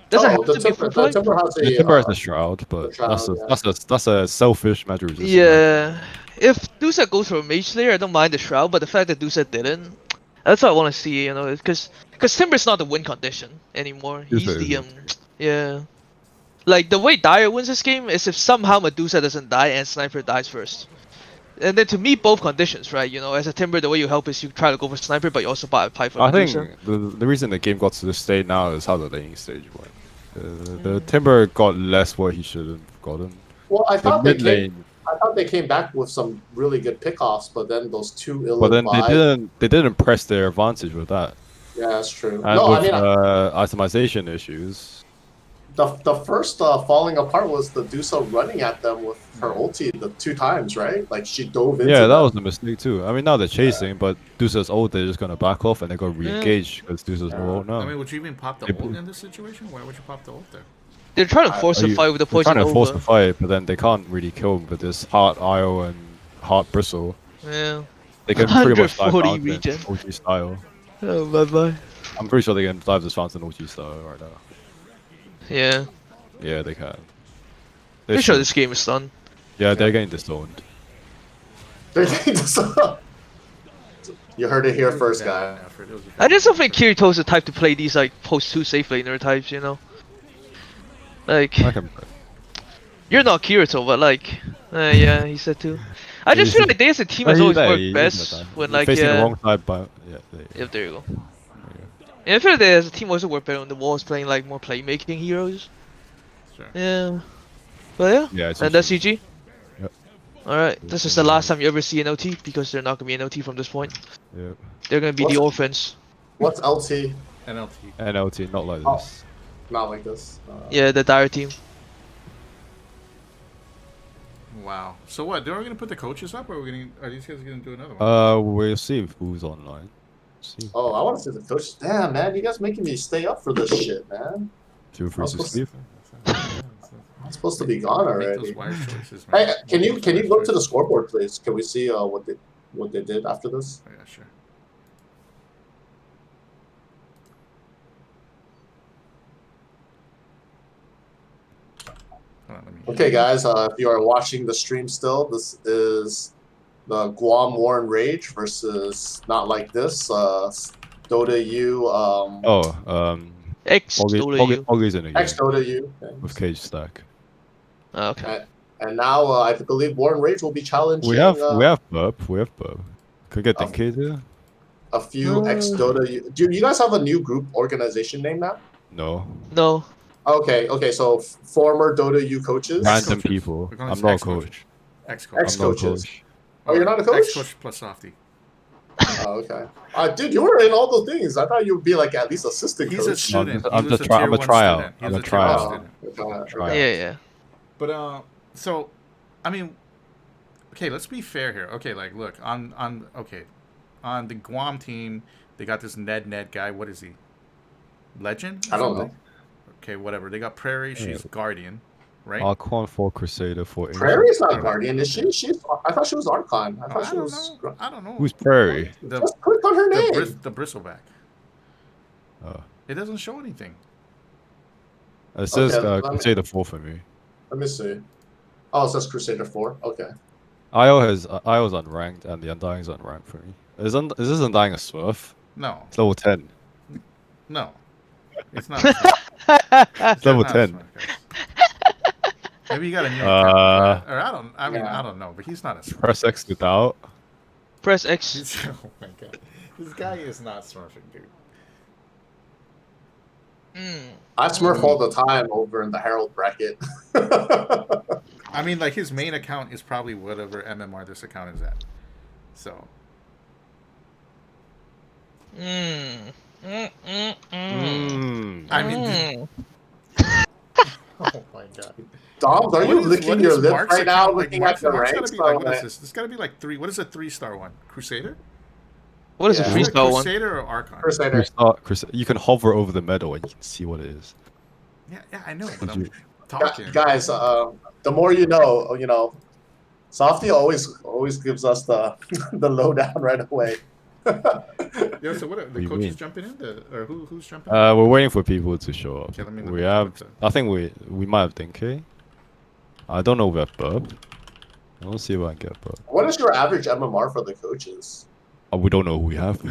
[SPEAKER 5] Doesn't have
[SPEAKER 8] the
[SPEAKER 5] to be
[SPEAKER 8] Timber,
[SPEAKER 5] full
[SPEAKER 8] the
[SPEAKER 5] fight.
[SPEAKER 8] Timber has
[SPEAKER 3] The
[SPEAKER 8] a.
[SPEAKER 3] Timber has a Shroud, but
[SPEAKER 8] the Shroud,
[SPEAKER 3] that's a selfish magic resistance.
[SPEAKER 5] Yeah, if Dusa goes for a Mage Slayer, I don't mind the Shroud, but the fact that Dusa didn't, that's what I want to see, because Timber's not the win condition anymore.
[SPEAKER 3] He's
[SPEAKER 5] He's
[SPEAKER 3] very
[SPEAKER 5] the
[SPEAKER 3] good.
[SPEAKER 5] yeah. Like the way Dire wins this game is if somehow Medusa doesn't die and Sniper dies first. And then to meet both conditions, right? As a Timber, the way you help is you try to go for Sniper, but you also buy a pipe for
[SPEAKER 3] I
[SPEAKER 5] Medusa.
[SPEAKER 3] think the reason the game got to this state now is how the laning stage went. The Timber got less what he should have gotten.
[SPEAKER 8] Well, I
[SPEAKER 3] The
[SPEAKER 8] thought they
[SPEAKER 3] mid
[SPEAKER 8] came.
[SPEAKER 3] lane,
[SPEAKER 8] I thought they came back with some really good pickoffs, but then those 2 ill
[SPEAKER 3] but then
[SPEAKER 8] advised.
[SPEAKER 3] they didn't press their advantage with that.
[SPEAKER 8] Yeah, that's true.
[SPEAKER 3] And
[SPEAKER 8] No,
[SPEAKER 3] with
[SPEAKER 8] I mean
[SPEAKER 3] itemization issues,
[SPEAKER 8] the first falling apart was the Dusa running at them with her ulti the 2 times, right? Like she dove into.
[SPEAKER 3] yeah, that
[SPEAKER 8] them.
[SPEAKER 3] was a mistake too. I mean, now they're chasing, but Dusa's ult, they're just gonna back off and they're gonna re-engage because Dusa's no ult now.
[SPEAKER 1] I mean, would you even pop the
[SPEAKER 3] They
[SPEAKER 1] ult
[SPEAKER 3] put-
[SPEAKER 1] in this situation? Why would you pop the ult there?
[SPEAKER 5] They're trying to force
[SPEAKER 3] Are
[SPEAKER 5] the
[SPEAKER 3] you-
[SPEAKER 5] fight with the
[SPEAKER 3] they're
[SPEAKER 5] poison
[SPEAKER 3] trying to force
[SPEAKER 5] over.
[SPEAKER 3] the fight, but then they can't really kill him with this Heart IO and Heart Bristle.
[SPEAKER 5] Yeah.
[SPEAKER 3] They can pretty much dive
[SPEAKER 5] 140
[SPEAKER 3] Fountain
[SPEAKER 5] regen.
[SPEAKER 3] OG style.
[SPEAKER 5] Oh, bye.
[SPEAKER 3] I'm pretty sure they can dive this Fountain OG style right now.
[SPEAKER 5] Yeah.
[SPEAKER 3] Yeah, they can.
[SPEAKER 5] Pretty sure this game is done.
[SPEAKER 3] Yeah, they're getting disowned.
[SPEAKER 8] They're getting Dusa. You heard it here first,
[SPEAKER 1] Yeah,
[SPEAKER 8] guy.
[SPEAKER 1] Alfred, it was a
[SPEAKER 5] I just don't think Kirito's the type to play these like post 2 safe laner types, Like
[SPEAKER 3] I can.
[SPEAKER 5] you're not Kirito, but like yeah, he said too. I just feel like they as a team has always worked best when like
[SPEAKER 3] facing the
[SPEAKER 5] yeah.
[SPEAKER 3] wrong side, but yeah.
[SPEAKER 5] Yep, there you go. Yeah, I feel like they as a team also work better when the walls playing like more playmaking heroes.
[SPEAKER 1] Sure.
[SPEAKER 5] Yeah. But yeah.
[SPEAKER 3] Yeah, it's
[SPEAKER 5] And that's CG. Alright, this is the last time you ever see NLT because they're not gonna be NLT from this point.
[SPEAKER 3] Yep.
[SPEAKER 5] They're gonna be the
[SPEAKER 8] What's-
[SPEAKER 5] orphans.
[SPEAKER 8] What's LT?
[SPEAKER 1] NLT.
[SPEAKER 3] NLT, not like
[SPEAKER 8] Oh.
[SPEAKER 3] this.
[SPEAKER 8] Not like this.
[SPEAKER 5] Yeah, the dire team.
[SPEAKER 1] Wow. So what? Are we gonna put the coaches up, or are these guys gonna do another one?
[SPEAKER 3] We'll see who's online. See.
[SPEAKER 8] Oh, I want to see the coach. Damn, man, you guys making me stay up for this shit, man.
[SPEAKER 3] Feel free
[SPEAKER 8] was
[SPEAKER 3] to
[SPEAKER 8] supposed
[SPEAKER 3] sleep.
[SPEAKER 8] I'm supposed to be gone
[SPEAKER 1] Make
[SPEAKER 8] already.
[SPEAKER 1] those wise choices, man.
[SPEAKER 8] Hey, can you
[SPEAKER 1] Make those wise
[SPEAKER 8] go to the
[SPEAKER 1] choices.
[SPEAKER 8] scoreboard, please? Can we see what they did after this?
[SPEAKER 1] Oh, yeah, sure. Hold on, let me.
[SPEAKER 8] Okay, guys, if you are watching the stream still, this is the Guam War and Rage versus Not Like This. Dota U.
[SPEAKER 5] X W.
[SPEAKER 3] Oggy's in a
[SPEAKER 8] Ex
[SPEAKER 3] game
[SPEAKER 8] Dota U.
[SPEAKER 3] with Cage Stack.
[SPEAKER 5] Okay.
[SPEAKER 8] And now I believe War and Rage will be challenging.
[SPEAKER 3] We have Burp. We have Burp. Could we get Dinky here?
[SPEAKER 8] A few ex Dota U. Do you guys have a new group organization name now?
[SPEAKER 3] No.
[SPEAKER 5] No.
[SPEAKER 8] Okay. So former Dota U coaches.
[SPEAKER 3] Random
[SPEAKER 1] Coaches.
[SPEAKER 3] people.
[SPEAKER 1] We're going
[SPEAKER 3] I'm
[SPEAKER 1] to
[SPEAKER 3] not a
[SPEAKER 1] ex-coaches.
[SPEAKER 3] coach.
[SPEAKER 1] Ex-coach.
[SPEAKER 8] Ex-
[SPEAKER 3] I'm not a
[SPEAKER 8] Ex-coaches.
[SPEAKER 3] coach.
[SPEAKER 8] Oh, you're not a coach?
[SPEAKER 1] Ex-coach plus softy.
[SPEAKER 8] Oh, okay. Dude, you were in all those things. I thought you would be like at least assistant
[SPEAKER 1] He's a
[SPEAKER 8] coach.
[SPEAKER 1] student.
[SPEAKER 3] I'm
[SPEAKER 1] He
[SPEAKER 3] just
[SPEAKER 1] was
[SPEAKER 3] try-
[SPEAKER 1] tier
[SPEAKER 3] I'm a
[SPEAKER 1] one
[SPEAKER 3] tryout.
[SPEAKER 1] student. He
[SPEAKER 3] I'm
[SPEAKER 1] was
[SPEAKER 3] a
[SPEAKER 1] tier one
[SPEAKER 3] tryout.
[SPEAKER 1] student.
[SPEAKER 3] Try.
[SPEAKER 5] Yeah.
[SPEAKER 1] But so, I mean, okay, let's be fair here. Okay, like, look, on the Guam team, they got this Ned guy. What is he? Legend? or
[SPEAKER 8] I don't know.
[SPEAKER 1] something? Okay, whatever. They got Prairie. She's Guardian, right?
[SPEAKER 3] Archon 4 Crusader 4 Ancient.
[SPEAKER 8] Prairie's not Guardian, is she? I thought she was Archon. I thought
[SPEAKER 1] I
[SPEAKER 8] she
[SPEAKER 1] don't
[SPEAKER 8] was.
[SPEAKER 1] know. I don't know.
[SPEAKER 3] Who's Prairie?
[SPEAKER 1] The
[SPEAKER 8] Just click on her name.
[SPEAKER 1] the bristleback?
[SPEAKER 3] Oh.
[SPEAKER 1] It doesn't show anything.
[SPEAKER 3] It says
[SPEAKER 8] Okay, let me-
[SPEAKER 3] Crusader 4 for me.
[SPEAKER 8] Let me see. Oh, it says Crusader 4. Okay.
[SPEAKER 3] IO's unranked and the Undying's unranked for me. Is this Undying a Smurf?
[SPEAKER 1] No,
[SPEAKER 3] It's level 10.
[SPEAKER 1] no, it's not. It's
[SPEAKER 3] level
[SPEAKER 1] not a
[SPEAKER 3] 10.
[SPEAKER 1] smart guy. Maybe you got a new account, or I mean,
[SPEAKER 8] Yeah.
[SPEAKER 1] I don't know, but he's not a smart.
[SPEAKER 3] Press X without.
[SPEAKER 5] Press X.
[SPEAKER 1] Oh my god, this guy is not smurfing, dude.
[SPEAKER 8] I Smurf all the time over in the Herald bracket.
[SPEAKER 1] I mean, like his main account is probably whatever MMR this account is at. So I mean, oh my god.
[SPEAKER 8] Doms, are you licking your lip right now, looking at the
[SPEAKER 1] Mark's
[SPEAKER 8] ranks?
[SPEAKER 1] gotta be like, what is this? This gotta be like 3. What is a 3-star one? Crusader?
[SPEAKER 5] What is
[SPEAKER 8] Yeah.
[SPEAKER 5] a
[SPEAKER 1] Is it
[SPEAKER 5] freestyle one?
[SPEAKER 1] Crusader or Archon?
[SPEAKER 8] Crusader.
[SPEAKER 3] You can hover over the medal and you can see what it is.
[SPEAKER 1] Yeah, I know, but
[SPEAKER 3] Did
[SPEAKER 1] I'm
[SPEAKER 3] you-
[SPEAKER 1] talking.
[SPEAKER 8] Guys, the more you know. Softy always gives us the the lowdown right away.
[SPEAKER 1] Yeah, so what are
[SPEAKER 3] What do
[SPEAKER 1] the
[SPEAKER 3] you
[SPEAKER 1] coaches
[SPEAKER 3] mean?
[SPEAKER 1] jumping in? Or who's jumping?
[SPEAKER 3] We're waiting for people to show up.
[SPEAKER 1] Okay, let me
[SPEAKER 3] We
[SPEAKER 1] look
[SPEAKER 3] have.
[SPEAKER 1] at the-
[SPEAKER 3] I think we might have Dinky. I don't know if we have Burp. Let's see if I can get Burp.
[SPEAKER 8] What is your average MMR for the coaches?
[SPEAKER 3] We don't know who we have.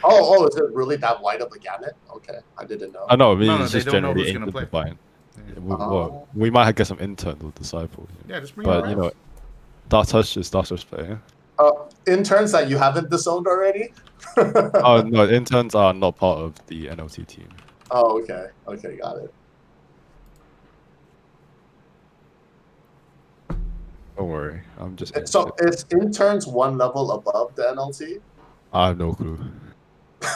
[SPEAKER 8] Oh, is it really that wide of a gamut? Okay, I didn't know.
[SPEAKER 3] I know. I mean,
[SPEAKER 1] No,
[SPEAKER 3] it's
[SPEAKER 1] they
[SPEAKER 3] just
[SPEAKER 1] don't know
[SPEAKER 3] generally
[SPEAKER 1] who's
[SPEAKER 3] aimed
[SPEAKER 1] gonna
[SPEAKER 3] at
[SPEAKER 1] play.
[SPEAKER 3] define.
[SPEAKER 1] Yeah.
[SPEAKER 8] Oh.
[SPEAKER 3] We might get some internal disciples.
[SPEAKER 1] Yeah, just bring
[SPEAKER 3] But
[SPEAKER 1] it
[SPEAKER 3] you
[SPEAKER 1] around.
[SPEAKER 3] know, Dartush playing.
[SPEAKER 8] Interns that you haven't disowned already?
[SPEAKER 3] Oh no, interns are not part of the NLT team.
[SPEAKER 8] Oh, okay, got it.
[SPEAKER 3] Don't worry, I'm just.
[SPEAKER 8] So is interns one level above the NLT?
[SPEAKER 3] I have no clue.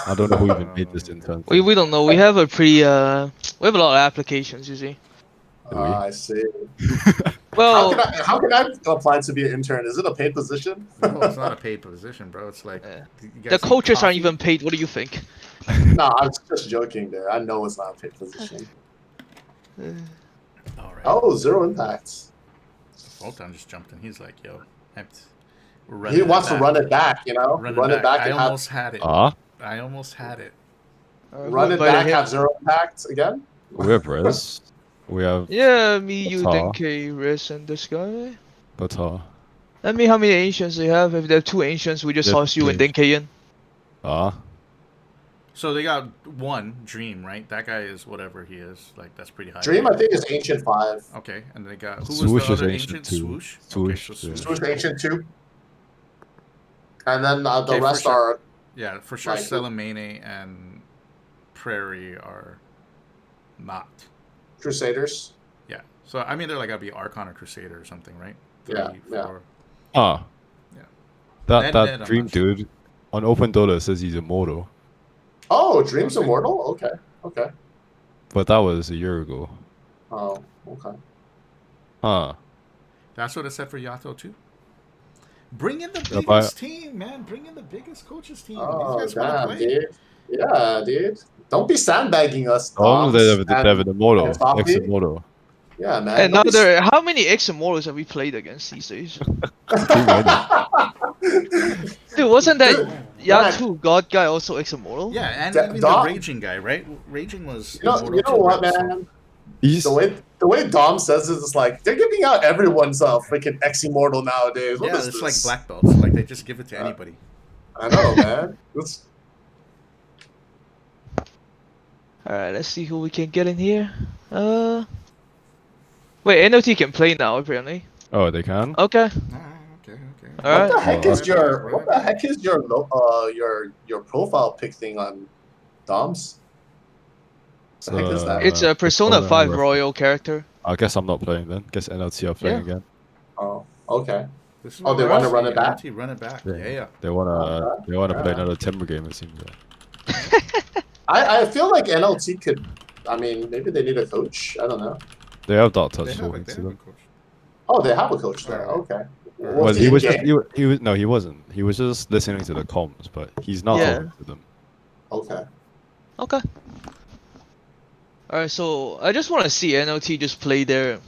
[SPEAKER 3] I don't know who even made this intern.
[SPEAKER 5] We don't know. We have a pretty we have a lot of applications, you see.
[SPEAKER 3] Do we?
[SPEAKER 8] I see.
[SPEAKER 5] Well,
[SPEAKER 8] How can I apply to be an intern? Is it a paid position?
[SPEAKER 1] No, it's not a paid position, bro. It's like you guys
[SPEAKER 5] the
[SPEAKER 1] eat
[SPEAKER 5] coaches aren't
[SPEAKER 1] coffee?
[SPEAKER 5] even paid. What do you think?
[SPEAKER 8] No, I was just joking there. I know it's not a paid position.
[SPEAKER 1] All right.
[SPEAKER 8] Oh, 0 impact.
[SPEAKER 1] Fulton just jumped in. He's like, "Yo,
[SPEAKER 8] He wants to run it back, Run it back
[SPEAKER 1] I
[SPEAKER 8] and
[SPEAKER 1] almost had it.
[SPEAKER 3] Ah,
[SPEAKER 1] I almost had it.
[SPEAKER 8] run it back, have 0 impact again.
[SPEAKER 3] we have Res. We have
[SPEAKER 5] Yeah, me, you,
[SPEAKER 3] Tar.
[SPEAKER 5] Denke, Riz, and this guy.
[SPEAKER 3] Batar.
[SPEAKER 5] I mean, how many ancients they have? If they have 2 ancients, we just
[SPEAKER 3] Yeah,
[SPEAKER 5] toss you and
[SPEAKER 3] two.
[SPEAKER 5] Denke in.
[SPEAKER 3] Ah,
[SPEAKER 1] So they got one Dream, right? That guy is whatever he is. Like that's pretty high.
[SPEAKER 8] Dream, I think, is Ancient 5.
[SPEAKER 1] Okay, and they got who was
[SPEAKER 3] Swoosh
[SPEAKER 1] the
[SPEAKER 3] is
[SPEAKER 1] other
[SPEAKER 3] ancient
[SPEAKER 1] ancient?
[SPEAKER 3] too.
[SPEAKER 1] Swoosh.
[SPEAKER 3] Swoosh,
[SPEAKER 1] Okay, so
[SPEAKER 3] yeah.
[SPEAKER 8] Swoosh Ancient 2. And then the
[SPEAKER 1] Okay, for
[SPEAKER 8] rest
[SPEAKER 1] sure.
[SPEAKER 8] are.
[SPEAKER 1] Yeah, for sure.
[SPEAKER 8] Like-
[SPEAKER 1] Selemene and Prairie are not.
[SPEAKER 8] Crusaders.
[SPEAKER 1] Yeah. So I mean, they're like gotta be Archon or Crusader or something, right?
[SPEAKER 8] Yeah,
[SPEAKER 1] Three,
[SPEAKER 8] yeah.
[SPEAKER 1] four.
[SPEAKER 3] Ah.
[SPEAKER 1] Yeah.
[SPEAKER 3] That
[SPEAKER 1] Net, I'm
[SPEAKER 3] Dream
[SPEAKER 1] not sure.
[SPEAKER 3] dude on Open Dota says he's immortal,
[SPEAKER 8] Oh, Dream's
[SPEAKER 1] Okay.
[SPEAKER 8] immortal. Okay. Okay.
[SPEAKER 3] but that was a year ago.
[SPEAKER 8] Oh, okay.
[SPEAKER 3] Huh.
[SPEAKER 1] That's what it said for Yato too. Bring in the
[SPEAKER 3] Yeah, but
[SPEAKER 1] biggest team, man. Bring in the biggest coaches team. These
[SPEAKER 8] Oh,
[SPEAKER 1] guys want to
[SPEAKER 8] damn,
[SPEAKER 1] play.
[SPEAKER 8] dude. Yeah, dude. Don't be sandbagging us,
[SPEAKER 3] Doms,
[SPEAKER 8] Doms
[SPEAKER 3] they have an
[SPEAKER 8] and
[SPEAKER 3] immortal,
[SPEAKER 8] Softy.
[SPEAKER 3] ex-immortal.
[SPEAKER 8] Yeah, man. Don't be
[SPEAKER 5] Another. How many X Immortals have we played against these days?
[SPEAKER 3] Too many.
[SPEAKER 5] Dude, wasn't that
[SPEAKER 8] Dude, man,
[SPEAKER 5] Yatu God guy also X Immortal?
[SPEAKER 1] Yeah, and even the
[SPEAKER 8] Dom,
[SPEAKER 1] Raging guy, right? Raging was
[SPEAKER 8] you
[SPEAKER 1] immortal
[SPEAKER 8] know
[SPEAKER 1] too,
[SPEAKER 8] what,
[SPEAKER 1] right? So-
[SPEAKER 8] man?
[SPEAKER 3] He's
[SPEAKER 8] The way Dom says it is like they're giving out everyone's freaking ex immortal nowadays. What
[SPEAKER 1] yeah,
[SPEAKER 8] is
[SPEAKER 1] it's
[SPEAKER 8] this?
[SPEAKER 1] like black belts. Like they just give it to anybody.
[SPEAKER 8] I know, man. It's,
[SPEAKER 5] Alright, let's see who we can get in here. Wait, NLT can play now apparently.
[SPEAKER 3] oh, they can.
[SPEAKER 5] Okay.
[SPEAKER 1] Okay.
[SPEAKER 5] Alright.
[SPEAKER 8] what the heck is your profile pic thing on Dom's? The heck is that?
[SPEAKER 5] It's a Persona 5
[SPEAKER 3] ref-
[SPEAKER 5] Royal character.
[SPEAKER 3] I guess I'm not playing then. Guess NLT are playing again.
[SPEAKER 8] Oh, okay.
[SPEAKER 1] This is
[SPEAKER 8] Oh,
[SPEAKER 1] what
[SPEAKER 8] they
[SPEAKER 1] I
[SPEAKER 8] want to
[SPEAKER 1] see.
[SPEAKER 8] run it back?
[SPEAKER 1] NLT, run it back.
[SPEAKER 3] Yeah.
[SPEAKER 1] Yeah.
[SPEAKER 3] They wanna play
[SPEAKER 8] Yeah.
[SPEAKER 3] another Timber game. It seems like.
[SPEAKER 8] I feel like NLT could. I mean, maybe they need a coach. I don't know.
[SPEAKER 3] They have DOTA
[SPEAKER 1] They have
[SPEAKER 3] talking
[SPEAKER 1] it. They
[SPEAKER 3] to
[SPEAKER 1] have a
[SPEAKER 3] them.
[SPEAKER 1] coach.
[SPEAKER 8] Oh, they have a coach there.
[SPEAKER 1] Alright.
[SPEAKER 8] Okay.
[SPEAKER 1] Well,
[SPEAKER 3] Well,
[SPEAKER 8] Was
[SPEAKER 3] he was just
[SPEAKER 8] in-game?
[SPEAKER 3] he was no, he wasn't. He was just listening to the comms, but he's not
[SPEAKER 5] Yeah.
[SPEAKER 3] talking to them.
[SPEAKER 8] Okay.
[SPEAKER 5] Okay. Alright, so I just want to see NLT just play their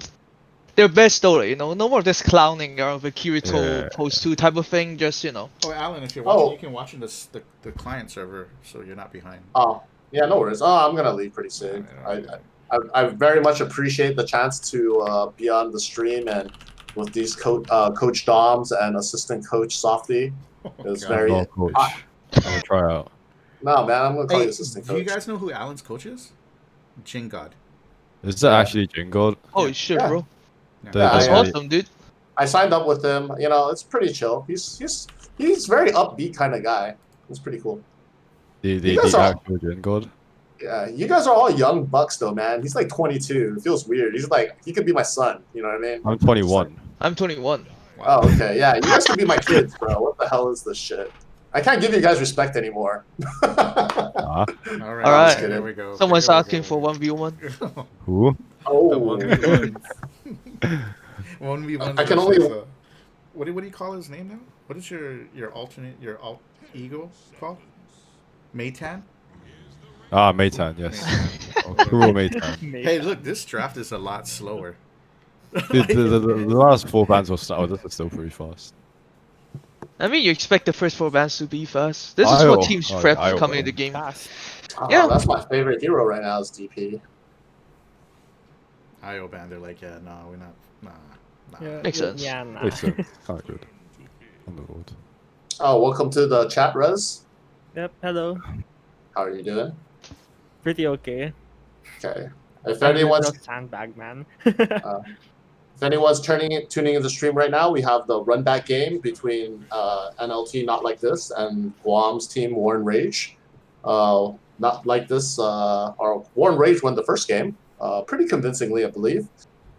[SPEAKER 5] best Dota, you know? No more of this clowning around the Kirito
[SPEAKER 3] Yeah.
[SPEAKER 5] post 2 type of thing, just, you know.
[SPEAKER 1] Oh, Alan, if you're watching,
[SPEAKER 8] Oh.
[SPEAKER 1] you can watch in the client server, so you're not behind.
[SPEAKER 8] Oh, yeah, no worries. Oh, I'm gonna leave pretty soon. I very much appreciate the chance to be on the stream and with these Coach Doms and assistant coach Softy. It was
[SPEAKER 1] God.
[SPEAKER 8] very.
[SPEAKER 3] I'm not coach.
[SPEAKER 8] I-
[SPEAKER 3] I'm gonna try out.
[SPEAKER 8] No, man, I'm gonna call you
[SPEAKER 1] Hey,
[SPEAKER 8] assistant
[SPEAKER 1] do
[SPEAKER 8] coach.
[SPEAKER 1] you guys know who Alan's coach is? Jin God.
[SPEAKER 3] Is that
[SPEAKER 8] Yeah.
[SPEAKER 3] actually Jingle?
[SPEAKER 5] Holy shit,
[SPEAKER 8] Yeah.
[SPEAKER 5] bro.
[SPEAKER 1] Yeah.
[SPEAKER 3] The-
[SPEAKER 5] That's
[SPEAKER 8] I-
[SPEAKER 5] awesome, dude.
[SPEAKER 8] I signed up with him. You know, it's pretty chill. He's very upbeat kind of guy. It's pretty cool.
[SPEAKER 3] The
[SPEAKER 8] You guys are-
[SPEAKER 3] actual Jingle?
[SPEAKER 8] Yeah, you guys are all young bucks though, man. He's like 22. It feels weird. He's like he could be my son. You know what I mean?
[SPEAKER 3] I'm 21.
[SPEAKER 5] I'm 21.
[SPEAKER 8] Oh, okay. Yeah, you guys could be my kids, bro. What the hell is this shit? I can't give you guys respect anymore.
[SPEAKER 3] Ah,
[SPEAKER 1] All right.
[SPEAKER 5] Alright.
[SPEAKER 1] There we go.
[SPEAKER 5] Someone's
[SPEAKER 1] Here we
[SPEAKER 5] asking
[SPEAKER 1] go.
[SPEAKER 5] for 1v1.
[SPEAKER 3] who?
[SPEAKER 8] Oh,
[SPEAKER 1] The 1v1. 1v1.
[SPEAKER 8] I can only-
[SPEAKER 1] What do you call his name now? What is your alternate alt ego called? Maytan.
[SPEAKER 3] Ah, Maytan, yes. Kuro Maytan.
[SPEAKER 1] Hey, look, this draft is a lot slower.
[SPEAKER 3] The last 4 bands were oh, this is still pretty fast.
[SPEAKER 5] I mean, you expect the first 4 bands to be fast. This is what teams
[SPEAKER 3] Oh,
[SPEAKER 5] prep
[SPEAKER 3] I will.
[SPEAKER 5] coming into the game.
[SPEAKER 8] yeah. That's my favorite hero right now is DP.
[SPEAKER 1] IO band, they're like, yeah, no, we're not. Nah.
[SPEAKER 6] Yeah,
[SPEAKER 5] Makes sense.
[SPEAKER 6] Yeah, nah.
[SPEAKER 3] It's kind of good. On the road.
[SPEAKER 8] Oh, welcome to the chat, Rez.
[SPEAKER 6] Yep, hello.
[SPEAKER 8] How are you doing?
[SPEAKER 6] Pretty okay.
[SPEAKER 8] Okay. If
[SPEAKER 6] I'm a
[SPEAKER 8] anyone's
[SPEAKER 6] real sandbag, man.
[SPEAKER 8] If anyone's tuning in the stream right now, we have the run back game between NLT Not Like This and Guam's team Warren Rage. Not Like This, or Warren Rage won the first game, pretty convincingly, I believe.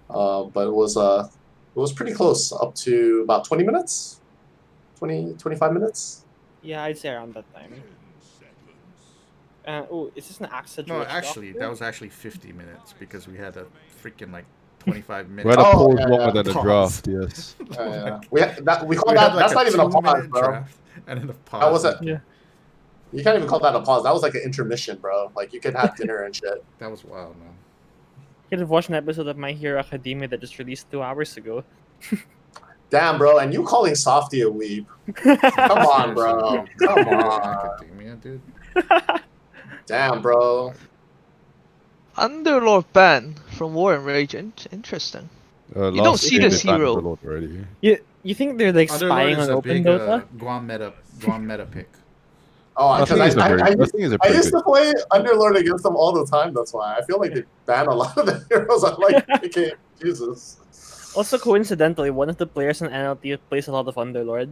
[SPEAKER 8] But it was pretty close, up to about 20 minutes, 25 minutes.
[SPEAKER 6] Yeah, I'd say around that time. Oh, is this an accident?
[SPEAKER 1] No, actually, that was actually 50 minutes because we had a freaking like 25
[SPEAKER 3] We
[SPEAKER 1] minutes.
[SPEAKER 3] had a
[SPEAKER 8] Oh,
[SPEAKER 3] pause
[SPEAKER 8] yeah,
[SPEAKER 3] longer
[SPEAKER 8] yeah.
[SPEAKER 3] than the
[SPEAKER 1] Pause.
[SPEAKER 3] draft, yes.
[SPEAKER 8] We call
[SPEAKER 1] We
[SPEAKER 8] that.
[SPEAKER 1] had, like,
[SPEAKER 8] That's not even a pause,
[SPEAKER 1] 2-minute
[SPEAKER 8] bro.
[SPEAKER 1] draft and then a pause.
[SPEAKER 8] That wasn't.
[SPEAKER 6] Yeah.
[SPEAKER 8] You can't even call that a pause. That was like an intermission, bro. Like you could have dinner and shit.
[SPEAKER 1] That was wild, man.
[SPEAKER 6] You could have watched an episode of My Hero Academia that just released 2 hours ago.
[SPEAKER 8] Damn, bro, and you calling Softy a weeb? Come on, bro. Come on.
[SPEAKER 1] Academia, dude.
[SPEAKER 8] Damn, bro.
[SPEAKER 5] Underlord ban from War and Rage. Interesting. You don't
[SPEAKER 3] Last
[SPEAKER 5] see
[SPEAKER 3] game
[SPEAKER 5] this
[SPEAKER 3] they banned
[SPEAKER 5] hero.
[SPEAKER 3] Underlord already.
[SPEAKER 6] You think they're like
[SPEAKER 1] Underlord
[SPEAKER 6] spying
[SPEAKER 1] is
[SPEAKER 6] on
[SPEAKER 1] a
[SPEAKER 6] Open
[SPEAKER 1] big
[SPEAKER 6] Dota?
[SPEAKER 1] Guam meta pick.
[SPEAKER 8] Oh,
[SPEAKER 3] I think
[SPEAKER 8] because
[SPEAKER 3] he's a pretty, I think he's a
[SPEAKER 8] I
[SPEAKER 3] pretty
[SPEAKER 8] used
[SPEAKER 3] good.
[SPEAKER 8] to play Underlord against them all the time. That's why I feel like they ban a lot of the heroes. I like picking. Jesus.
[SPEAKER 6] Also, coincidentally, one of the players in NLT plays a lot of Underlord.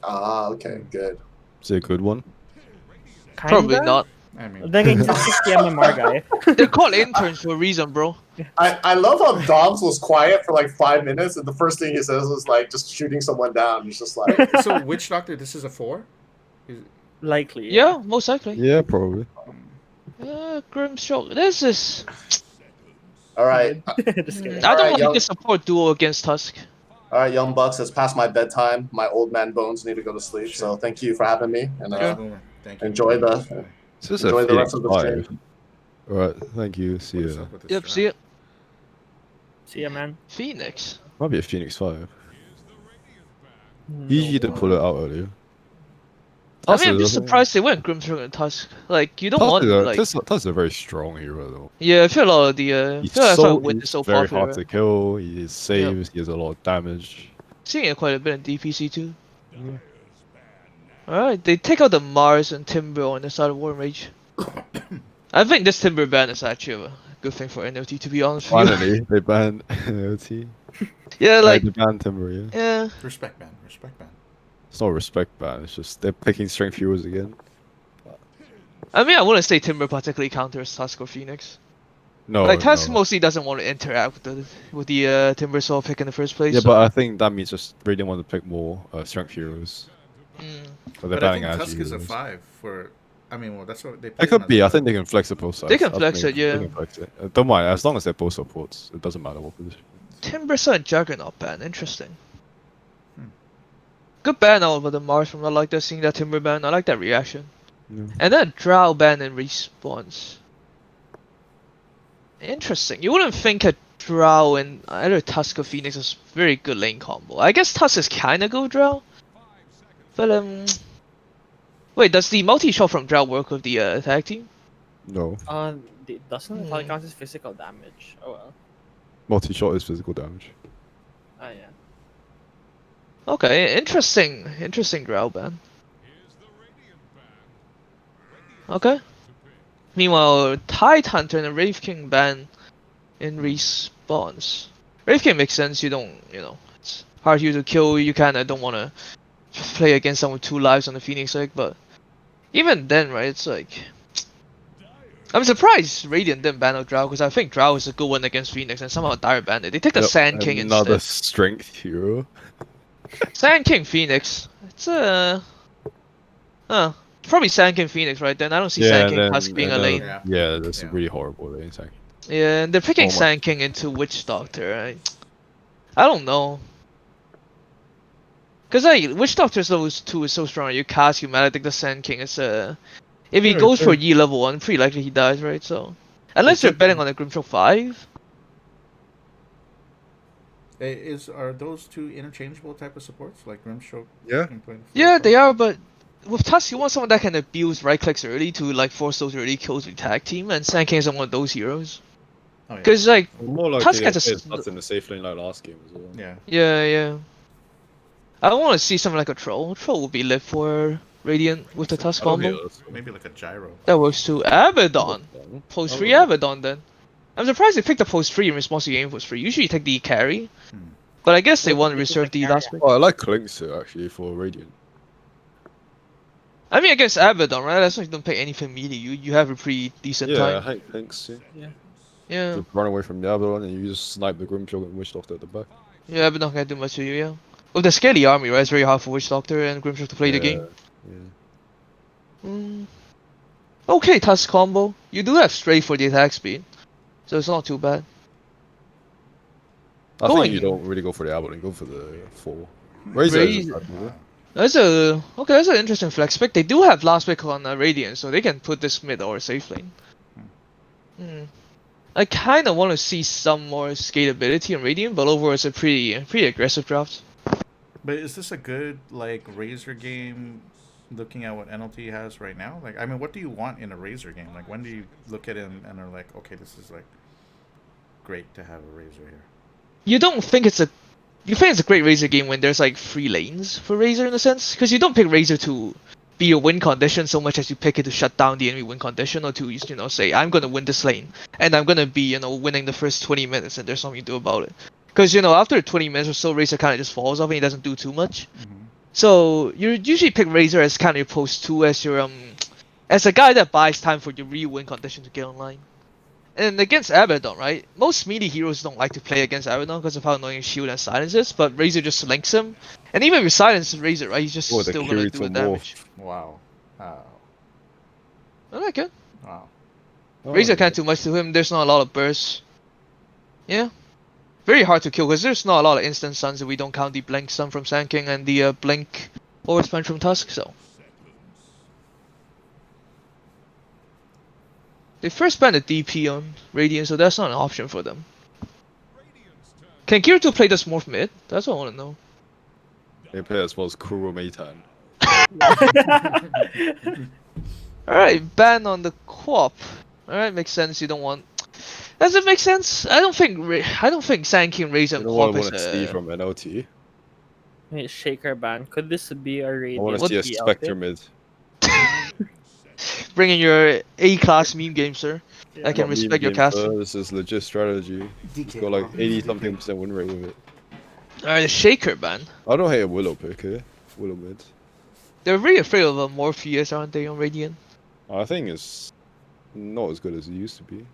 [SPEAKER 8] Ah, okay, good.
[SPEAKER 3] Is it a good one?
[SPEAKER 5] Probably
[SPEAKER 6] Kinda?
[SPEAKER 5] not.
[SPEAKER 1] I mean,
[SPEAKER 6] Then he's a 60 MMR guy.
[SPEAKER 5] They're called interns for a reason, bro.
[SPEAKER 8] I love how Doms was quiet for like 5 minutes, and the first thing he says was like just shooting someone down. He's just like,
[SPEAKER 1] So Witch Doctor, this is a 4?
[SPEAKER 6] Likely.
[SPEAKER 5] Yeah, most likely.
[SPEAKER 3] Yeah, probably.
[SPEAKER 5] Grimstroke. This is.
[SPEAKER 8] all right,
[SPEAKER 6] Just kidding.
[SPEAKER 5] I don't
[SPEAKER 8] Alright,
[SPEAKER 5] want
[SPEAKER 8] young-
[SPEAKER 5] to support duo against Tusk.
[SPEAKER 8] all right, young bucks. It's past my bedtime. My old man bones need to go to sleep. So thank you for having me, and
[SPEAKER 1] Thank you.
[SPEAKER 8] enjoy the
[SPEAKER 3] This is
[SPEAKER 8] enjoy
[SPEAKER 3] a
[SPEAKER 8] the rest
[SPEAKER 3] Phoenix
[SPEAKER 8] of the
[SPEAKER 3] 5.
[SPEAKER 8] stream.
[SPEAKER 3] Alright, thank you. See
[SPEAKER 1] What is
[SPEAKER 3] ya.
[SPEAKER 1] up with this
[SPEAKER 5] Yep,
[SPEAKER 1] strap?
[SPEAKER 5] see it.
[SPEAKER 6] See ya, man.
[SPEAKER 5] Phoenix.
[SPEAKER 3] Might be a Phoenix 5.
[SPEAKER 6] No.
[SPEAKER 3] Easy to pull it out earlier.
[SPEAKER 5] I mean, I'm just surprised they went Grimstroke and Tusk. Like, you don't want like.
[SPEAKER 3] Tusk is a very strong hero though.
[SPEAKER 5] Yeah, I feel a lot of the. I
[SPEAKER 3] He's
[SPEAKER 5] feel that's why Win is
[SPEAKER 3] he's
[SPEAKER 5] so
[SPEAKER 3] very
[SPEAKER 5] popular.
[SPEAKER 3] hard to kill. He is saves. He has a lot of damage.
[SPEAKER 5] Seeing it quite a bit in DPC too. Alright, they take out the Mars and Timber on the side of War Rage. I think this Timber ban is actually a good thing for NLT, to be honest with you.
[SPEAKER 3] Finally, they banned NLT.
[SPEAKER 5] Yeah, like.
[SPEAKER 3] They banned Timber, yeah.
[SPEAKER 5] Yeah.
[SPEAKER 1] Respect ban. Respect ban.
[SPEAKER 3] It's not a respect ban. It's just they're picking strength heroes again.
[SPEAKER 5] I mean, I wouldn't say Timber particularly counters Tusk or Phoenix.
[SPEAKER 3] No,
[SPEAKER 5] Like Tusk
[SPEAKER 3] no.
[SPEAKER 5] mostly doesn't want to interact with the Timber Saw pick in the first place.
[SPEAKER 3] Yeah,
[SPEAKER 5] so-
[SPEAKER 3] but I think that means just really want to pick more strength heroes.
[SPEAKER 5] Mm.
[SPEAKER 3] But they're
[SPEAKER 1] But I
[SPEAKER 3] banning
[SPEAKER 1] think
[SPEAKER 3] energy
[SPEAKER 1] Tusk is a
[SPEAKER 3] heroes.
[SPEAKER 1] 5 for. I mean, well, that's what they.
[SPEAKER 3] It could be. I think they can flex it both sides.
[SPEAKER 5] They can
[SPEAKER 3] I
[SPEAKER 5] flex
[SPEAKER 3] think
[SPEAKER 5] it, yeah.
[SPEAKER 3] They can flex it. Don't mind. As long as they're both supports, it doesn't matter what position.
[SPEAKER 5] Timber Saw and Juggernaut ban, interesting.
[SPEAKER 1] Hmm.
[SPEAKER 5] Good ban over the Mars from I like that seeing that Timber ban. I like that reaction.
[SPEAKER 3] Yeah.
[SPEAKER 5] And then Drow ban and respawns. Interesting. You wouldn't think a Drow and either Tusk or Phoenix is very good lane combo. I guess Tusk is kinda good Drow. But wait, does the multi-shot from Drow work with the attack team?
[SPEAKER 3] No.
[SPEAKER 6] It doesn't. I thought it counts as physical damage. Oh well.
[SPEAKER 3] Multi-shot is physical damage.
[SPEAKER 6] Oh yeah.
[SPEAKER 5] Okay, interesting. Interesting Drow ban. Okay. Meanwhile, Tide Hunter and Wraith King ban in response. Wraith King makes sense, you don't, it's hard for you to kill, you kinda don't wanna play against someone with 2 lives on the Phoenix egg, but even then, right, it's like... I'm surprised Radiant didn't ban out Drow, because I think Drow is a good one against Phoenix, and somehow Dire banned it. They take the Sand King
[SPEAKER 3] Another
[SPEAKER 5] instead.
[SPEAKER 3] strength hero.
[SPEAKER 5] Sand King Phoenix. It's probably Sand King Phoenix, right? Then I don't see Sand King Tusk being a lane.
[SPEAKER 3] Yeah, that's
[SPEAKER 1] Yeah.
[SPEAKER 3] really horrible lane attack.
[SPEAKER 5] Yeah, and they're picking
[SPEAKER 3] Oh my-
[SPEAKER 5] Sand King into Witch Doctor, right? I don't know. Cause like Witch Doctor's level 2 is so strong. You cast Humanity, I think the Sand King is if he
[SPEAKER 6] Sure,
[SPEAKER 5] goes for
[SPEAKER 6] sure.
[SPEAKER 5] Yi level 1, pretty likely he dies, right? So unless you're betting on a Grimstroke 5.
[SPEAKER 1] Are those two interchangeable type of supports like Grimstroke?
[SPEAKER 3] Yeah.
[SPEAKER 1] can play the
[SPEAKER 5] Yeah,
[SPEAKER 1] fourth
[SPEAKER 5] they
[SPEAKER 1] one?
[SPEAKER 5] are, but with Tusk, you want someone that can abuse right clicks early to like force those early kills with tag team, and Sand King isn't one of those heroes.
[SPEAKER 1] Oh, yeah.
[SPEAKER 5] Cause like,
[SPEAKER 3] More like
[SPEAKER 5] Tusk has a
[SPEAKER 3] that's in the safe lane like last game as well.
[SPEAKER 1] Yeah.
[SPEAKER 5] yeah. I want to see something like a Troll. Troll will be lit for Radiant with the Tusk combo.
[SPEAKER 1] Maybe like a gyro.
[SPEAKER 5] That works too. Abaddon. Post 3 Abaddon then. I'm surprised they picked up post 3 in response to game post 3. Usually you take the carry.
[SPEAKER 1] Hmm.
[SPEAKER 5] But I guess they
[SPEAKER 6] Well,
[SPEAKER 5] want to
[SPEAKER 6] this is
[SPEAKER 5] reserve
[SPEAKER 6] the
[SPEAKER 5] the
[SPEAKER 6] carry
[SPEAKER 5] last pick.
[SPEAKER 3] Oh, I like Klinkster actually for Radiant.
[SPEAKER 5] I mean against Abaddon, right? That's why you don't pick anything melee. You have a pretty decent
[SPEAKER 3] Yeah, I
[SPEAKER 5] time.
[SPEAKER 3] hate Klinkster.
[SPEAKER 5] Yeah.
[SPEAKER 3] Just run away from the other one and you just snipe the Grimstroke and Witch Doctor at the back.
[SPEAKER 5] Yeah, Abaddon can't do much to you, yeah. With the scaly army, right? It's very hard for Witch Doctor and Grimstroke to play the game.
[SPEAKER 3] Yeah.
[SPEAKER 5] Okay, Tusk combo. You do have Stray for the attack speed. So it's not too bad.
[SPEAKER 3] I
[SPEAKER 5] Going-
[SPEAKER 3] think you don't really go for the Abaddon, go for the 4. Razor is
[SPEAKER 5] Razor.
[SPEAKER 3] bad move.
[SPEAKER 5] That's an interesting flex pick. They do have last pick on Radiant, so they can put this mid or safe lane. I kind of want to see some more scalability in Radiant, but overall it's a pretty aggressive draft.
[SPEAKER 1] But is this a good like Razor game? Looking at what NLT has right now, like I mean, what do you want in a Razor game? Like when do you look at it and are like, okay, this is like great to have a Razor here.
[SPEAKER 5] You think it's a great Razor game when there's like 3 lanes for Razor in a sense, because you don't pick Razor to be a win condition so much as you pick it to shut down the enemy win condition, or to say I'm gonna win this lane and I'm gonna be winning the first 20 minutes and there's something to do about it. Because after 20 minutes or so, Razor kind of just falls off and he doesn't do too much. So you usually pick Razor as kind of your post 2, as your as a guy that buys time for your real win condition to get online. And against Abaddon, right? Most melee heroes don't like to play against Abaddon because of how annoying shield and silence is, but Razor just links him. And even with silence Razor, right, he's just
[SPEAKER 3] Oh, the
[SPEAKER 5] still gonna do the
[SPEAKER 3] Kirito
[SPEAKER 5] damage.
[SPEAKER 3] morph.
[SPEAKER 1] Wow.
[SPEAKER 5] I like it.
[SPEAKER 1] Wow.
[SPEAKER 3] Oh,
[SPEAKER 5] Razor
[SPEAKER 3] yeah.
[SPEAKER 5] can't do much to him, there's not a lot of bursts. Yeah. Very hard to kill because there's not a lot of instant stuns if we don't count the blink stun from Sand King and the blink forward punch from Tusk, so. They first banned the DP on Radiant, so that's not an option for them. Can Kirito play this morph mid? That's what I want to know.
[SPEAKER 3] They play as well as Kuro Meitan.
[SPEAKER 5] Alright, ban on the co-op. Alright, makes sense. You don't want. Does it make sense? I don't think Sand King Razor
[SPEAKER 3] You
[SPEAKER 5] and
[SPEAKER 3] know what I
[SPEAKER 5] co-op
[SPEAKER 3] want to see from NLT?
[SPEAKER 6] Wait, Shaker ban. Could this be a
[SPEAKER 3] I
[SPEAKER 6] Radiant?
[SPEAKER 3] want to see a
[SPEAKER 6] DLT?
[SPEAKER 3] Spectre mid.
[SPEAKER 5] bringing your A-class meme game, sir. I can
[SPEAKER 3] Not
[SPEAKER 5] respect
[SPEAKER 3] meme
[SPEAKER 5] your
[SPEAKER 3] game,
[SPEAKER 5] casting.
[SPEAKER 3] sir. This is legit strategy. It's got like 80-something% win rate with it.
[SPEAKER 5] Alright, Shaker ban.
[SPEAKER 3] I don't hate a Willow pick here. Willow mid.
[SPEAKER 5] They're really afraid of a Morpheus, aren't they, on Radiant?
[SPEAKER 3] I think it's not as good as it used to be.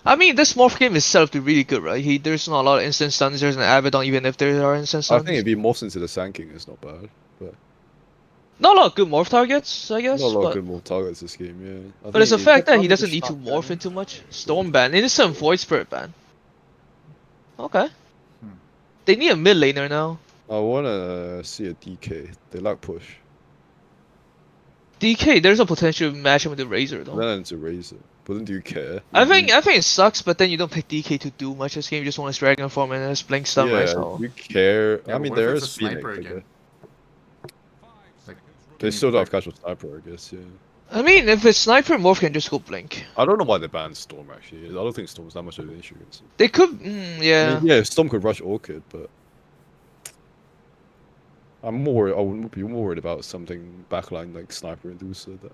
[SPEAKER 5] I mean, this morph game is set up to be really good, right? There's not a lot of instant stuns. There's an Abaddon, even if there are instant
[SPEAKER 3] I
[SPEAKER 5] stuns.
[SPEAKER 3] think if he morphs into the Sand King, it's not bad. But
[SPEAKER 5] Not a lot of good morph targets, I guess.
[SPEAKER 3] not a lot
[SPEAKER 5] but
[SPEAKER 3] of good morph targets this game, yeah.
[SPEAKER 5] but it's the fact that he
[SPEAKER 6] probably
[SPEAKER 5] doesn't
[SPEAKER 6] just
[SPEAKER 5] need to
[SPEAKER 6] stop
[SPEAKER 5] morph
[SPEAKER 6] them.
[SPEAKER 5] into much. Storm ban. It is some Void Spirit ban. Okay. They need a mid laner now.
[SPEAKER 3] I want to see a DK. They lack push.
[SPEAKER 5] DK, there's a potential match with the Razor though.
[SPEAKER 3] Then it's a Razor. But then do you care?
[SPEAKER 5] I think it sucks, but then you don't pick DK to do much this game. You just want his Dragon Form and his Blink Stun,
[SPEAKER 3] yeah,
[SPEAKER 5] right? So
[SPEAKER 3] you care.
[SPEAKER 1] Yeah,
[SPEAKER 3] I
[SPEAKER 1] but
[SPEAKER 3] mean,
[SPEAKER 1] what if
[SPEAKER 3] there
[SPEAKER 1] it's
[SPEAKER 3] is
[SPEAKER 1] a
[SPEAKER 3] Phoenix.
[SPEAKER 1] sniper
[SPEAKER 3] I
[SPEAKER 1] again?
[SPEAKER 3] guess.
[SPEAKER 1] Like,
[SPEAKER 3] They still don't have casual sniper, I guess, yeah.
[SPEAKER 5] I mean, if it's Sniper, Morph can just go Blink.
[SPEAKER 3] I don't know why they banned Storm, actually. I don't think Storm's that much of an issue against him.
[SPEAKER 5] They could,
[SPEAKER 3] I
[SPEAKER 5] yeah.
[SPEAKER 3] mean, yeah, Storm could rush Orchid, but I would be more worried about something backline like Sniper and Dusa. That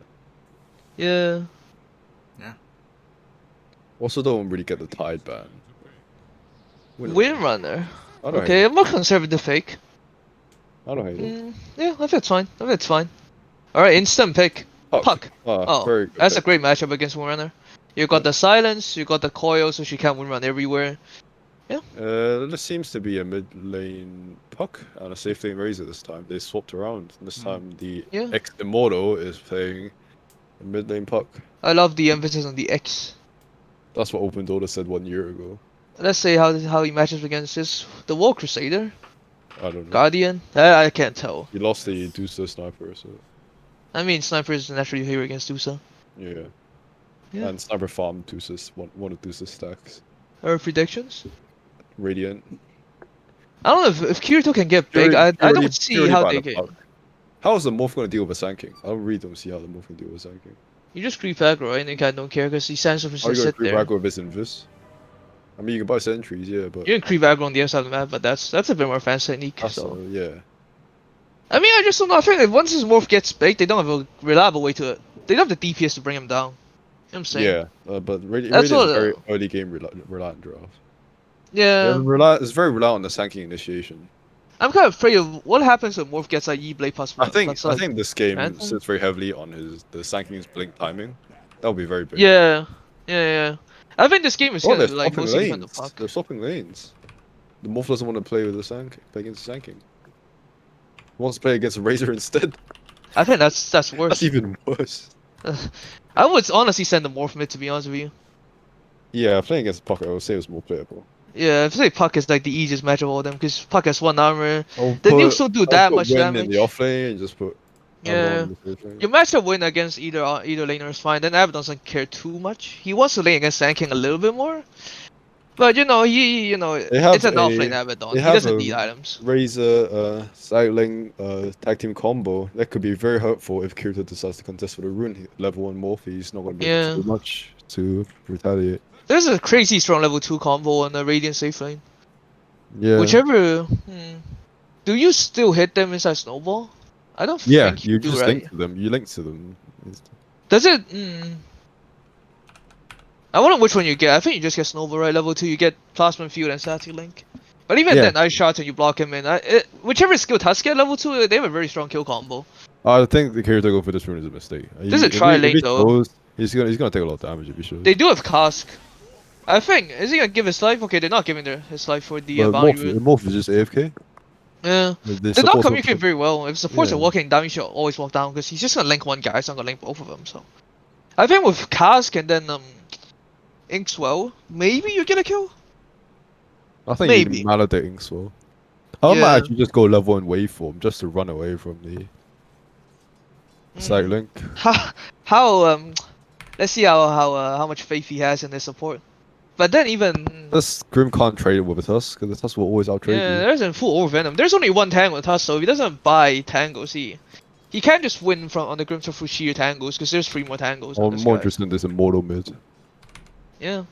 [SPEAKER 5] Yeah.
[SPEAKER 3] also don't really get the Tide ban.
[SPEAKER 5] Windrunner.
[SPEAKER 3] I don't
[SPEAKER 5] Okay,
[SPEAKER 3] hate
[SPEAKER 5] a more conservative fake.
[SPEAKER 3] it. I don't hate it.
[SPEAKER 5] Yeah, I think it's fine. I think it's fine. Alright, instant pick. Puck.
[SPEAKER 3] Ah,
[SPEAKER 5] Oh,
[SPEAKER 3] very good
[SPEAKER 5] that's a
[SPEAKER 3] pick.
[SPEAKER 5] great matchup against Windrunner. You got the silence, you got the coil, so she can't windrun everywhere.
[SPEAKER 3] There seems to be a mid lane Puck and a safe lane Razor this time. They swapped around. This time the
[SPEAKER 5] Yeah.
[SPEAKER 3] ex Immortal is playing a mid lane Puck.
[SPEAKER 5] I love the emphasis on the X.
[SPEAKER 3] That's what Open DOTA said 1 year ago.
[SPEAKER 5] Let's say how he matches against the War Crusader,
[SPEAKER 3] I don't know.
[SPEAKER 5] Guardian. I can't tell.
[SPEAKER 3] He lost the Dusa Sniper, so
[SPEAKER 5] I mean, Sniper is naturally hero against Dusa.
[SPEAKER 3] yeah.
[SPEAKER 5] Yeah.
[SPEAKER 3] And Sniper farmed Dusa's one of Dusa's stacks.
[SPEAKER 5] Our predictions?
[SPEAKER 3] Radiant.
[SPEAKER 5] I don't know if Kirito can get big. I don't see how they can.
[SPEAKER 3] How is the Morph going to deal with Sand King? I really don't see how the Morph can deal with Sand King.
[SPEAKER 5] You just creep aggro, right? And you kind of don't care because he stands up and
[SPEAKER 3] Are you
[SPEAKER 5] just
[SPEAKER 3] going to
[SPEAKER 5] sit
[SPEAKER 3] creep
[SPEAKER 5] there.
[SPEAKER 3] aggro with his Invis? I mean, you can buy sentries, yeah, but
[SPEAKER 5] You can creep aggro on the other side of the map, but that's a bit more advanced technique.
[SPEAKER 3] that's
[SPEAKER 5] So
[SPEAKER 3] yeah.
[SPEAKER 5] I mean, I just don't know. I think that once his morph gets big, they don't have a reliable way to. They don't have the DPS to bring him down. You know what I'm saying?
[SPEAKER 3] Yeah, but Radiant
[SPEAKER 5] That's
[SPEAKER 3] is a
[SPEAKER 5] what,
[SPEAKER 3] very early game reliant draft.
[SPEAKER 5] Yeah.
[SPEAKER 3] It's very reliant on the Sand King initiation.
[SPEAKER 5] I'm kind of afraid of what happens when morph gets like E-Blade plus.
[SPEAKER 3] I think
[SPEAKER 5] plus,
[SPEAKER 3] this game
[SPEAKER 5] Phantom?
[SPEAKER 3] sits very heavily on the Sand King's blink timing. That would be very big.
[SPEAKER 5] Yeah. I think this game is
[SPEAKER 3] Oh,
[SPEAKER 5] gonna
[SPEAKER 3] they're
[SPEAKER 5] like
[SPEAKER 3] swapping
[SPEAKER 5] mostly defend the
[SPEAKER 3] lanes.
[SPEAKER 5] puck.
[SPEAKER 3] They're swapping lanes. The Morph doesn't want to play with the Sand King, play against the Sand King. He wants to play against Razor instead.
[SPEAKER 5] I think that's worse.
[SPEAKER 3] That's even worse.
[SPEAKER 5] I would honestly send the morph mid to be honest with you.
[SPEAKER 3] Yeah, playing against Puck, I would say it was more playable.
[SPEAKER 5] Yeah, if say Puck is like the easiest match of all them because Puck has 1 armor.
[SPEAKER 3] I'll
[SPEAKER 5] The
[SPEAKER 3] put-
[SPEAKER 5] nukes don't do
[SPEAKER 3] I'll
[SPEAKER 5] that
[SPEAKER 3] put
[SPEAKER 5] much
[SPEAKER 3] Wen
[SPEAKER 5] damage.
[SPEAKER 3] in the off lane and just put.
[SPEAKER 5] Yeah.
[SPEAKER 3] Abaddon in the safe lane.
[SPEAKER 5] Your matchup win against either laner is fine. Then Abaddon doesn't care too much. He wants to lane against Sand King a little bit more. But he
[SPEAKER 3] have
[SPEAKER 5] it's an
[SPEAKER 3] a-
[SPEAKER 5] off lane Abaddon.
[SPEAKER 3] they
[SPEAKER 5] He
[SPEAKER 3] have
[SPEAKER 5] doesn't
[SPEAKER 3] a-
[SPEAKER 5] need items.
[SPEAKER 3] Razor, side lane, tag team combo. That could be very hurtful if Kirito decides to contest with a rune level 1 morph. He's not going to be able to do much to retaliate.
[SPEAKER 5] There's a crazy strong level 2 combo on the Radiant safe lane.
[SPEAKER 3] Yeah.
[SPEAKER 5] Whichever. Do you still hit them inside Snowball? I don't
[SPEAKER 3] Yeah,
[SPEAKER 5] think
[SPEAKER 3] you
[SPEAKER 5] do,
[SPEAKER 3] just
[SPEAKER 5] right?
[SPEAKER 3] link to them. You link to them.
[SPEAKER 5] Does it? I wonder which one you get. I think you just get Snowball, right? Level 2, you get Plasma Field and Saty Link. But even
[SPEAKER 3] Yeah.
[SPEAKER 5] then, Ice Shot and you block him in. Whichever skill Tusk get level 2, they have a very strong kill combo.
[SPEAKER 3] I think the Kirito going for this rune is a mistake.
[SPEAKER 5] This is a
[SPEAKER 3] If
[SPEAKER 5] try
[SPEAKER 3] he
[SPEAKER 5] lane, though.
[SPEAKER 3] shows, he's gonna take a lot of damage if he shows.
[SPEAKER 5] They do have Cask. I think, is he gonna give his life? Okay, they're not giving his life for the
[SPEAKER 3] But
[SPEAKER 5] bounty rune.
[SPEAKER 3] Morph is just AFK.
[SPEAKER 5] Yeah.
[SPEAKER 3] The
[SPEAKER 5] They're not
[SPEAKER 3] supports are-
[SPEAKER 5] communicating very well. If supports are
[SPEAKER 3] Yeah.
[SPEAKER 5] walking down, you should always walk down because he's just gonna link one guy, he's not gonna link both of them. So I think with Cask and then Inkswell, maybe you get a kill.
[SPEAKER 3] I think
[SPEAKER 5] Maybe.
[SPEAKER 3] you validate Inkswell. I
[SPEAKER 5] Yeah.
[SPEAKER 3] might actually just go level 1 waveform just to run away from the side
[SPEAKER 5] Mm.
[SPEAKER 3] link.
[SPEAKER 5] How let's see how much faith he has in his support. But then even
[SPEAKER 3] This Grim can't trade it with a Tusk, because the Tusk will always out trade
[SPEAKER 5] yeah,
[SPEAKER 3] you.
[SPEAKER 5] there isn't full over Venom. There's only one tangle with us, so if he doesn't buy tangles, he can't just win from on the Grim for sheer tangles because there's 3 more tangles. on
[SPEAKER 3] I'm
[SPEAKER 5] this
[SPEAKER 3] more
[SPEAKER 5] guy.
[SPEAKER 3] interested in this Immortal mid.
[SPEAKER 5] Yeah.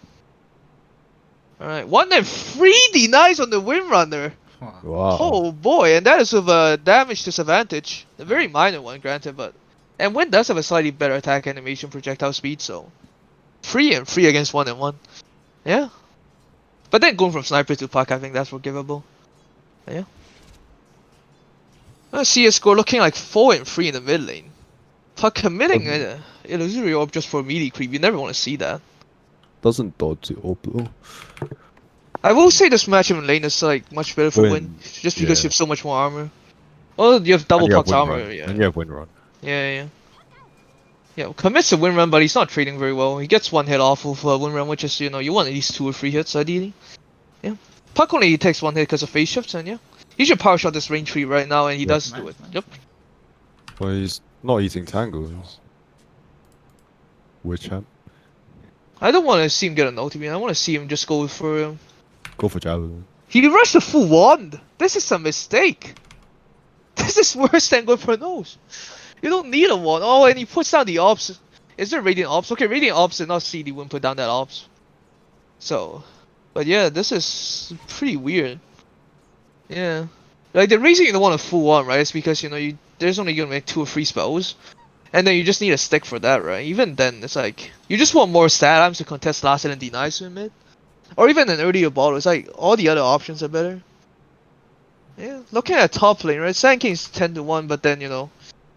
[SPEAKER 5] Alright, 1 and 3 denies on the Windrunner.
[SPEAKER 1] Wow.
[SPEAKER 3] Wow.
[SPEAKER 5] Oh boy, and that is with a damage disadvantage. A very minor one, granted, but and Wind does have a slightly better attack animation projectile speed, so 3 and 3 against 1 and 1. Yeah. But then going from sniper to puck, I think that's forgivable. Yeah. Let's see a score looking like 4 and 3 in the mid lane. Puck committing an illusory orb just for melee creep. You never want to see that.
[SPEAKER 3] Doesn't dodge the orb though.
[SPEAKER 5] I will say this matchup in lane is like much better for
[SPEAKER 3] Win,
[SPEAKER 5] Win, just because
[SPEAKER 3] yeah.
[SPEAKER 5] you have so much more armor. Well, you have double
[SPEAKER 3] And you have
[SPEAKER 5] Puck's
[SPEAKER 3] Wind
[SPEAKER 5] armor.
[SPEAKER 3] Run.
[SPEAKER 5] Yeah.
[SPEAKER 3] And you have Wind Run.
[SPEAKER 5] Yeah. Yeah, commits to win run, but he's not trading very well. He gets 1 hit off of win run, which is, you know, you want at least 2 or 3 hits ideally. Yeah. Puck only takes 1 hit because of phase shifts, and yeah. He should power shot this range tree right now, and he does do it.
[SPEAKER 1] Nice.
[SPEAKER 5] Yep.
[SPEAKER 3] Well, he's not eating tangles. Witch Ham.
[SPEAKER 5] I don't want to see him get an ultimate. I want to see him just go for.
[SPEAKER 3] Go for Javelin.
[SPEAKER 5] He rushed the full wand. This is a mistake. This is worse than going for a nose. You don't need a wand. Oh, and he puts down the ops. Is there Radiant Ops? Okay, Radiant Ops did not see the win put down that ops. So, but yeah, this is pretty weird. Yeah. Like, the reason you don't want a full wand, right, is because, you know, there's only gonna make 2 or 3 spells. And then you just need a stick for that, right? Even then, it's like, you just want more stat items to contest last hit and deny swim mid. Or even an earlier bottle. It's like, all the other options are better. Yeah, looking at top lane, right? Sand King's 10-1, but then, you know,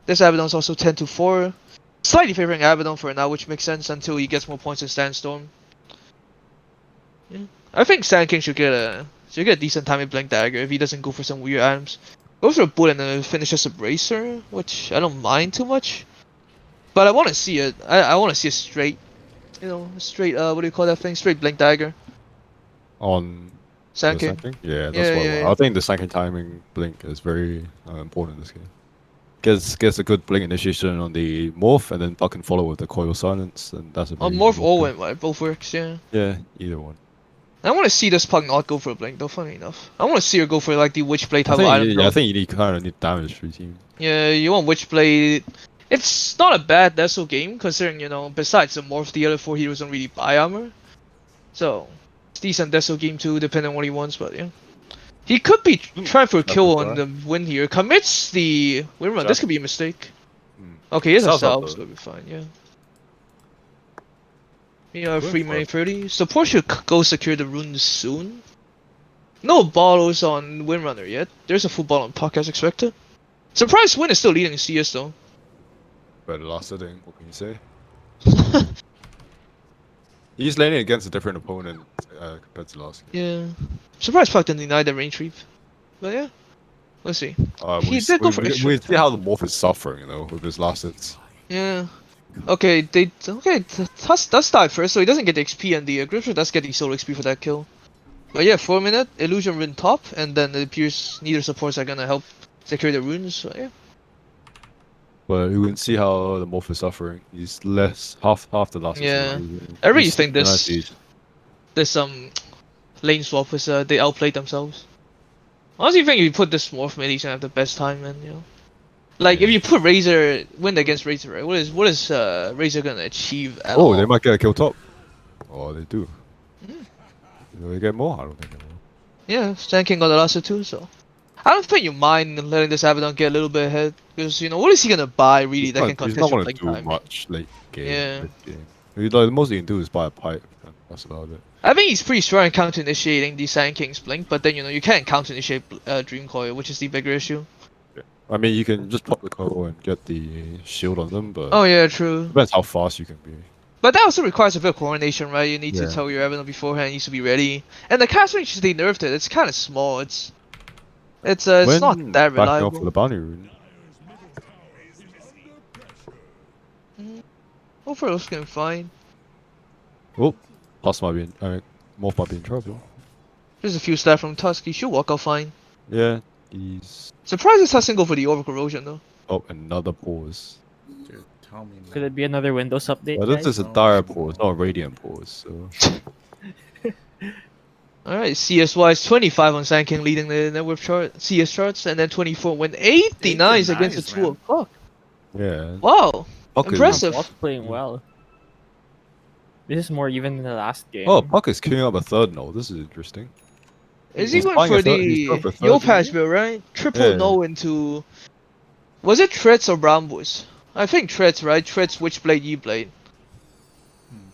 [SPEAKER 5] this Abaddon's also 10-4. Slightly favoring Abaddon for now, which makes sense until he gets more points in Sandstorm. Yeah. I think Sand King should get a decent time in Blink Dagger if he doesn't go for some weird items. Goes for a bullet and then finishes a bracer, which I don't mind too much. But I want to see it. I want to see a straight, you know, straight, what do you call that thing? Straight Blink Dagger.
[SPEAKER 3] On
[SPEAKER 5] Sand
[SPEAKER 3] the
[SPEAKER 5] King.
[SPEAKER 3] Sand King? Yeah, that's
[SPEAKER 5] Yeah,
[SPEAKER 3] what
[SPEAKER 5] yeah, yeah.
[SPEAKER 3] I think the second timing blink is very important in this game. Gets a good blink initiation on the morph, and then Puck can follow with the coil silence, and that's a
[SPEAKER 5] On
[SPEAKER 3] very
[SPEAKER 5] Morph
[SPEAKER 3] good
[SPEAKER 5] or
[SPEAKER 3] thing.
[SPEAKER 5] Wind, right? Both works, yeah.
[SPEAKER 3] Yeah, either one.
[SPEAKER 5] I want to see this Puck not go for a blink, though, funny enough. I want to see her go for like the Witchblade type of item.
[SPEAKER 3] I think you kind of need damage routine.
[SPEAKER 5] Yeah, you want Witchblade. It's not a bad Deso game, considering, you know, besides the Morph, the other 4 heroes don't really buy armor. So, it's decent Deso game too, depending on what he wants, but yeah. He could be trying for a kill on the win here. Commits the win run. This could be a mistake. Okay, here's a
[SPEAKER 3] Sounds
[SPEAKER 5] salve,
[SPEAKER 3] like
[SPEAKER 5] so it'll be fine, yeah. Yeah, free money 30. Support should go secure the runes soon. No bottles on Windrunner yet. There's a full bottle on Puck as expected. Surprise Win is still leading CS though.
[SPEAKER 3] But last setting, what can you say? He's laning against a different opponent compared to last game.
[SPEAKER 5] Yeah. Surprise Puck didn't deny the range sweep. But yeah. Let's see. He did go for extra.
[SPEAKER 3] We see how the morph is suffering, you know, with his last hits.
[SPEAKER 5] Yeah. Okay, Tusk does die first, so he doesn't get the XP, and the Gripster does get the solo XP for that kill. But yeah, 4 minute, Illusion Rune top, and then it appears neither supports are gonna help secure the runes, so yeah.
[SPEAKER 3] But you can see how the morph is suffering. He's half the last hit.
[SPEAKER 5] Yeah. I really think this lane swap was they outplayed themselves. Honestly, I think if you put this morph mid, he's gonna have the best time, and you know. Like, if you put Razor, Wind against Razor, right? What is Razor gonna achieve at all?
[SPEAKER 3] Oh, they might get a kill top. Oh, they do. Do they get more? I don't think they will.
[SPEAKER 5] Yeah, Sand King got the last two, so. I don't think you mind letting this Abaddon get a little bit ahead. Because, you know, what is he gonna buy, really, that can
[SPEAKER 3] He's
[SPEAKER 5] contest
[SPEAKER 3] not
[SPEAKER 5] your
[SPEAKER 3] gonna
[SPEAKER 5] blink
[SPEAKER 3] do
[SPEAKER 5] time?
[SPEAKER 3] much late game.
[SPEAKER 5] Yeah.
[SPEAKER 3] Mid-game. The most he can do is buy a pipe. And that's about it.
[SPEAKER 5] I think he's pretty strong in counter-initiating the Sand King's blink, but then, you know, you can't counter-initiate Dream Coil, which is the bigger issue.
[SPEAKER 3] I mean, you can just pop the coil and get the shield on them, but
[SPEAKER 5] Oh yeah, true.
[SPEAKER 3] depends how fast you can be.
[SPEAKER 5] But that also requires a bit of coordination, right? You need to
[SPEAKER 3] Yeah.
[SPEAKER 5] tell your Evan beforehand, needs to be ready. And the cast range, they nerfed it. It's kind of small. It's not
[SPEAKER 3] When
[SPEAKER 5] that
[SPEAKER 3] backing off for
[SPEAKER 5] reliable.
[SPEAKER 3] the bounty rune.
[SPEAKER 5] Hopefully it's going fine.
[SPEAKER 3] Oh, Plus might be in, Morph might be in trouble.
[SPEAKER 5] There's a few stats from Tusk. He should walk out fine.
[SPEAKER 3] Yeah, he's...
[SPEAKER 5] Surprised it's hasn't go for the over corrosion though.
[SPEAKER 3] Oh, another pause.
[SPEAKER 1] Dude, tell me,
[SPEAKER 6] Could
[SPEAKER 1] man.
[SPEAKER 6] it be another Windows update,
[SPEAKER 3] But this
[SPEAKER 6] guys?
[SPEAKER 3] is a
[SPEAKER 1] No.
[SPEAKER 3] dire pause, not a radiant pause, so...
[SPEAKER 5] Alright, CS wise 25 on Sand King leading the network chart, CS charts, and then 24 when 89 is against the 2
[SPEAKER 1] man.
[SPEAKER 5] of Puck.
[SPEAKER 3] Yeah.
[SPEAKER 5] Wow,
[SPEAKER 3] Puck is-
[SPEAKER 5] impressive.
[SPEAKER 6] Puck's playing well. This is more even than the last game.
[SPEAKER 3] Oh, Puck is queuing up a third null. This is interesting.
[SPEAKER 5] Is he
[SPEAKER 3] He's
[SPEAKER 5] going
[SPEAKER 3] buying
[SPEAKER 5] for
[SPEAKER 3] a third- he's
[SPEAKER 5] the
[SPEAKER 3] going for a third
[SPEAKER 5] Yo patch
[SPEAKER 3] unit?
[SPEAKER 5] build, right? Triple
[SPEAKER 3] Yeah.
[SPEAKER 5] no into. Was it Treads or Brown Boys? I think Treads, right? Treads, Witchblade, Yeblade.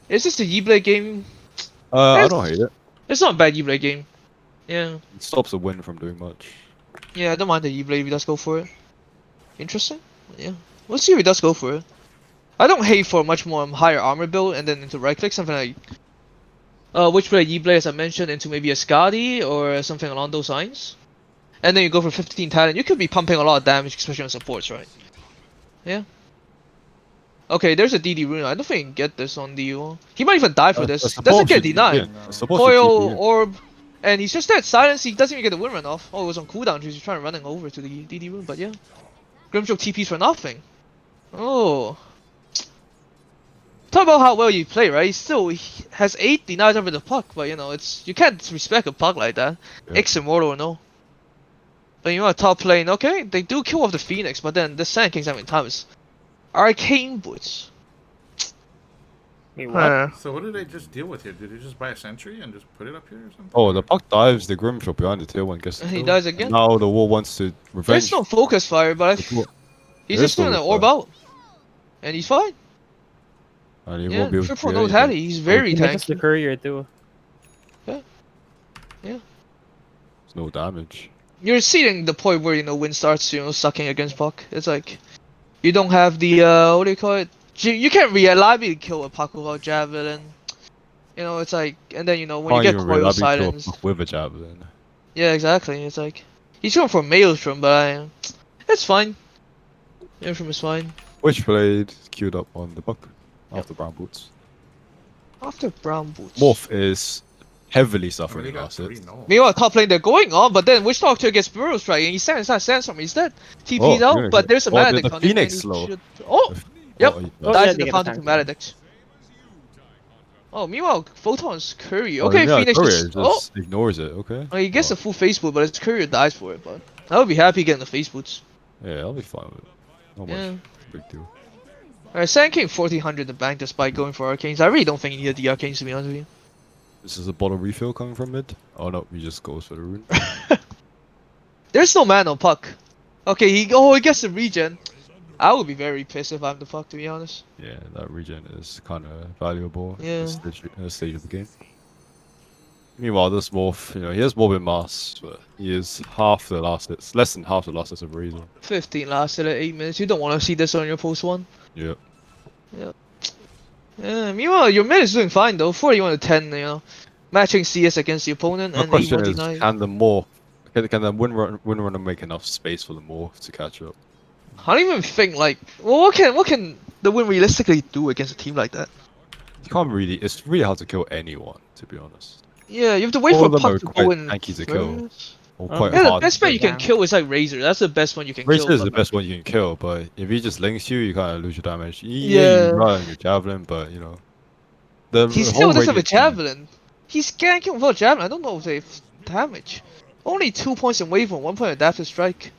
[SPEAKER 5] Is this a Yeblade game?
[SPEAKER 3] I don't hate it.
[SPEAKER 5] It's not a bad Yeblade game. Yeah.
[SPEAKER 3] It stops a win from doing much.
[SPEAKER 5] Yeah, I don't mind the Yeblade if he does go for it. Interesting. Yeah. We'll see if he does go for it. I don't hate for a much more higher armor build and then into right click, something like Witchblade, Yeblade as I mentioned, into maybe a Skadi or something along those lines. And then you go for 15 talent, you could be pumping a lot of damage, especially on supports, right? Yeah. Okay, there's a DD rune. I don't think he can get this on DU. He might even die for this. Doesn't get denied. Coil, orb, and he's just dead. Silence, he doesn't even get the win run off. Oh, it was on cooldown, he's trying to running over to the DD rune, but yeah. Grimstroke TPs for nothing. Oh. Talk about how well you play, right? He has 8 denies over the Puck, but you know, you can't respect a Puck like that.
[SPEAKER 3] Yeah.
[SPEAKER 5] X Immortal or no. But you know, top lane, okay, they do kill off the Phoenix, but then the Sand King's having times. Arcane Boots.
[SPEAKER 6] Wait, what?
[SPEAKER 1] So what did they just deal with here? Did they just buy a sentry and just put it up here or something?
[SPEAKER 3] Oh, the Puck dives the Grimshot behind the tier 1 gets the
[SPEAKER 5] And he
[SPEAKER 3] kill.
[SPEAKER 5] dies again?
[SPEAKER 3] Now the war wants to revenge.
[SPEAKER 5] There's no focus fire, but he's
[SPEAKER 3] There
[SPEAKER 5] just
[SPEAKER 3] is no
[SPEAKER 5] doing an
[SPEAKER 3] focus
[SPEAKER 5] orb
[SPEAKER 3] fire.
[SPEAKER 5] out. And he's fine.
[SPEAKER 3] And he
[SPEAKER 5] Yeah,
[SPEAKER 3] won't be able to
[SPEAKER 5] triple
[SPEAKER 3] do
[SPEAKER 5] no
[SPEAKER 3] anything.
[SPEAKER 5] Hattie, he's very
[SPEAKER 6] He misses the
[SPEAKER 5] tanky.
[SPEAKER 6] courier too.
[SPEAKER 3] There's no damage.
[SPEAKER 5] You're seeing the point where, you know, Wind starts, you know, sucking against Puck. It's like, you don't have the, what do you call it? You can't reliably kill a Puck without Javelin. You know, it's like, and then, you know, when you
[SPEAKER 3] Can't
[SPEAKER 5] get
[SPEAKER 3] even
[SPEAKER 5] Coil
[SPEAKER 3] reliably kill a
[SPEAKER 5] Silence.
[SPEAKER 3] Puck with a javelin.
[SPEAKER 5] Yeah, exactly. It's like, he's going for Maelstrom, but it's fine. Maelstrom is fine.
[SPEAKER 3] Witchblade queued up on the Puck after Brown Boots.
[SPEAKER 5] After Brown Boots.
[SPEAKER 3] Morph is heavily
[SPEAKER 1] I
[SPEAKER 3] suffering
[SPEAKER 1] already got
[SPEAKER 3] last
[SPEAKER 1] 3
[SPEAKER 3] hit.
[SPEAKER 1] no.
[SPEAKER 5] Meanwhile, top lane they're going on, but then Witch Doctor gets Burrow Strike and he stands from he's dead. TP's
[SPEAKER 3] Oh,
[SPEAKER 5] out,
[SPEAKER 3] yeah,
[SPEAKER 5] but
[SPEAKER 3] yeah.
[SPEAKER 5] there's a
[SPEAKER 3] Oh, the
[SPEAKER 5] Maledict on him,
[SPEAKER 3] Phoenix
[SPEAKER 5] and he
[SPEAKER 3] slow.
[SPEAKER 5] should- Oh! Yep.
[SPEAKER 3] Oh,
[SPEAKER 5] Dies
[SPEAKER 6] yeah,
[SPEAKER 5] in
[SPEAKER 6] they
[SPEAKER 5] the
[SPEAKER 6] get
[SPEAKER 5] fountain
[SPEAKER 6] a
[SPEAKER 5] to
[SPEAKER 6] tank.
[SPEAKER 5] Maledict. Oh, meanwhile, Photon's Courier.
[SPEAKER 3] oh,
[SPEAKER 5] Okay,
[SPEAKER 3] yeah,
[SPEAKER 5] Phoenix
[SPEAKER 3] Courier
[SPEAKER 5] just. Oh!
[SPEAKER 3] ignores it, okay?
[SPEAKER 5] Oh, he gets
[SPEAKER 3] Oh,
[SPEAKER 5] a full face boot, but his Courier dies for it, but I would be happy getting the face boots.
[SPEAKER 3] yeah, I'll be fine with it. Not
[SPEAKER 5] Yeah.
[SPEAKER 3] much big deal.
[SPEAKER 5] Alright, Sand King 1400 in the bank despite going for Arcanes. I really don't think he needed the Arcanes to be honest with you.
[SPEAKER 3] This is a bottle refill coming from mid. Oh no, he just goes for the rune.
[SPEAKER 5] There's no man on Puck. Okay, he gets the regen. I would be very pissed if I'm the Puck, to be honest.
[SPEAKER 3] Yeah, that regen is kind of valuable
[SPEAKER 5] Yeah.
[SPEAKER 3] at this stage of the game. Meanwhile, this Morph, you know, he has Morbid Mass, but he is half the last hits, less than half the last hits of Razor.
[SPEAKER 5] 15 lasted at 8 minutes. You don't want to see this on your post 1.
[SPEAKER 3] Yep.
[SPEAKER 5] Yeah, meanwhile, your mid is doing fine though. 41 to 10, you know. Matching CS against the opponent
[SPEAKER 3] My
[SPEAKER 5] and
[SPEAKER 3] question
[SPEAKER 5] 81
[SPEAKER 3] is,
[SPEAKER 5] denied.
[SPEAKER 3] can the Morph, can the win runner make enough space for the Morph to catch up?
[SPEAKER 5] I don't even think like, well, what can the win realistically do against a team like that?
[SPEAKER 3] You can't really, it's really hard to kill anyone, to be honest.
[SPEAKER 5] Yeah, you have to wait
[SPEAKER 3] All
[SPEAKER 5] for
[SPEAKER 3] of them
[SPEAKER 5] Puck
[SPEAKER 3] are
[SPEAKER 5] to
[SPEAKER 3] quite
[SPEAKER 5] go in
[SPEAKER 3] tanky to kill.
[SPEAKER 5] first.
[SPEAKER 3] Or quite
[SPEAKER 5] Yeah, the
[SPEAKER 3] hard.
[SPEAKER 5] best bet you can
[SPEAKER 6] down.
[SPEAKER 5] kill is like Razor. That's the best one you can
[SPEAKER 3] Razor
[SPEAKER 5] kill.
[SPEAKER 3] is the
[SPEAKER 5] but,
[SPEAKER 3] best one you can kill, but if he just links you, you kind of lose your damage.
[SPEAKER 5] Yeah.
[SPEAKER 3] You run your javelin, but you know, the
[SPEAKER 5] He
[SPEAKER 3] the
[SPEAKER 5] still
[SPEAKER 3] whole
[SPEAKER 5] doesn't have a
[SPEAKER 3] radius thing-
[SPEAKER 5] javelin. He's ganking without javelin. I don't know if they have damage. Only 2 points in wave 1 point in adaptive strike.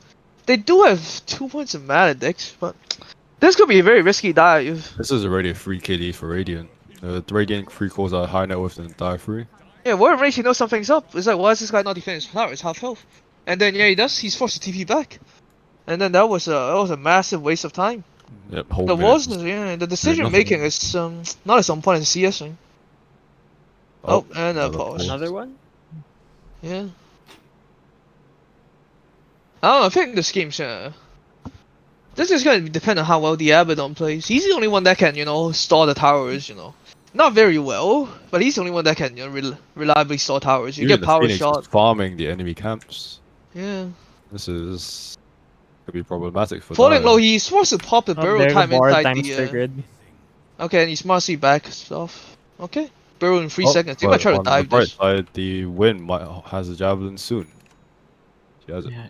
[SPEAKER 5] They do have 2 points in maledict, but this could be a very risky dive.
[SPEAKER 3] This is already a free KD for Radiant. The Radiant free calls are high net worth and die free.
[SPEAKER 5] Yeah, Warren Race, he knows something's up. It's like, why is this guy not defending his tower? It's half health. And then yeah, he does. He's forced to TP back. And then that was a massive waste of time.
[SPEAKER 3] Yep, whole
[SPEAKER 5] The
[SPEAKER 3] minute.
[SPEAKER 5] was the decision
[SPEAKER 3] nothing.
[SPEAKER 5] making is not as on point as CS. Thing. Oh, and a
[SPEAKER 3] another
[SPEAKER 5] pause.
[SPEAKER 3] pause.
[SPEAKER 6] Another one?
[SPEAKER 5] Yeah. I don't know. I think this game's This is going to depend on how well the Abaddon plays. He's the only one that can, stall the towers, Not very well, but he's the only one that can, reliably stall towers. You
[SPEAKER 3] Even
[SPEAKER 5] get
[SPEAKER 3] the
[SPEAKER 5] power
[SPEAKER 3] Phoenix
[SPEAKER 5] shot.
[SPEAKER 3] is farming the enemy camps.
[SPEAKER 5] Yeah.
[SPEAKER 3] This is could be problematic for
[SPEAKER 5] Falling
[SPEAKER 3] Dire.
[SPEAKER 5] low, he's forced to pop the
[SPEAKER 6] Oh,
[SPEAKER 5] burrow
[SPEAKER 6] there the
[SPEAKER 5] time
[SPEAKER 6] bar
[SPEAKER 5] inside
[SPEAKER 6] time's
[SPEAKER 5] the.
[SPEAKER 6] triggered.
[SPEAKER 5] Okay, and he's Marcy back stuff. Okay. Burrow in 3
[SPEAKER 3] Oh,
[SPEAKER 5] seconds. He might
[SPEAKER 3] but
[SPEAKER 5] try to
[SPEAKER 3] on the
[SPEAKER 5] dive
[SPEAKER 3] bright
[SPEAKER 5] this.
[SPEAKER 3] side, the Wind has a javelin soon. She has it.
[SPEAKER 6] Yeah.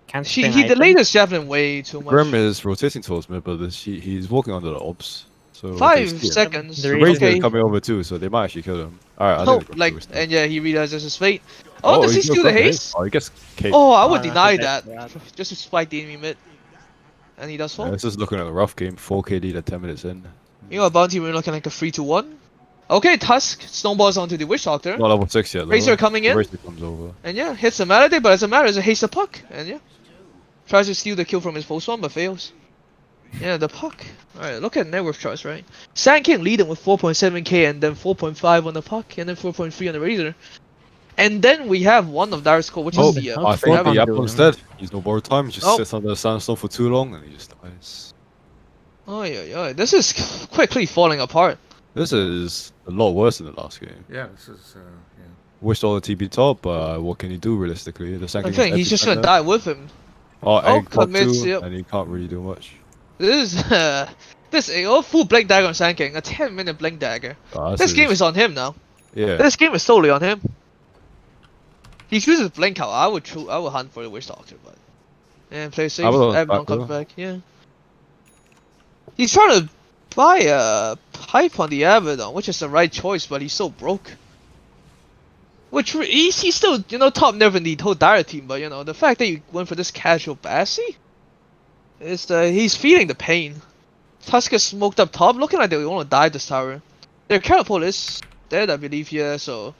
[SPEAKER 6] Can't
[SPEAKER 5] He
[SPEAKER 6] spin
[SPEAKER 5] delayed
[SPEAKER 6] item.
[SPEAKER 5] his javelin way too much.
[SPEAKER 3] Grim is rotating towards mid, but he's walking under the orbs. So they
[SPEAKER 5] 5
[SPEAKER 3] see him.
[SPEAKER 5] seconds.
[SPEAKER 6] The
[SPEAKER 3] The
[SPEAKER 6] Razor
[SPEAKER 3] Razor
[SPEAKER 5] Okay.
[SPEAKER 3] is coming over too, so they might actually kill him. Alright, I
[SPEAKER 5] Oh,
[SPEAKER 3] think
[SPEAKER 5] like, and yeah, he realizes his fate. Oh, does he
[SPEAKER 3] he's
[SPEAKER 5] steal the
[SPEAKER 3] gonna
[SPEAKER 5] haste?
[SPEAKER 3] Oh, he gets cake.
[SPEAKER 5] Oh, I would
[SPEAKER 6] Oh, no,
[SPEAKER 5] deny
[SPEAKER 6] that's
[SPEAKER 5] that.
[SPEAKER 6] bad.
[SPEAKER 5] Just to spike the enemy mid. And he does
[SPEAKER 3] Yeah,
[SPEAKER 5] fall.
[SPEAKER 3] this is looking at a rough game. 4K lead at 10 minutes in.
[SPEAKER 5] You know, Bounty, we're looking like a 3-1. Okay, Tusk snowballs onto the Witch Doctor.
[SPEAKER 3] Not level 6 yet, though.
[SPEAKER 5] Razor coming in.
[SPEAKER 3] Razor comes over.
[SPEAKER 5] And yeah, hits the Malady, but as a matter, it's a haste the puck. And yeah. Tries to steal the kill from his post one, but fails. Yeah, the puck. Alright, look at net worth charts, right? Sand King leading with 4.7k and then 4.5 on the puck and then 4.3 on the Razor. And then we have one of Dire's core, which
[SPEAKER 3] Oh,
[SPEAKER 5] is the
[SPEAKER 3] I think
[SPEAKER 6] Abaddon
[SPEAKER 3] the
[SPEAKER 6] doing?
[SPEAKER 3] Apple's dead. He's no borrowed time. He just
[SPEAKER 5] Oh.
[SPEAKER 3] sits under the sandstone for too long and he just dies.
[SPEAKER 5] Oh yeah, this is quickly falling apart.
[SPEAKER 3] This is a lot worse than the last game.
[SPEAKER 1] Yeah, this is yeah.
[SPEAKER 3] Wished all the TB top, but what can he do realistically? The second
[SPEAKER 5] I think he's just gonna die with him.
[SPEAKER 3] Oh, egg top
[SPEAKER 5] commits,
[SPEAKER 3] too,
[SPEAKER 5] yep.
[SPEAKER 3] and he can't really do much.
[SPEAKER 5] This is this full blink dagger on Sand King, a 10-minute blink dagger.
[SPEAKER 3] Oh,
[SPEAKER 5] This game is on him now.
[SPEAKER 3] yeah.
[SPEAKER 5] This game is solely on him. He chooses blink out. I would hunt for the Witch Doctor, but play safe.
[SPEAKER 3] Abaddon's
[SPEAKER 5] Abaddon
[SPEAKER 3] back,
[SPEAKER 5] comes
[SPEAKER 3] though.
[SPEAKER 5] back. Yeah. He's trying to buy a pipe on the Abaddon, which is the right choice, but he's so broke. Which he's still top never in the whole Dire team, but the fact that you went for this casual Bassi is he's feeling the pain. Tusk is smoked up top, looking like they want to dive this tower. Their catapult is dead, I believe. Yeah, so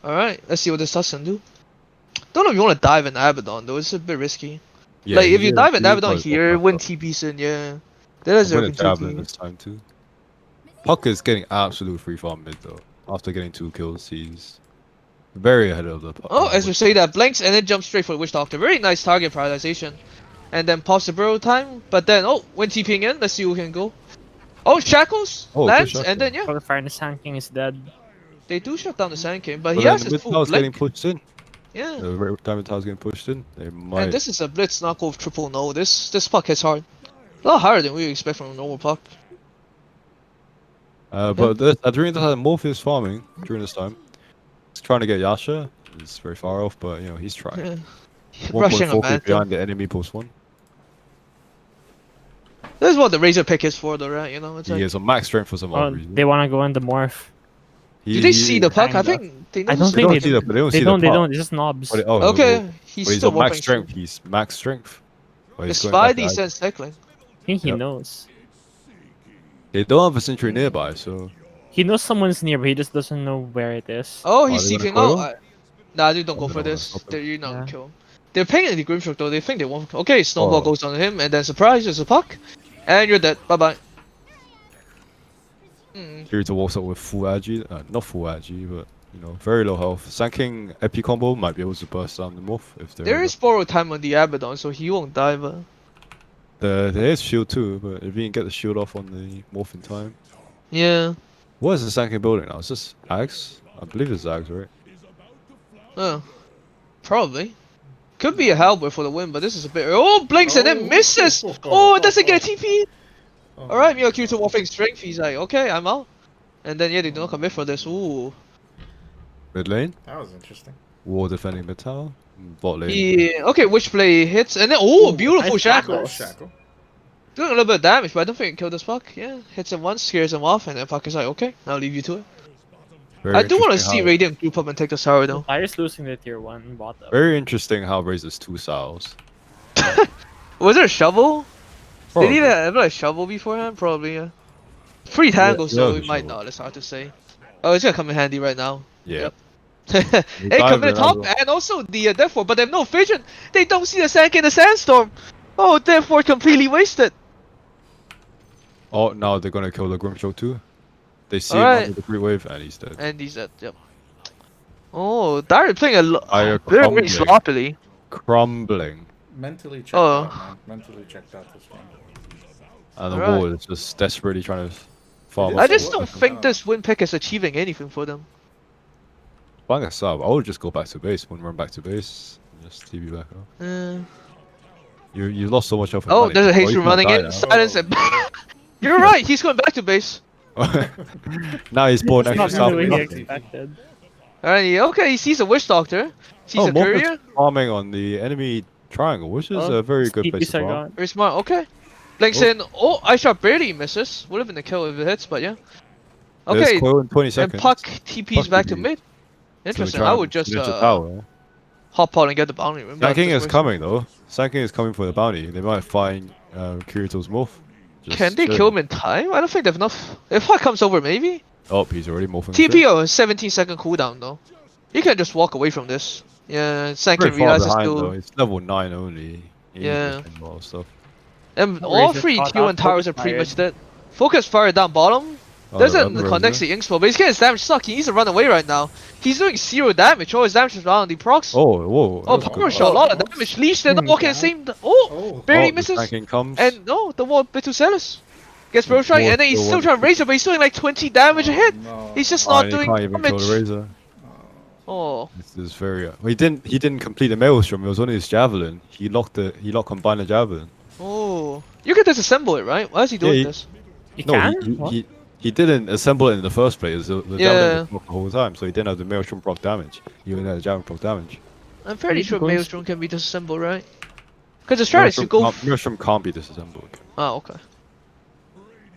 [SPEAKER 5] alright, let's see what this Tusk can do. Don't know if you want to dive in Abaddon though, it's a bit risky.
[SPEAKER 3] Yeah,
[SPEAKER 5] like if you
[SPEAKER 3] he's
[SPEAKER 5] dive in
[SPEAKER 3] he's
[SPEAKER 5] Abaddon
[SPEAKER 3] probably
[SPEAKER 5] here,
[SPEAKER 3] fucked
[SPEAKER 5] win
[SPEAKER 3] up.
[SPEAKER 5] TPs in, yeah. That is
[SPEAKER 3] I'm
[SPEAKER 5] your
[SPEAKER 3] gonna javelin
[SPEAKER 5] TP.
[SPEAKER 3] this time too. Puck is getting absolute free farm mid though. After getting 2 kills, he's very ahead of the Puck.
[SPEAKER 5] Oh, as we say that, blinks and then jumps straight for the Witch Doctor. Very nice target prioritization. And then pops the burrow time, but then when TPing in, let's see who can go. Oh, Shackles
[SPEAKER 3] Oh, good
[SPEAKER 5] lands,
[SPEAKER 3] Shackles.
[SPEAKER 5] and then yeah,
[SPEAKER 6] Fire and the Sand King is dead.
[SPEAKER 5] they do shut down the Sand King, but
[SPEAKER 3] But
[SPEAKER 5] he
[SPEAKER 3] then
[SPEAKER 5] has
[SPEAKER 3] the
[SPEAKER 5] his
[SPEAKER 3] mid
[SPEAKER 5] full
[SPEAKER 3] tower's getting
[SPEAKER 5] blink.
[SPEAKER 3] pushed in.
[SPEAKER 5] Yeah,
[SPEAKER 3] The diamond tower's getting pushed in. They might.
[SPEAKER 5] and this is a blitz knock off triple no. This puck hits hard. A lot harder than we expect from a normal puck.
[SPEAKER 3] But during the time, Morpheus farming during this time. He's trying to get Yasha. He's very far off, but he's trying.
[SPEAKER 5] Yeah. Rushing a
[SPEAKER 3] 1.4k
[SPEAKER 5] man.
[SPEAKER 3] behind the enemy post 1.
[SPEAKER 5] This is what the Razor pick is for, though, right? It's
[SPEAKER 3] He
[SPEAKER 5] like,
[SPEAKER 3] is on max strength for some
[SPEAKER 6] Oh,
[SPEAKER 3] odd reason.
[SPEAKER 6] they want to go in the morph.
[SPEAKER 5] do they see the puck? I
[SPEAKER 6] kinda.
[SPEAKER 5] think they
[SPEAKER 6] I
[SPEAKER 5] know
[SPEAKER 6] don't
[SPEAKER 3] They
[SPEAKER 6] think
[SPEAKER 3] don't see that, but they don't
[SPEAKER 6] They
[SPEAKER 3] see
[SPEAKER 6] don't.
[SPEAKER 3] the
[SPEAKER 6] They
[SPEAKER 3] puck.
[SPEAKER 6] don't. It's just knobs.
[SPEAKER 3] But,
[SPEAKER 5] Okay,
[SPEAKER 3] but
[SPEAKER 5] he's
[SPEAKER 3] he's
[SPEAKER 5] still
[SPEAKER 3] on max
[SPEAKER 5] warping.
[SPEAKER 3] strength. He's max strength. But he's going
[SPEAKER 5] Despite
[SPEAKER 3] back
[SPEAKER 5] these
[SPEAKER 3] to
[SPEAKER 5] sense cycling.
[SPEAKER 6] I think he
[SPEAKER 3] Yep.
[SPEAKER 6] knows.
[SPEAKER 3] They don't have a sentry nearby, so
[SPEAKER 6] He knows someone's near, but he just doesn't know where it is.
[SPEAKER 5] Oh,
[SPEAKER 3] Are
[SPEAKER 5] he's
[SPEAKER 3] they gonna
[SPEAKER 5] seeping
[SPEAKER 3] coil?
[SPEAKER 5] out. Nah, dude, don't go
[SPEAKER 3] I'm
[SPEAKER 5] for
[SPEAKER 3] gonna
[SPEAKER 5] this.
[SPEAKER 3] stop it.
[SPEAKER 5] You're not gonna
[SPEAKER 6] Yeah.
[SPEAKER 5] kill him. They're paying the Grimstroke though. They think they won't. Okay, snowball
[SPEAKER 3] Oh.
[SPEAKER 5] goes on him, and then surprise, there's a puck, and you're dead. Bye bye.
[SPEAKER 3] Kirito walks up with full agi, not full agi, but very low health. Sand King epi combo might be able to burst down the morph if they're.
[SPEAKER 5] There is borrow time on the Abaddon, so he won't die. But
[SPEAKER 3] There is shield too, but if you can get the shield off on the morph in time.
[SPEAKER 5] yeah,
[SPEAKER 3] What is the Sand King building now? Is this Zags? I believe it's Zags, right?
[SPEAKER 5] probably. Could be a halberd for the win, but this is a bit. Oh, blinks and then misses. Oh, it doesn't get a TP. All right, Miyakyu to warping strength. He's like, okay, I'm out. And then yeah, they do not commit for this. Ooh.
[SPEAKER 3] Mid lane,
[SPEAKER 1] That was interesting.
[SPEAKER 3] war defending mid tower, bot lane.
[SPEAKER 5] Yeah. Okay, which play hits and then beautiful
[SPEAKER 6] nice
[SPEAKER 5] shackle.
[SPEAKER 1] Oh, shackle.
[SPEAKER 5] Doing a little bit of damage, but I don't think it killed this puck. Yeah, hits him once, scares him off, and then puck is like, okay, I'll leave you to it.
[SPEAKER 3] Very
[SPEAKER 5] I do want to
[SPEAKER 3] interesting
[SPEAKER 5] see
[SPEAKER 3] how-
[SPEAKER 5] Radiant group up and take the tower though.
[SPEAKER 6] Fire's losing the tier 1 bottom.
[SPEAKER 3] Very interesting how raises 2 styles.
[SPEAKER 5] Was there a shovel?
[SPEAKER 3] Probably.
[SPEAKER 5] Did he have a shovel beforehand? Probably, yeah. Free tangle,
[SPEAKER 3] Yeah,
[SPEAKER 5] so
[SPEAKER 3] yeah,
[SPEAKER 5] it might
[SPEAKER 3] shovel.
[SPEAKER 5] not. It's hard to say. Oh, it's gonna come in handy right now.
[SPEAKER 3] Yeah.
[SPEAKER 5] Yep. Hey, come in top, and also the Death Ward, but they have no vision. They don't see the Sand in the sandstorm. Oh, Death Ward completely wasted.
[SPEAKER 3] Oh, now they're gonna kill the Grimstroke too. They see him
[SPEAKER 5] Alright.
[SPEAKER 3] under the Great Wave, and he's dead.
[SPEAKER 5] And he's dead. Yep. Oh, Dire playing a
[SPEAKER 3] Fire
[SPEAKER 5] very
[SPEAKER 3] crumbling.
[SPEAKER 5] sloppily.
[SPEAKER 3] Crumbling.
[SPEAKER 1] mentally checked
[SPEAKER 5] Oh.
[SPEAKER 1] out, man. Mentally checked out this game.
[SPEAKER 3] And the
[SPEAKER 5] Alright.
[SPEAKER 3] wall is just desperately trying to farm
[SPEAKER 1] It
[SPEAKER 5] I
[SPEAKER 3] up.
[SPEAKER 1] is
[SPEAKER 5] just
[SPEAKER 1] a
[SPEAKER 5] don't
[SPEAKER 1] what?
[SPEAKER 5] think this win pick is achieving anything for them.
[SPEAKER 3] Buying a sub, I would just go back to base. Wouldn't run back to base. And just TB back up. You lost so much off.
[SPEAKER 5] Oh, there's a haste
[SPEAKER 3] you
[SPEAKER 5] room running
[SPEAKER 3] can't
[SPEAKER 5] in.
[SPEAKER 3] die
[SPEAKER 5] Silence and you're right. He's going back to base.
[SPEAKER 3] now. Now he's bought
[SPEAKER 6] It's
[SPEAKER 3] extra
[SPEAKER 6] not
[SPEAKER 3] sub.
[SPEAKER 6] the way he
[SPEAKER 3] nothing.
[SPEAKER 6] expected.
[SPEAKER 5] Alright, okay, he sees a witch doctor. Sees
[SPEAKER 3] Oh,
[SPEAKER 5] a
[SPEAKER 3] Morpheus
[SPEAKER 5] courier.
[SPEAKER 3] farming on the enemy triangle, which is
[SPEAKER 6] Oh,
[SPEAKER 3] a very good place
[SPEAKER 6] TPs
[SPEAKER 3] to
[SPEAKER 6] are
[SPEAKER 3] farm.
[SPEAKER 6] gone.
[SPEAKER 5] Very smart. Okay. Blinks
[SPEAKER 3] Oh.
[SPEAKER 5] in. Oh, I shot barely misses. Would have been a kill if it hits, but yeah.
[SPEAKER 3] There's
[SPEAKER 5] Okay.
[SPEAKER 3] Coil in 20
[SPEAKER 5] And
[SPEAKER 3] seconds.
[SPEAKER 5] Puck TP's
[SPEAKER 3] Puck
[SPEAKER 5] back to
[SPEAKER 3] TPs.
[SPEAKER 5] mid.
[SPEAKER 3] So we
[SPEAKER 5] Interesting.
[SPEAKER 3] try
[SPEAKER 5] I
[SPEAKER 3] and
[SPEAKER 5] would just
[SPEAKER 3] finish the tower.
[SPEAKER 5] hop out and get the bounty room.
[SPEAKER 3] Sand
[SPEAKER 5] but
[SPEAKER 3] King is
[SPEAKER 5] this
[SPEAKER 3] coming though. Sand King is coming for the bounty. They might find Kirito's morph. Just
[SPEAKER 5] Can they
[SPEAKER 3] chilling.
[SPEAKER 5] kill him in time? I don't think they have enough. If Puck comes over, maybe.
[SPEAKER 3] Oh, he's already morphing.
[SPEAKER 5] TPO is 17-second cooldown though. You can just walk away from this. Yeah, Sank
[SPEAKER 3] Very
[SPEAKER 5] can
[SPEAKER 3] far
[SPEAKER 5] realize it's
[SPEAKER 3] behind though.
[SPEAKER 5] still.
[SPEAKER 3] It's level 9 only. He ain't
[SPEAKER 5] Yeah.
[SPEAKER 3] missing a lot of stuff.
[SPEAKER 5] And
[SPEAKER 6] Oh,
[SPEAKER 5] all
[SPEAKER 6] Razor
[SPEAKER 5] three
[SPEAKER 6] caught
[SPEAKER 5] T1
[SPEAKER 6] up,
[SPEAKER 5] towers
[SPEAKER 6] focus
[SPEAKER 5] are pretty
[SPEAKER 6] fired.
[SPEAKER 5] much dead. Focus fire down bottom.
[SPEAKER 3] Oh,
[SPEAKER 5] Doesn't
[SPEAKER 3] the
[SPEAKER 5] connect
[SPEAKER 3] Razor.
[SPEAKER 5] the Inkspo, but he's getting his damage stuck. He needs to run away right now. He's doing 0 damage. All his damage is around the procs.
[SPEAKER 3] Oh, whoa.
[SPEAKER 5] Oh,
[SPEAKER 3] that was
[SPEAKER 5] power
[SPEAKER 3] good.
[SPEAKER 5] shot, a lot of damage. Leash, they're not walking the same. Oh, barely
[SPEAKER 3] Oh, the
[SPEAKER 5] misses.
[SPEAKER 3] Sand King comes.
[SPEAKER 5] And no, the wall bit too zealous. Gets Bro Strike,
[SPEAKER 3] More
[SPEAKER 5] and then he's
[SPEAKER 3] still
[SPEAKER 5] still
[SPEAKER 3] one.
[SPEAKER 5] trying to Razor, but he's doing like 20 damage a hit.
[SPEAKER 1] No.
[SPEAKER 5] He's just
[SPEAKER 3] Oh,
[SPEAKER 5] not
[SPEAKER 3] and he
[SPEAKER 5] doing
[SPEAKER 3] can't even kill the
[SPEAKER 5] damage.
[SPEAKER 3] Razor.
[SPEAKER 5] Oh,
[SPEAKER 3] This is very. Well, he didn't complete the Maelstrom. It was only his javelin. He locked combined the javelin.
[SPEAKER 5] oh. You can disassemble it, right? Why is he doing
[SPEAKER 3] he-
[SPEAKER 5] this?
[SPEAKER 6] You
[SPEAKER 3] No,
[SPEAKER 6] can?
[SPEAKER 3] he didn't assemble it in the first place. The
[SPEAKER 5] Yeah.
[SPEAKER 3] javelin was blocked the whole time, so he didn't have the Maelstrom proc damage. He only had the javelin proc damage.
[SPEAKER 5] I'm fairly
[SPEAKER 6] you
[SPEAKER 5] sure
[SPEAKER 6] going-
[SPEAKER 5] Maelstrom can be disassembled, right? Because the strategy is to go.
[SPEAKER 3] Maelstrom can't be disassembled.
[SPEAKER 5] Oh, okay.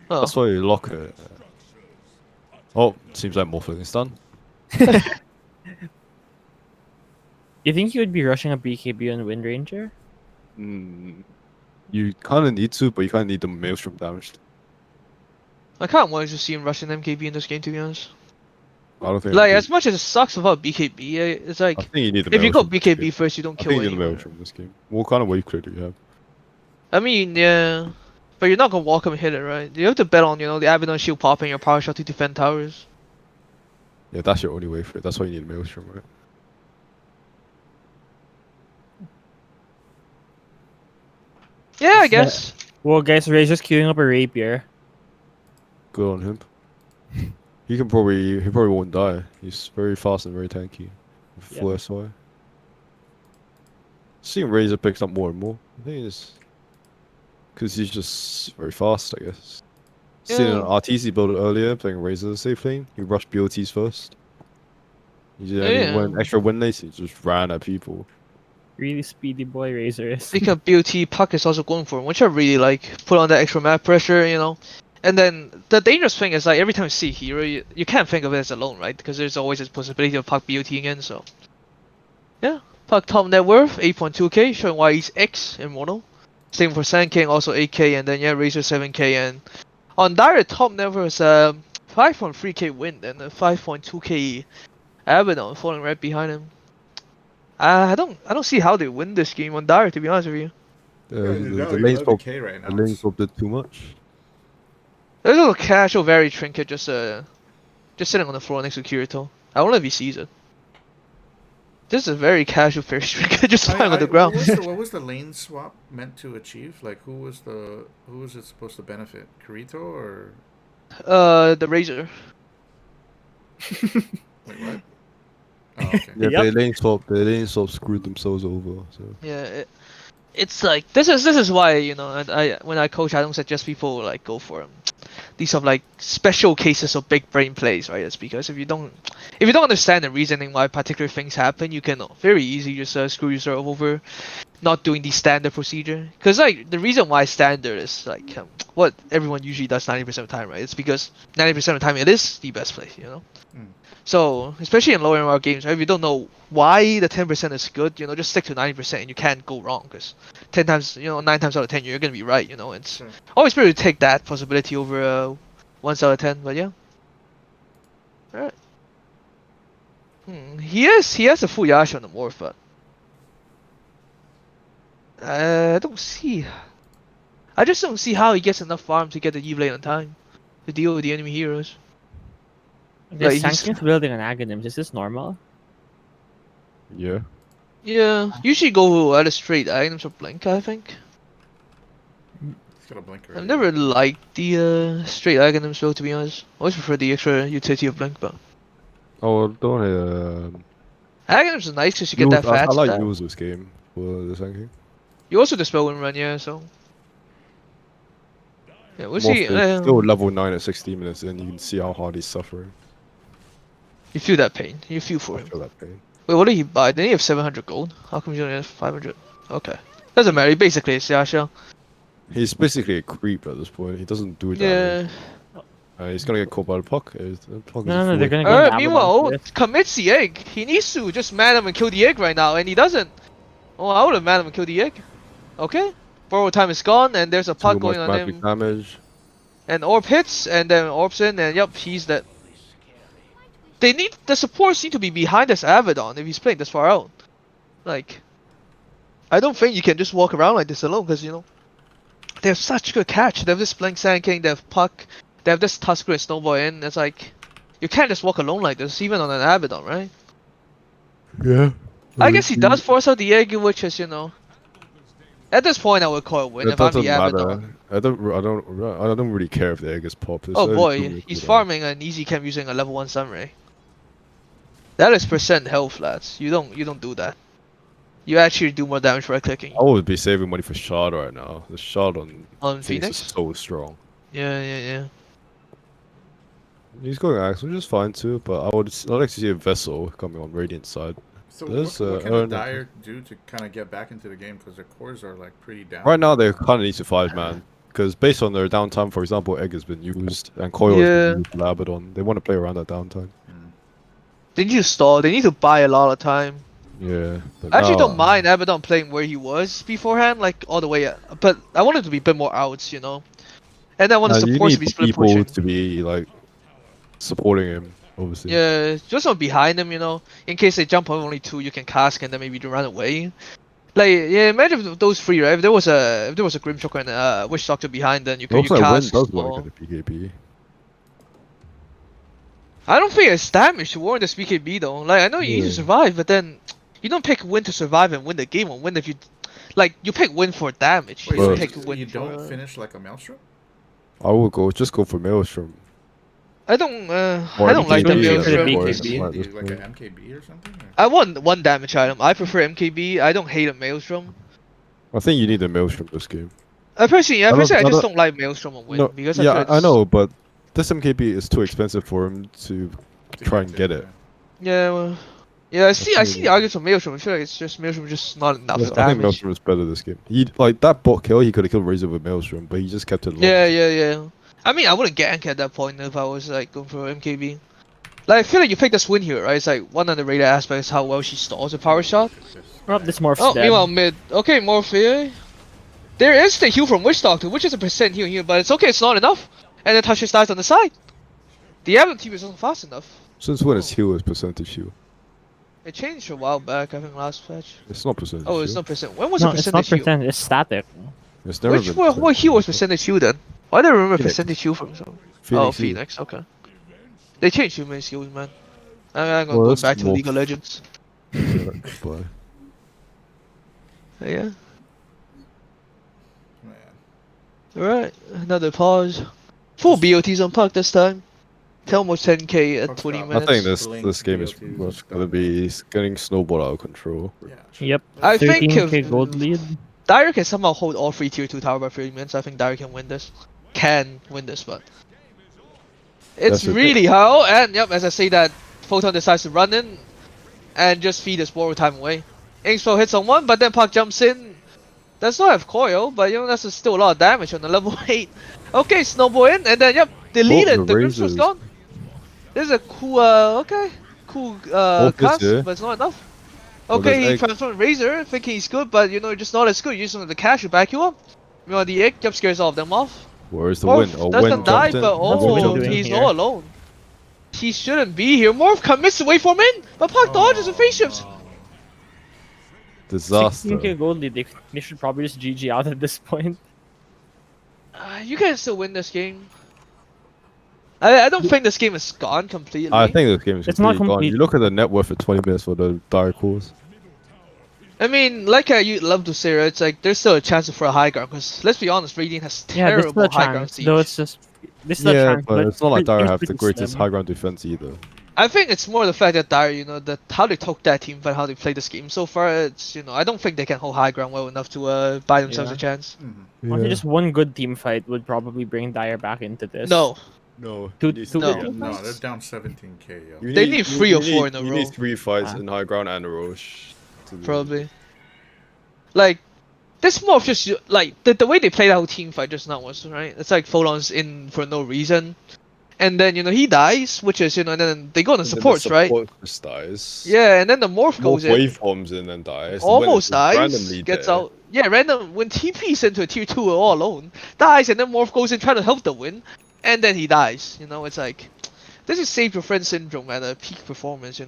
[SPEAKER 5] Oh.
[SPEAKER 3] That's why you lock it. Oh, seems like Morphling is done.
[SPEAKER 6] You think you would be rushing a BKB on Wind Ranger?
[SPEAKER 3] You kind of need to, but you kind of need the Maelstrom damage.
[SPEAKER 5] I can't wait to see him rushing MKB in this game, to be honest.
[SPEAKER 3] I don't think.
[SPEAKER 5] Like, as much as it sucks about BKB, it's like,
[SPEAKER 3] I think you need the
[SPEAKER 5] if you go
[SPEAKER 3] Maelstrom this
[SPEAKER 5] BKB
[SPEAKER 3] game.
[SPEAKER 5] first, you don't
[SPEAKER 3] I
[SPEAKER 5] kill
[SPEAKER 3] think you need the
[SPEAKER 5] anyone.
[SPEAKER 3] Maelstrom this game. What kind of wave clear do you have?
[SPEAKER 5] I mean, yeah. But you're not gonna walk him and hit it, right? You have to bet on, the Abaddon shield popping your power shot to defend towers.
[SPEAKER 3] Yeah, that's your only way for it. That's why you need a Maelstrom, right?
[SPEAKER 5] Yeah, I guess.
[SPEAKER 6] Well, guys, Razor's queuing up a rapier.
[SPEAKER 3] Good on him. He probably won't die. He's very fast and very tanky. With
[SPEAKER 6] Yeah.
[SPEAKER 3] full SY. Seeing Razor picks up more and more. I think it's because he's just very fast, I guess. Seen an
[SPEAKER 5] Yeah.
[SPEAKER 3] RTC build earlier playing Razor safe lane. He rushed BOTs first. He
[SPEAKER 5] Yeah.
[SPEAKER 3] went extra win lanes. He just ran at people.
[SPEAKER 6] Really speedy boy Razor is.
[SPEAKER 5] Speaking of BOT, Puck is also going for him, which I really like. Put on that extra map pressure, And then the dangerous thing is, like, every time you see a hero, you can't think of it as alone, right? Because there's always this possibility of Puck BOT again, so. Yeah. Puck top net worth, 8.2k, showing why he's X immortal. Same for Sand King, also 8k, and then, yeah, Razor 7k, and on Dire, top net worth is 5.3k win, and a 5.2k Abaddon falling right behind him. I don't see how they win this game on Dire, to be honest with you.
[SPEAKER 3] The lane swap
[SPEAKER 1] right now.
[SPEAKER 3] the lane swap did too much.
[SPEAKER 5] There's a little casual, very trinket, just sitting on the floor next to Kirito. I wonder if he sees it. This is a very casual fairy trinket, just lying on the ground.
[SPEAKER 1] What was the lane swap meant to achieve? Like, who was it supposed to benefit? Kirito or
[SPEAKER 5] The Razor.
[SPEAKER 1] wait, what? Oh, okay.
[SPEAKER 3] Yeah,
[SPEAKER 6] Yep.
[SPEAKER 3] the lane swap screwed themselves over. So
[SPEAKER 5] Yeah, it's like this is why I when I coach, I don't suggest people like go for these sort of like special cases of big brain plays, right? It's because if you don't understand the reasoning why particular things happen, you can very easily just screw yourself over not doing the standard procedure. Because like the reason why standard is like what everyone usually does 90% of the time, right? It's because 90% of the time it is the best play, So, especially in lower MMR games, right, if you don't know why the 10% is good, just stick to 90% and you can't go wrong, because 10 times, 9 times out of 10, you're going to be right, It's
[SPEAKER 1] Sure.
[SPEAKER 5] always better to take that possibility over 1 out of 10, but yeah. Alright. He has a full Yasha on the morph, but I just don't see how he gets enough farm to get the E-Blade on time to deal with the enemy heroes.
[SPEAKER 6] This
[SPEAKER 5] he's-
[SPEAKER 6] Sanking's building an Aghanim. Is this normal?
[SPEAKER 3] yeah,
[SPEAKER 5] Yeah, usually go either straight items or blink, I think.
[SPEAKER 1] It's got a blink
[SPEAKER 5] I've
[SPEAKER 1] already.
[SPEAKER 5] never liked the straight items though, to be honest. Always prefer the extra utility of blink, but
[SPEAKER 3] Oh, don't
[SPEAKER 5] items are nice because you get that
[SPEAKER 3] I
[SPEAKER 5] fast
[SPEAKER 3] like
[SPEAKER 5] stat.
[SPEAKER 3] use this game for the tanking.
[SPEAKER 5] You also dispel wind run, yeah. So yeah, we'll see.
[SPEAKER 3] Morph is still level 9 at 16 minutes in. You can see how hard he's suffering.
[SPEAKER 5] You feel that pain. You feel for
[SPEAKER 3] I
[SPEAKER 5] him.
[SPEAKER 3] feel that pain.
[SPEAKER 5] Wait, what did he buy? Didn't he have 700 gold? How come he only has 500? Okay, doesn't matter. He basically is Yasha.
[SPEAKER 3] He's basically a creep at this point. He doesn't do
[SPEAKER 5] Yeah.
[SPEAKER 3] damage. He's gonna get caught by the puck. The puck is
[SPEAKER 6] No,
[SPEAKER 3] a
[SPEAKER 6] they're
[SPEAKER 3] fool.
[SPEAKER 6] gonna go into Abaddon
[SPEAKER 5] Meanwhile,
[SPEAKER 6] for this.
[SPEAKER 5] commits the egg. He needs to just man him and kill the egg right now, and he doesn't. Oh, I would have man him and killed the egg. Okay. Forward time is gone, and there's a puck
[SPEAKER 3] Too
[SPEAKER 5] going
[SPEAKER 3] much
[SPEAKER 5] on
[SPEAKER 3] magic
[SPEAKER 5] him.
[SPEAKER 3] damage.
[SPEAKER 5] And orb hits, and then orbs in, and yep, he's dead. The supports need to be behind this Abaddon if he's playing this far out. Like, I don't think you can just walk around like this alone, because, you know, they have such good catch. They have this Blink Sand King, they have Puck, they have this Tusker and Snowball in. It's like, you can't just walk alone like this, even on an Abaddon, right?
[SPEAKER 3] Yeah.
[SPEAKER 5] I guess he does force out the egg, which is, you know, at this point I would call it win
[SPEAKER 3] It
[SPEAKER 5] if I'm
[SPEAKER 3] doesn't
[SPEAKER 5] the
[SPEAKER 3] matter.
[SPEAKER 5] Abaddon.
[SPEAKER 3] I don't really care if the egg is popped. It's
[SPEAKER 5] Oh
[SPEAKER 3] only 2
[SPEAKER 5] boy,
[SPEAKER 3] minutes
[SPEAKER 5] he's
[SPEAKER 3] cooldown.
[SPEAKER 5] farming an easy camp using a level 1 Sunray. That is percent health, lads. You don't do that. You actually do more damage by clicking.
[SPEAKER 3] I would be saving money for shard right now. The shard on
[SPEAKER 5] On
[SPEAKER 3] Phoenix is
[SPEAKER 5] Phoenix?
[SPEAKER 3] so strong.
[SPEAKER 5] Yeah.
[SPEAKER 3] He's going axe, which is fine too, but I'd like to see a vessel coming on Radiant side.
[SPEAKER 1] So
[SPEAKER 3] There's,
[SPEAKER 1] what can
[SPEAKER 3] oh,
[SPEAKER 1] a
[SPEAKER 3] no.
[SPEAKER 1] Dire do to kind of get back into the game? Because their cores are like pretty down.
[SPEAKER 3] Right now, they kind of need to 5-man. Because based on their downtime, for example, egg has been used and coil has been used for Abaddon. They want to play around that downtime.
[SPEAKER 5] They need to stall. They need to buy a lot of time.
[SPEAKER 3] Yeah. But
[SPEAKER 5] I actually
[SPEAKER 3] now-
[SPEAKER 5] don't mind Abaddon playing where he was beforehand, like all the way up. But I want him to be a bit more outs, you know? And I want the
[SPEAKER 3] you
[SPEAKER 5] supports
[SPEAKER 3] need
[SPEAKER 5] to be split
[SPEAKER 3] people
[SPEAKER 5] pushing.
[SPEAKER 3] to be like supporting him, obviously.
[SPEAKER 5] Yeah, just on behind him, you know? In case they jump on only 2, you can cask and then maybe you run away. Like, yeah, imagine if those 3, right? If there was a Grimshocker and Witch Doctor behind, then you could
[SPEAKER 3] Also, Wind
[SPEAKER 5] cast.
[SPEAKER 3] does want to get a PKP.
[SPEAKER 5] I don't think it's damage to warrant this BKB though. Like, I know you need to
[SPEAKER 3] Yeah.
[SPEAKER 5] survive, but then you don't pick win to survive and win the game or win if you, like, you pick win for damage.
[SPEAKER 1] Wait,
[SPEAKER 5] You
[SPEAKER 3] Well,
[SPEAKER 5] don't pick win
[SPEAKER 1] you
[SPEAKER 5] for,
[SPEAKER 1] don't finish like a Maelstrom?
[SPEAKER 3] I would just go for Maelstrom.
[SPEAKER 5] I don't
[SPEAKER 3] Or
[SPEAKER 5] like the
[SPEAKER 3] MKB,
[SPEAKER 5] Maelstrom.
[SPEAKER 6] BKB.
[SPEAKER 3] or
[SPEAKER 1] Do
[SPEAKER 3] like
[SPEAKER 1] you
[SPEAKER 3] this
[SPEAKER 1] like
[SPEAKER 3] point.
[SPEAKER 1] an MKB or something? Or?
[SPEAKER 5] I want one damage item. I prefer MKB. I don't hate a Maelstrom.
[SPEAKER 3] I think you need a Maelstrom this game.
[SPEAKER 5] I personally, I
[SPEAKER 3] I
[SPEAKER 5] just
[SPEAKER 3] don't-
[SPEAKER 5] don't like Maelstrom on win
[SPEAKER 3] No,
[SPEAKER 5] because
[SPEAKER 3] yeah,
[SPEAKER 5] I, feel
[SPEAKER 3] I
[SPEAKER 5] it's-
[SPEAKER 3] know, but this MKB is too expensive for him to try and get it.
[SPEAKER 5] Yeah, well, yeah. I see the arguments for Maelstrom. I feel like it's just Maelstrom just not enough
[SPEAKER 3] I think
[SPEAKER 5] damage.
[SPEAKER 3] Maelstrom is better this game. He like that bot kill. He could have killed Razor with Maelstrom, but he just kept it low.
[SPEAKER 5] Yeah. I mean, I wouldn't get Ank at that point if I was like going for MKB. Like, I feel like you pick this win here, right? It's like one underrated aspect is how well she stalls a power shot.
[SPEAKER 6] Oh, this morph's
[SPEAKER 5] Oh,
[SPEAKER 6] dead.
[SPEAKER 5] meanwhile mid. Okay, Morphe. There is the heal from Witch Doctor, which is a percent heal here, but it's okay. It's not enough. And then Tasha dies on the side. The Abaddon team isn't fast enough.
[SPEAKER 3] Since when is heal is percentage heal?
[SPEAKER 5] It changed a while back, I think last patch.
[SPEAKER 3] It's not percentage.
[SPEAKER 5] Oh, it's
[SPEAKER 3] heal.
[SPEAKER 5] not percent. When was
[SPEAKER 6] No,
[SPEAKER 5] it
[SPEAKER 6] it's not
[SPEAKER 5] percentage heal?
[SPEAKER 6] percent. It's static.
[SPEAKER 3] It's never
[SPEAKER 5] Which
[SPEAKER 3] been
[SPEAKER 5] what
[SPEAKER 3] percentage
[SPEAKER 5] heal was
[SPEAKER 3] heal.
[SPEAKER 5] percentage heal then? Why do I remember
[SPEAKER 3] Phoenix.
[SPEAKER 5] percentage heal from so?
[SPEAKER 3] Phoenix
[SPEAKER 5] Oh,
[SPEAKER 3] heal.
[SPEAKER 5] Phoenix. Okay. They changed human skills, man. I'm gonna
[SPEAKER 3] Well,
[SPEAKER 5] go
[SPEAKER 3] that's
[SPEAKER 5] back to
[SPEAKER 3] more-
[SPEAKER 5] League of Legends.
[SPEAKER 3] But
[SPEAKER 5] Yeah.
[SPEAKER 1] Man.
[SPEAKER 5] Alright, another pause. Full BOTs on puck this time. Telmo's 10k at
[SPEAKER 1] Puck's
[SPEAKER 5] 20
[SPEAKER 1] got-
[SPEAKER 5] minutes.
[SPEAKER 3] I think this
[SPEAKER 1] Blink,
[SPEAKER 3] game is
[SPEAKER 1] BLT,
[SPEAKER 3] just gonna be getting snowballed out of control.
[SPEAKER 1] Yeah.
[SPEAKER 6] Yep.
[SPEAKER 5] I think
[SPEAKER 6] 13k
[SPEAKER 5] if
[SPEAKER 6] gold lead.
[SPEAKER 5] Dire can somehow hold all 3 tier 2 tower by 30 minutes, I think Dire can win this. But it's
[SPEAKER 3] That's okay.
[SPEAKER 5] really how, and yep, as I say that, Photon decides to run in and just feed his borrow time away. Inkspell hits on one, but then Puck jumps in. Does not have coil, but you know, that's still a lot of damage on the level 8. Okay, Snowball in, and then yep, deleted.
[SPEAKER 3] the
[SPEAKER 5] The Grim's was
[SPEAKER 3] razors.
[SPEAKER 5] gone. This is a cool, cool
[SPEAKER 3] Both is
[SPEAKER 5] cast,
[SPEAKER 3] there.
[SPEAKER 5] but it's not enough.
[SPEAKER 3] Well,
[SPEAKER 5] Okay,
[SPEAKER 3] there's
[SPEAKER 5] he
[SPEAKER 3] egg.
[SPEAKER 5] transformed Razor, thinking he's good, but you know, just not as good. Using the cash to back you up. You know, the egg jump scares all of them off.
[SPEAKER 3] Where's the
[SPEAKER 5] Morph
[SPEAKER 3] win? Oh,
[SPEAKER 5] doesn't
[SPEAKER 3] Win
[SPEAKER 5] die,
[SPEAKER 3] jumped in.
[SPEAKER 5] but
[SPEAKER 6] What's Win
[SPEAKER 5] oh,
[SPEAKER 6] doing
[SPEAKER 5] he's
[SPEAKER 6] here?
[SPEAKER 5] all alone. He shouldn't be here. Morph commits to wait for him in, but Puck dodges and face shifts.
[SPEAKER 3] Disaster.
[SPEAKER 6] 16k gold lead. They should probably just GG out at this point.
[SPEAKER 5] You can still win this game. I don't think this game is gone completely.
[SPEAKER 3] I think this game is
[SPEAKER 6] It's not
[SPEAKER 3] completely gone. You
[SPEAKER 6] complete.
[SPEAKER 3] look at the net worth for 20 minutes for the Dire Cores.
[SPEAKER 5] I mean, like you love to say, right? It's like there's still a chance for a high ground because let's be honest, Radiant has
[SPEAKER 6] Yeah, there's still
[SPEAKER 5] terrible
[SPEAKER 6] a
[SPEAKER 5] high ground
[SPEAKER 6] chance.
[SPEAKER 5] siege.
[SPEAKER 6] Though it's just there's still a
[SPEAKER 3] Yeah,
[SPEAKER 6] chance,
[SPEAKER 3] but it's not like
[SPEAKER 6] it
[SPEAKER 3] Dire
[SPEAKER 6] seems
[SPEAKER 3] have the
[SPEAKER 6] pretty
[SPEAKER 3] greatest
[SPEAKER 6] slim.
[SPEAKER 3] high ground defense either.
[SPEAKER 5] I think it's more the fact that Dire, that how they took that team fight, how they played this game so far. It's I don't think they can hold high ground well enough to buy themselves
[SPEAKER 6] Yeah.
[SPEAKER 5] a chance.
[SPEAKER 6] Honestly, just one good team fight would probably bring Dyer back into this.
[SPEAKER 5] No,
[SPEAKER 3] No,
[SPEAKER 6] Two-
[SPEAKER 3] you need
[SPEAKER 6] two
[SPEAKER 5] No.
[SPEAKER 6] good team
[SPEAKER 1] No, they're
[SPEAKER 6] fights?
[SPEAKER 1] down 17k. Yo.
[SPEAKER 3] You
[SPEAKER 5] They need 3 or 4 in a
[SPEAKER 3] you
[SPEAKER 5] row.
[SPEAKER 3] need 3 fights
[SPEAKER 6] Ah.
[SPEAKER 3] in high ground and a Roche. to do
[SPEAKER 5] Probably. Like, this more of just like the way they played that whole team fight just now was right. It's like Folon's in for no reason, and then he dies, which is and then they go on the
[SPEAKER 3] And then
[SPEAKER 5] supports, right?
[SPEAKER 3] support just dies.
[SPEAKER 5] Yeah, and then the morph
[SPEAKER 3] More
[SPEAKER 5] goes in,
[SPEAKER 3] wave bombs in and dies. The
[SPEAKER 5] almost
[SPEAKER 3] Win is
[SPEAKER 5] dies,
[SPEAKER 3] randomly
[SPEAKER 5] gets
[SPEAKER 3] there.
[SPEAKER 5] out. Yeah, random when TP's into a tier 2 all alone, dies, and then morph goes in trying to help the win, and then he dies. It's like this is save your friend syndrome at a peak performance.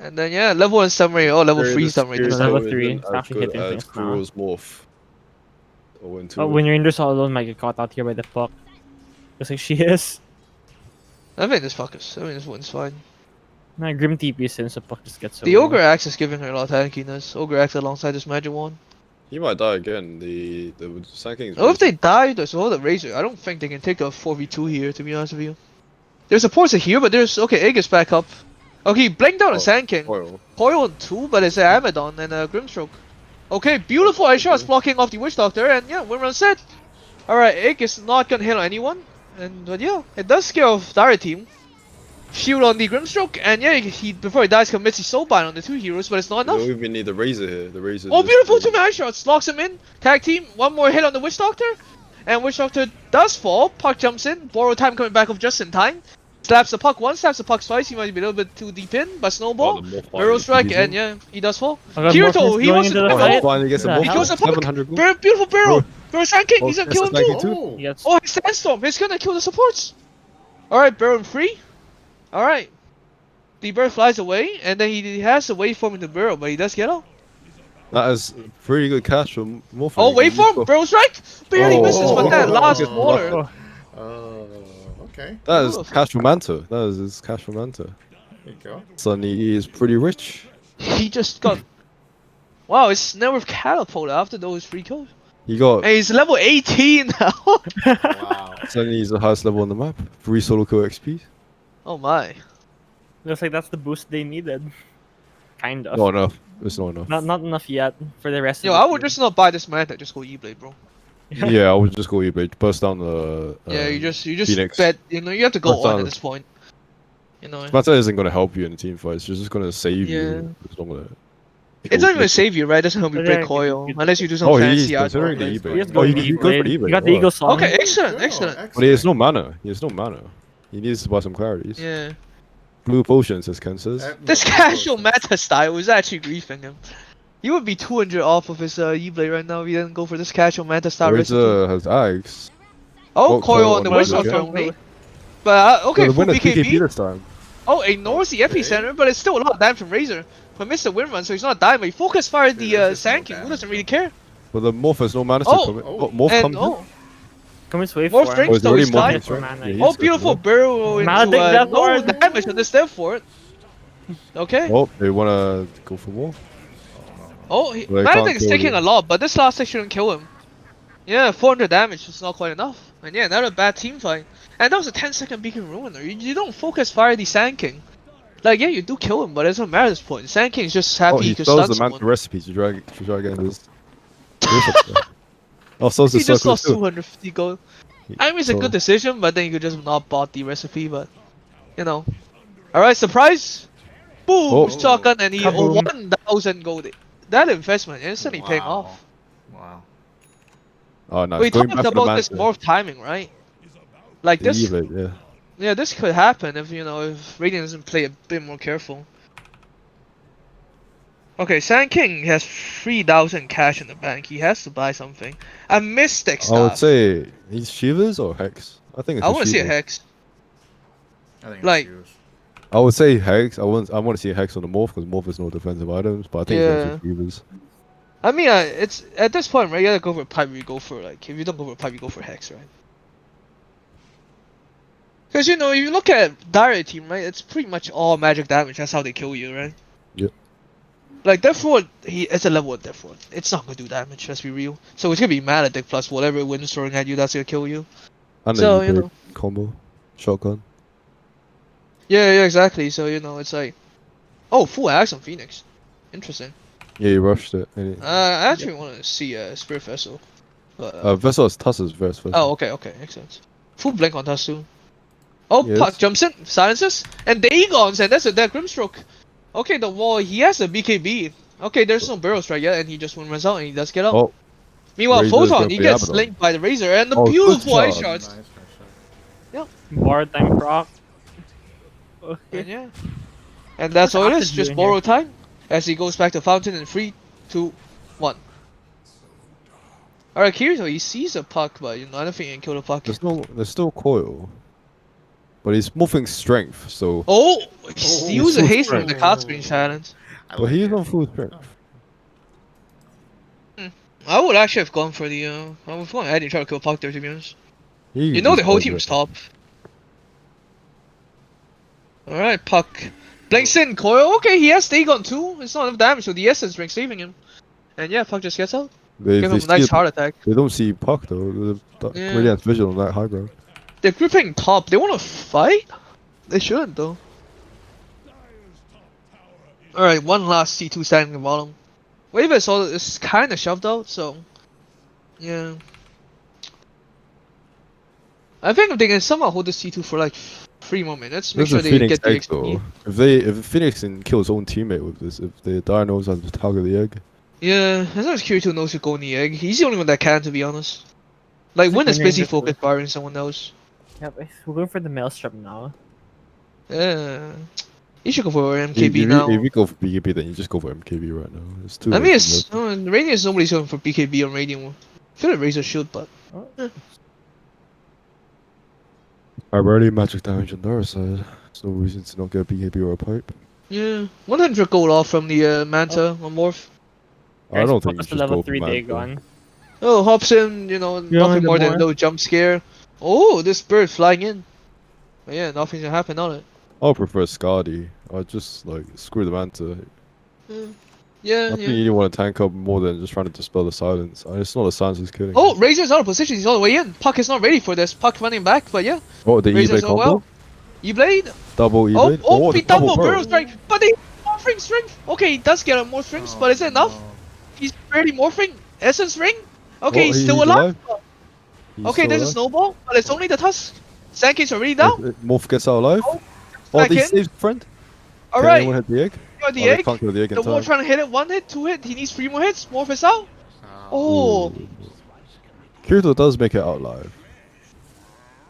[SPEAKER 5] And then level 1 summary or level 3 summary.
[SPEAKER 3] Serious
[SPEAKER 5] This
[SPEAKER 6] level
[SPEAKER 5] time.
[SPEAKER 3] though
[SPEAKER 6] three,
[SPEAKER 3] isn't
[SPEAKER 6] it's
[SPEAKER 3] as
[SPEAKER 6] actually
[SPEAKER 3] good
[SPEAKER 6] hitting
[SPEAKER 3] as
[SPEAKER 6] things now.
[SPEAKER 3] Kuro's morph. Or when
[SPEAKER 6] Oh, when you're in there all alone, might get caught out here by the puck. Just like she is.
[SPEAKER 5] I mean, this one's fine.
[SPEAKER 6] Nah, Grim TP since the puck just gets
[SPEAKER 5] The
[SPEAKER 6] away.
[SPEAKER 5] Ogre Axe is giving her a lot of tankiness. Ogre Axe alongside this Magic Wand.
[SPEAKER 3] he might die again. The Sand King's
[SPEAKER 5] Oh, if they die, there's all the Razor. I don't think they can take a 4v2 here, to be honest with you. There's a Porza here, but there's... Okay, Egg is back up. Okay, blink down on Sand King.
[SPEAKER 3] Foil.
[SPEAKER 5] Coil on 2, but it's an Amadon and a Grimstroke. Okay, beautiful ice shots blocking off the Witch Doctor, and win run set. Alright, Egg is not gonna hit on anyone. But it does scare off Dire team. Shield on the Grimstroke, and he before he dies commits his soul bind on the 2 heroes, but it's not
[SPEAKER 3] We
[SPEAKER 5] enough.
[SPEAKER 3] don't even need the Razor here. The Razor.
[SPEAKER 5] Oh, beautiful 2 man shots, locks him in. Tag team, one more hit on the Witch Doctor, and Witch Doctor does fall. Puck jumps in, borrow time coming back off just in time. Slaps the puck once, slaps the puck twice. He might be a little bit too deep in, but snowball, arrow strike, and he does fall. Kirito, he wants to
[SPEAKER 6] the
[SPEAKER 5] do
[SPEAKER 6] fight.
[SPEAKER 5] it.
[SPEAKER 3] Finally gets a
[SPEAKER 6] What the
[SPEAKER 3] morph.
[SPEAKER 5] He kills a puck.
[SPEAKER 3] 700 gold.
[SPEAKER 5] Beautiful barrel.
[SPEAKER 3] Bro.
[SPEAKER 5] Bro, Sand King, he's
[SPEAKER 3] Oh,
[SPEAKER 5] gonna kill him
[SPEAKER 3] Sand King
[SPEAKER 5] too.
[SPEAKER 3] too?
[SPEAKER 6] He gets
[SPEAKER 5] Oh, his sandstorm, he's gonna kill the supports. Alright, Baron free. Alright. The bird flies away, and then he has a waveform in the barrel, but he does get out.
[SPEAKER 3] That is pretty good cash from Morph.
[SPEAKER 5] Oh, waveform, barrel strike, barely misses, but that last water.
[SPEAKER 1] Okay.
[SPEAKER 3] That is
[SPEAKER 5] Beautiful.
[SPEAKER 3] cash from Manta. That is his cash from Manta.
[SPEAKER 1] There you go.
[SPEAKER 3] Sonny is pretty rich.
[SPEAKER 5] He just got. Wow, it's never catapulted after those free kills.
[SPEAKER 3] He got
[SPEAKER 5] And he's level 18 now.
[SPEAKER 1] Wow.
[SPEAKER 3] Sonny is the highest level on the map. 3 solo kill XP.
[SPEAKER 5] Oh my.
[SPEAKER 6] Looks like that's the boost they needed. Kind of.
[SPEAKER 3] Not enough. It's not enough.
[SPEAKER 6] Not enough yet for the rest
[SPEAKER 5] Yo,
[SPEAKER 6] of the
[SPEAKER 5] I would
[SPEAKER 6] team.
[SPEAKER 5] just not buy this Manta, just go E-Blade, bro.
[SPEAKER 3] Yeah, I would just go eBay. Burst down the.
[SPEAKER 5] Yeah, you just
[SPEAKER 3] Phoenix.
[SPEAKER 5] bet. You have to go
[SPEAKER 3] Burst
[SPEAKER 5] on
[SPEAKER 3] down.
[SPEAKER 5] at this point.
[SPEAKER 3] Manta isn't gonna help you in a team fight. It's just gonna save
[SPEAKER 5] Yeah.
[SPEAKER 3] you. It's not gonna.
[SPEAKER 5] It's not even save you, right? It doesn't help you
[SPEAKER 6] But
[SPEAKER 5] break
[SPEAKER 6] yeah,
[SPEAKER 5] coil
[SPEAKER 6] you-
[SPEAKER 5] unless you do some
[SPEAKER 3] Oh,
[SPEAKER 5] fancy
[SPEAKER 3] he's
[SPEAKER 5] art.
[SPEAKER 3] considering the
[SPEAKER 6] He
[SPEAKER 3] eBay.
[SPEAKER 6] has
[SPEAKER 3] Oh,
[SPEAKER 6] going
[SPEAKER 3] you
[SPEAKER 6] to
[SPEAKER 3] can go for the
[SPEAKER 6] He
[SPEAKER 3] eBay.
[SPEAKER 6] got the
[SPEAKER 3] wow.
[SPEAKER 6] Eagle Song.
[SPEAKER 5] Okay, excellent,
[SPEAKER 1] Good.
[SPEAKER 5] excellent.
[SPEAKER 3] But he has no mana. He has no mana. He needs to buy some clarities.
[SPEAKER 5] Yeah.
[SPEAKER 3] Blue potions, as Ken says.
[SPEAKER 5] This casual meta style is actually griefing him. He would be 200 off of his E-Blade right now if he didn't go for this casual meta style recipe.
[SPEAKER 3] Razor has Axe.
[SPEAKER 5] Oh,
[SPEAKER 3] Oh,
[SPEAKER 5] coil on the
[SPEAKER 3] coil on
[SPEAKER 5] Witch
[SPEAKER 3] the
[SPEAKER 5] Doctor
[SPEAKER 3] Witch
[SPEAKER 5] only. But, okay,
[SPEAKER 3] So the
[SPEAKER 5] full
[SPEAKER 3] winner's PKP
[SPEAKER 5] BKB.
[SPEAKER 3] this time.
[SPEAKER 5] Oh, ignores the epicenter, but it's still a lot of damage from Razor. But missed the win run, so he's not dying, but he focus fired
[SPEAKER 1] Dude,
[SPEAKER 5] the
[SPEAKER 1] there's just no
[SPEAKER 5] Sand King, who
[SPEAKER 1] damage,
[SPEAKER 5] doesn't really
[SPEAKER 1] though.
[SPEAKER 5] care.
[SPEAKER 3] But the Morph has no mana to
[SPEAKER 5] Oh,
[SPEAKER 3] come in.
[SPEAKER 1] oh,
[SPEAKER 3] Oh, Morph
[SPEAKER 5] And,
[SPEAKER 3] comes in.
[SPEAKER 5] oh,
[SPEAKER 6] Come its way
[SPEAKER 5] More
[SPEAKER 6] for
[SPEAKER 5] strength.
[SPEAKER 3] Oh, he's
[SPEAKER 5] so
[SPEAKER 3] already
[SPEAKER 5] he's
[SPEAKER 3] Morph
[SPEAKER 5] fine.
[SPEAKER 3] his right?
[SPEAKER 6] Mana.
[SPEAKER 3] Yeah, he's
[SPEAKER 5] oh,
[SPEAKER 3] good,
[SPEAKER 5] beautiful
[SPEAKER 3] bro.
[SPEAKER 5] barrel into
[SPEAKER 6] Maledict that
[SPEAKER 5] no
[SPEAKER 6] ward.
[SPEAKER 5] damage on this step for it. Okay.
[SPEAKER 3] Oh, they wanna go for more.
[SPEAKER 5] Oh,
[SPEAKER 3] They
[SPEAKER 5] Maledict
[SPEAKER 3] can't
[SPEAKER 5] is
[SPEAKER 3] kill
[SPEAKER 5] taking
[SPEAKER 3] you.
[SPEAKER 5] a lot, but this last stick shouldn't kill him. Yeah, 400 damage is not quite enough. And yeah, another bad team fight. And that was a 10-second Beacon Ruiner. You don't focus fire the Sand King. Like, yeah, you do kill him, but it doesn't matter at this point. Sand King's just happy
[SPEAKER 3] Oh, he
[SPEAKER 5] he can
[SPEAKER 3] sells
[SPEAKER 5] stun
[SPEAKER 3] the
[SPEAKER 5] someone.
[SPEAKER 3] Manta recipe to try to get his. Oh, sells
[SPEAKER 5] He
[SPEAKER 3] the
[SPEAKER 5] just
[SPEAKER 3] circle
[SPEAKER 5] lost
[SPEAKER 3] too.
[SPEAKER 5] 250 gold. I mean, it's a
[SPEAKER 3] So-
[SPEAKER 5] good decision, but then you could just not bought the recipe, but, you know. Alright, surprise! Boom!
[SPEAKER 3] Oh.
[SPEAKER 5] Shotgun, and he
[SPEAKER 6] Kaboom.
[SPEAKER 5] 1,000 gold. That investment instantly paying
[SPEAKER 1] Wow.
[SPEAKER 5] off.
[SPEAKER 1] Wow.
[SPEAKER 3] Oh, nice.
[SPEAKER 5] We
[SPEAKER 3] Going
[SPEAKER 5] talked
[SPEAKER 3] back to the
[SPEAKER 5] about this
[SPEAKER 3] Manta.
[SPEAKER 5] morph timing, right? Like
[SPEAKER 3] The
[SPEAKER 5] this,
[SPEAKER 3] E-Blade, yeah.
[SPEAKER 5] yeah, this could happen if if Radiant doesn't play a bit more careful. Okay, Sand King has 3,000 cash in the bank. He has to buy something. A Mystic
[SPEAKER 3] I would
[SPEAKER 5] Staff.
[SPEAKER 3] say he's Shivers or Hex. I think it's
[SPEAKER 5] I want to see a
[SPEAKER 3] Shivers.
[SPEAKER 5] Hex.
[SPEAKER 1] I think
[SPEAKER 5] Like-
[SPEAKER 1] it's yours.
[SPEAKER 3] I would say Hex. I want to see a Hex on the Morph because Morph has no defensive items, but I think
[SPEAKER 5] Yeah.
[SPEAKER 3] it's Shivers.
[SPEAKER 5] I mean, it's at this point, right? You gotta go for pipe. You go for if you don't go for pipe, you go for Hex, right? Because you know, if you look at Dire team, right, it's pretty much all magic damage. That's how they kill you, right?
[SPEAKER 3] Yep.
[SPEAKER 5] Like Death Ward, it's a level of Death Ward. It's not gonna do damage. Let's be real. So it's gonna be Maledict plus whatever wind's throwing at you. That's gonna kill you.
[SPEAKER 3] And
[SPEAKER 5] So
[SPEAKER 3] then
[SPEAKER 5] you
[SPEAKER 3] you
[SPEAKER 5] know.
[SPEAKER 3] combo, shotgun.
[SPEAKER 5] Yeah, exactly. So you know, it's like, oh, full axe on Phoenix. Interesting.
[SPEAKER 3] Yeah, you rushed it. And
[SPEAKER 5] I actually want to see Spirit Vessel. But,
[SPEAKER 3] Vessel is Tuss's verse.
[SPEAKER 5] oh, okay, makes sense. Full blink on Tuss too. Oh,
[SPEAKER 3] Yes.
[SPEAKER 5] Puck jumps in, silences, and Dagon's, and that's a dead Grimstroke. Okay, the wall, he has a BKB. Okay, there's no barrel strike yet, and he just runs out, and he does get up.
[SPEAKER 3] Oh,
[SPEAKER 5] Meanwhile,
[SPEAKER 3] Razor's
[SPEAKER 5] Photon,
[SPEAKER 3] gonna
[SPEAKER 5] he
[SPEAKER 3] be
[SPEAKER 5] gets
[SPEAKER 3] Abaddon.
[SPEAKER 5] linked by the Razor, and the
[SPEAKER 3] Oh, good
[SPEAKER 5] beautiful ice
[SPEAKER 3] shot.
[SPEAKER 5] shots.
[SPEAKER 6] Borrow time proc.
[SPEAKER 5] And
[SPEAKER 6] Okay.
[SPEAKER 5] yeah. And that's
[SPEAKER 6] What's
[SPEAKER 5] all it
[SPEAKER 6] Octa
[SPEAKER 5] is, just
[SPEAKER 6] doing
[SPEAKER 5] borrow
[SPEAKER 6] here?
[SPEAKER 5] time, as he goes back to Fountain in 3, 2, 1. Alright, Kirito, he sees a Puck, but you know, I don't think he can kill the Puck.
[SPEAKER 3] there's still coil, but he's moving strength. So,
[SPEAKER 5] Oh! He steals a
[SPEAKER 3] so
[SPEAKER 5] haste from
[SPEAKER 3] strong.
[SPEAKER 5] the cloud screen silence.
[SPEAKER 3] but he's on full strength.
[SPEAKER 5] I would actually have gone for the, I was going ahead and try to kill Puck there, to be honest.
[SPEAKER 3] He
[SPEAKER 5] You know
[SPEAKER 3] just
[SPEAKER 5] the whole
[SPEAKER 3] does
[SPEAKER 5] team's
[SPEAKER 3] it.
[SPEAKER 5] top. Alright, Puck. Blinks in, coil. Okay, he has Dagon too. It's not enough damage, so the essence ring saving him. And yeah, Puck just gets out.
[SPEAKER 3] They,
[SPEAKER 5] Give
[SPEAKER 3] they
[SPEAKER 5] him a nice
[SPEAKER 3] see
[SPEAKER 5] heart attack.
[SPEAKER 3] They don't see Puck though.
[SPEAKER 5] Yeah.
[SPEAKER 3] Radiant's vision on that high ground.
[SPEAKER 5] They're grouping top. They want to fight? They shouldn't though. Alright, one last C2 standing in the bottom. Wave is kind of shoved out, so yeah. I think if they can somehow hold this C2 for like 3 more minutes, make
[SPEAKER 3] This
[SPEAKER 5] sure
[SPEAKER 3] is a
[SPEAKER 5] they
[SPEAKER 3] Phoenix
[SPEAKER 5] get the
[SPEAKER 3] egg
[SPEAKER 5] XP.
[SPEAKER 3] though. If Phoenix can kill his own teammate with this, if the Dire knows how to target the egg.
[SPEAKER 5] Yeah, as long as Kirito knows to go in the egg, he's the only one that can, to be honest. Like,
[SPEAKER 6] It's
[SPEAKER 5] Win is
[SPEAKER 6] winning
[SPEAKER 5] busy
[SPEAKER 6] this
[SPEAKER 5] focused firing someone else.
[SPEAKER 6] Yep, we're going for the Maelstrom now.
[SPEAKER 5] Yeah. You should go for
[SPEAKER 3] If
[SPEAKER 5] MKB now.
[SPEAKER 3] you go for BKB, then you just go for MKB right now. It's too
[SPEAKER 5] I
[SPEAKER 3] late
[SPEAKER 5] mean,
[SPEAKER 3] to
[SPEAKER 5] it's
[SPEAKER 3] look.
[SPEAKER 5] Radiant is nobody's going for BKB on Radiant. I feel like Razor should, but
[SPEAKER 3] I rarely magic damage on Dire side. There's no reason to not get a BKB or a pipe.
[SPEAKER 5] yeah, 100 gold off from the Manta on Morph.
[SPEAKER 3] I don't think you
[SPEAKER 6] It's
[SPEAKER 3] should
[SPEAKER 6] level
[SPEAKER 3] go for
[SPEAKER 6] 3
[SPEAKER 3] Manta.
[SPEAKER 6] Dagon.
[SPEAKER 5] Oh, hops in, you know,
[SPEAKER 6] You
[SPEAKER 5] nothing
[SPEAKER 6] wanted
[SPEAKER 5] more than a
[SPEAKER 6] more?
[SPEAKER 5] little jump scare. Oh, this bird flying in. But yeah, nothing's gonna happen on it.
[SPEAKER 3] I prefer Skadi. I just like screw the Manta.
[SPEAKER 5] Yeah,
[SPEAKER 3] I think you didn't want to tank up more than just trying to dispel the silence. It's not the silence he's killing.
[SPEAKER 5] Oh, Razor's out of position. He's all the way in. Puck is not ready for this. Puck running back, but yeah.
[SPEAKER 3] Oh, the
[SPEAKER 5] Razor's
[SPEAKER 3] E-Blade
[SPEAKER 5] all
[SPEAKER 3] combo?
[SPEAKER 5] well. E-Blade.
[SPEAKER 3] Double E-Blade?
[SPEAKER 5] Oh,
[SPEAKER 3] the
[SPEAKER 5] he double
[SPEAKER 3] burst.
[SPEAKER 5] barrel strike. But he morphing strength. Okay, he does get a more strength, but is it enough? He's barely morphing. Essence ring. Okay, he's still alive.
[SPEAKER 3] He's
[SPEAKER 5] Okay,
[SPEAKER 3] still
[SPEAKER 5] there's a
[SPEAKER 3] alive.
[SPEAKER 5] snowball, but it's only the tusk. Sandking's already down.
[SPEAKER 3] Morph gets out alive.
[SPEAKER 5] Oh,
[SPEAKER 3] Oh,
[SPEAKER 5] back
[SPEAKER 3] they
[SPEAKER 5] in.
[SPEAKER 3] saved friend. Can
[SPEAKER 5] Alright,
[SPEAKER 3] anyone hit the egg?
[SPEAKER 5] got the
[SPEAKER 3] Oh, they
[SPEAKER 5] egg.
[SPEAKER 3] can't kill the egg in
[SPEAKER 5] The wall
[SPEAKER 3] time.
[SPEAKER 5] trying to hit it. 1 hit, 2 hit. He needs 3 more hits. Morph is out. Oh,
[SPEAKER 3] Kirito does make it out live.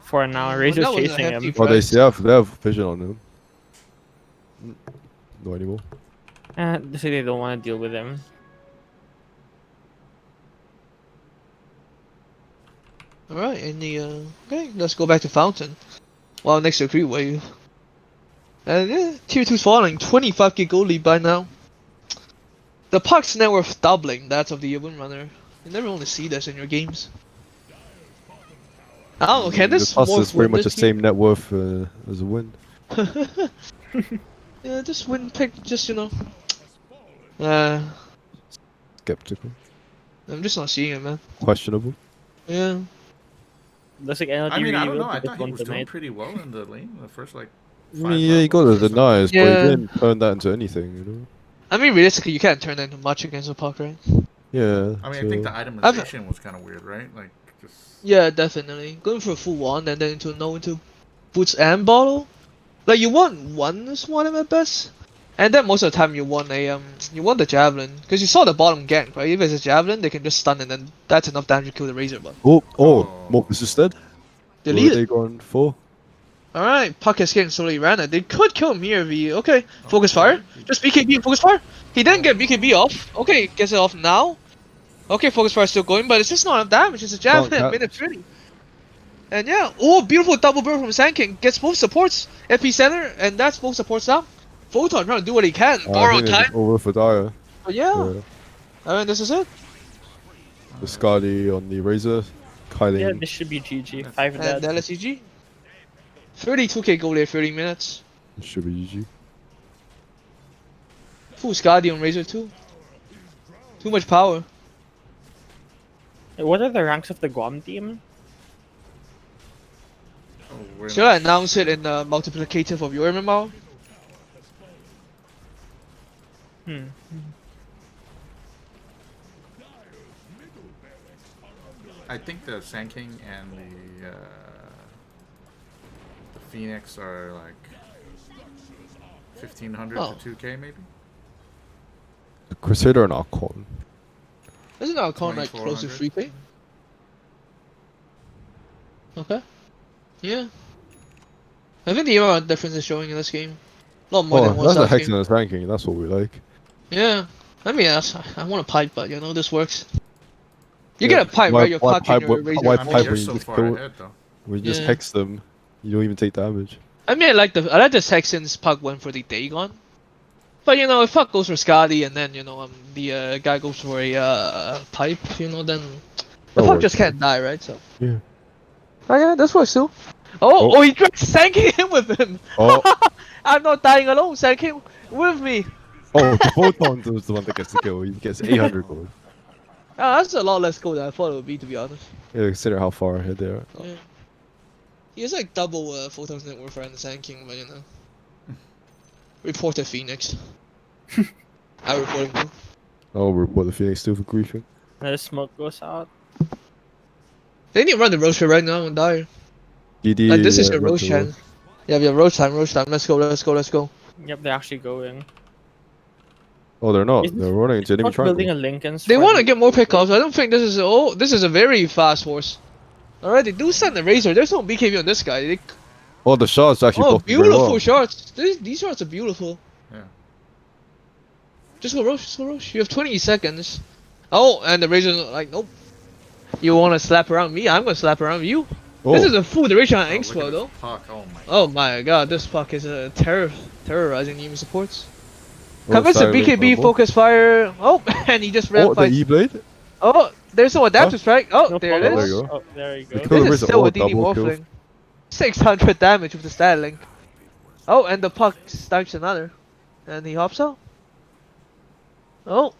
[SPEAKER 6] For now, Razor's
[SPEAKER 5] that was a
[SPEAKER 6] chasing
[SPEAKER 5] hefty
[SPEAKER 6] him.
[SPEAKER 3] Oh, they
[SPEAKER 5] price.
[SPEAKER 3] they have vision on him. No anymore.
[SPEAKER 6] They say they don't want to deal with him.
[SPEAKER 5] Alright, and the okay, let's go back to Fountain. Well, next to Creep Wave. And yeah, tier 2's falling, 25k gold lead by now. The Puck's net worth doubling that of the Windrunner. You never want to see this in your games. I don't know, can
[SPEAKER 3] The
[SPEAKER 5] this
[SPEAKER 3] Tuss
[SPEAKER 5] morph
[SPEAKER 3] is pretty
[SPEAKER 5] win
[SPEAKER 3] much the
[SPEAKER 5] this
[SPEAKER 3] same net worth as a win.
[SPEAKER 5] game? Yeah, this win pick just, you know.
[SPEAKER 3] Skeptical.
[SPEAKER 5] I'm just not seeing it, man.
[SPEAKER 3] Questionable.
[SPEAKER 5] Yeah.
[SPEAKER 6] Looks like NLT
[SPEAKER 1] I mean, I don't
[SPEAKER 6] really
[SPEAKER 1] know.
[SPEAKER 6] will
[SPEAKER 1] I
[SPEAKER 6] pick
[SPEAKER 1] thought
[SPEAKER 6] this
[SPEAKER 1] he
[SPEAKER 6] one
[SPEAKER 1] was doing
[SPEAKER 6] tonight.
[SPEAKER 1] pretty well in the lane. The first like.
[SPEAKER 3] I mean, yeah, you got
[SPEAKER 1] levels
[SPEAKER 3] the
[SPEAKER 1] or something.
[SPEAKER 3] denies, but
[SPEAKER 5] Yeah.
[SPEAKER 3] you didn't turn that into anything, you know?
[SPEAKER 5] I mean, realistically, you can't turn that into much against a Puck, right?
[SPEAKER 3] Yeah.
[SPEAKER 1] I mean,
[SPEAKER 3] so-
[SPEAKER 1] I think the itemization was kind of weird, right? Like, just.
[SPEAKER 5] Yeah, definitely. Going for a full wand and then into boots and bottle. Like you want one swan at best, and then most of the time you want the javelin because you saw the bottom gank, right? If it's a javelin, they can just stun and then that's enough damage to kill the Razor. But
[SPEAKER 3] Oh,
[SPEAKER 1] Oh.
[SPEAKER 3] Morph is just dead.
[SPEAKER 5] delete
[SPEAKER 3] What are
[SPEAKER 5] it.
[SPEAKER 3] they going for?
[SPEAKER 5] All right, Puck is getting slowly ran it. They could kill him here. Okay,
[SPEAKER 1] Oh,
[SPEAKER 5] focus fire. Just BKB focus fire. He didn't get BKB off. Okay, gets it off now. Okay, focus fire still going, but it's just not enough damage. It's a javelin
[SPEAKER 3] Can't
[SPEAKER 5] at minute 30. And yeah, oh, beautiful double barrel from Sand King. Gets both supports. FP center, and that's both supports down. Photon trying to do what he can.
[SPEAKER 3] I
[SPEAKER 5] Borrow
[SPEAKER 3] think it's
[SPEAKER 5] time.
[SPEAKER 3] over for Dire.
[SPEAKER 5] But yeah,
[SPEAKER 3] Yeah.
[SPEAKER 5] I mean, this is it.
[SPEAKER 3] The Skadi on the Razor.
[SPEAKER 6] Yeah,
[SPEAKER 3] Kylie.
[SPEAKER 6] this should be GG. 5
[SPEAKER 5] And
[SPEAKER 6] dead.
[SPEAKER 5] the LSCG. 32k gold there, 30 minutes.
[SPEAKER 3] It should be GG.
[SPEAKER 5] Full Skadi on Razor too. Too much power.
[SPEAKER 6] What are the ranks of the Guam team?
[SPEAKER 1] Oh, we're
[SPEAKER 5] Should I announce it in the multiplicative of your MMR?
[SPEAKER 6] Hmm.
[SPEAKER 1] I think the Sand King and the Phoenix are like 1500
[SPEAKER 5] Oh.
[SPEAKER 1] to 2k maybe.
[SPEAKER 3] The Crusader and Archon.
[SPEAKER 5] Isn't our account like close to
[SPEAKER 1] 2400?
[SPEAKER 5] 3k? Okay. Yeah. I think the amount difference is showing in this game. A lot more
[SPEAKER 3] Oh,
[SPEAKER 5] than one
[SPEAKER 3] that's a
[SPEAKER 5] South
[SPEAKER 3] hex
[SPEAKER 5] game.
[SPEAKER 3] in its ranking. That's what we like.
[SPEAKER 5] Yeah. I mean, I want a pipe, but you know, this works. You
[SPEAKER 3] Yeah,
[SPEAKER 5] get a pipe,
[SPEAKER 3] why-
[SPEAKER 5] right? Your
[SPEAKER 3] why
[SPEAKER 5] puck
[SPEAKER 3] pipe-
[SPEAKER 5] and your
[SPEAKER 3] why-
[SPEAKER 5] razor.
[SPEAKER 3] why
[SPEAKER 1] I mean,
[SPEAKER 3] pipe
[SPEAKER 1] you're
[SPEAKER 3] when you
[SPEAKER 1] so
[SPEAKER 3] just
[SPEAKER 1] far
[SPEAKER 3] kill-
[SPEAKER 1] ahead though.
[SPEAKER 3] We just
[SPEAKER 5] Yeah.
[SPEAKER 3] hex them. You don't even take damage.
[SPEAKER 5] I mean, I like the Texans puck went for the Dagon. But you know, if puck goes for Scotty and then you know the guy goes for a pipe, you know, then the
[SPEAKER 3] That
[SPEAKER 5] puck
[SPEAKER 3] works.
[SPEAKER 5] just can't die, right? So.
[SPEAKER 3] Yeah.
[SPEAKER 5] Oh yeah, this works too. Oh, he dragged Sanky in with him.
[SPEAKER 3] Oh,
[SPEAKER 5] I'm not dying alone. Sanky with me.
[SPEAKER 3] oh, the Photon was the one that gets the kill. He gets 800 gold.
[SPEAKER 5] Oh, that's a lot less gold than I thought it would be, to be honest.
[SPEAKER 3] Yeah, consider how far ahead they are.
[SPEAKER 5] Yeah. He has like double Photon's net worth around the Sand King, but you know. Reported Phoenix. I reported him.
[SPEAKER 3] Oh, we're what the Phoenix still for griefing.
[SPEAKER 6] The smoke goes out.
[SPEAKER 5] They need to run the Roche right now and die.
[SPEAKER 3] DD.
[SPEAKER 5] Like, this is your
[SPEAKER 3] run
[SPEAKER 5] Roche
[SPEAKER 3] to
[SPEAKER 5] chance. Yeah, we have Roche time, Roche time. Let's go, let's go, let's go.
[SPEAKER 6] Yep, they're actually going.
[SPEAKER 3] Oh, they're not.
[SPEAKER 6] Is this-
[SPEAKER 3] They're running into enemy
[SPEAKER 6] Not building
[SPEAKER 3] triangle.
[SPEAKER 6] a Lincoln's.
[SPEAKER 5] They
[SPEAKER 6] for
[SPEAKER 5] want to
[SPEAKER 6] the-
[SPEAKER 5] get more pickups. I don't think this is. Oh, this is a very fast horse. Alright, they do send the Razor. There's no BKB on this guy. They,
[SPEAKER 3] Oh, the shots actually
[SPEAKER 5] oh,
[SPEAKER 3] blocked very
[SPEAKER 5] beautiful
[SPEAKER 3] well.
[SPEAKER 5] shots. These shots are beautiful.
[SPEAKER 1] Yeah.
[SPEAKER 5] Just go Roche, just go Roche. You have 20 seconds. Oh, and the Razor's like, nope. You want to slap around me? I'm going to slap around you.
[SPEAKER 3] Oh,
[SPEAKER 5] This is a full duration on
[SPEAKER 1] Oh, look
[SPEAKER 5] Expo,
[SPEAKER 1] at
[SPEAKER 5] though.
[SPEAKER 1] this puck. Oh my.
[SPEAKER 5] Oh my god, this puck is terrorizing enemy supports.
[SPEAKER 3] oh,
[SPEAKER 5] Commits a
[SPEAKER 3] Silent
[SPEAKER 5] BKB
[SPEAKER 3] Rumble.
[SPEAKER 5] focus fire. Oh, and he just ran
[SPEAKER 3] Oh, the
[SPEAKER 5] fight.
[SPEAKER 3] E-Blade?
[SPEAKER 5] Oh, there's no adaptive strike. Oh,
[SPEAKER 6] No
[SPEAKER 5] there it
[SPEAKER 3] problem.
[SPEAKER 5] is.
[SPEAKER 3] There you go.
[SPEAKER 6] Oh, there you
[SPEAKER 3] The
[SPEAKER 6] go.
[SPEAKER 3] kill
[SPEAKER 5] This is
[SPEAKER 3] Razor.
[SPEAKER 5] still
[SPEAKER 3] Oh,
[SPEAKER 5] a DD
[SPEAKER 3] double kill.
[SPEAKER 5] Morphling. 600 damage with the stat link. Oh, and the puck snipes another. And he hops out. Oh.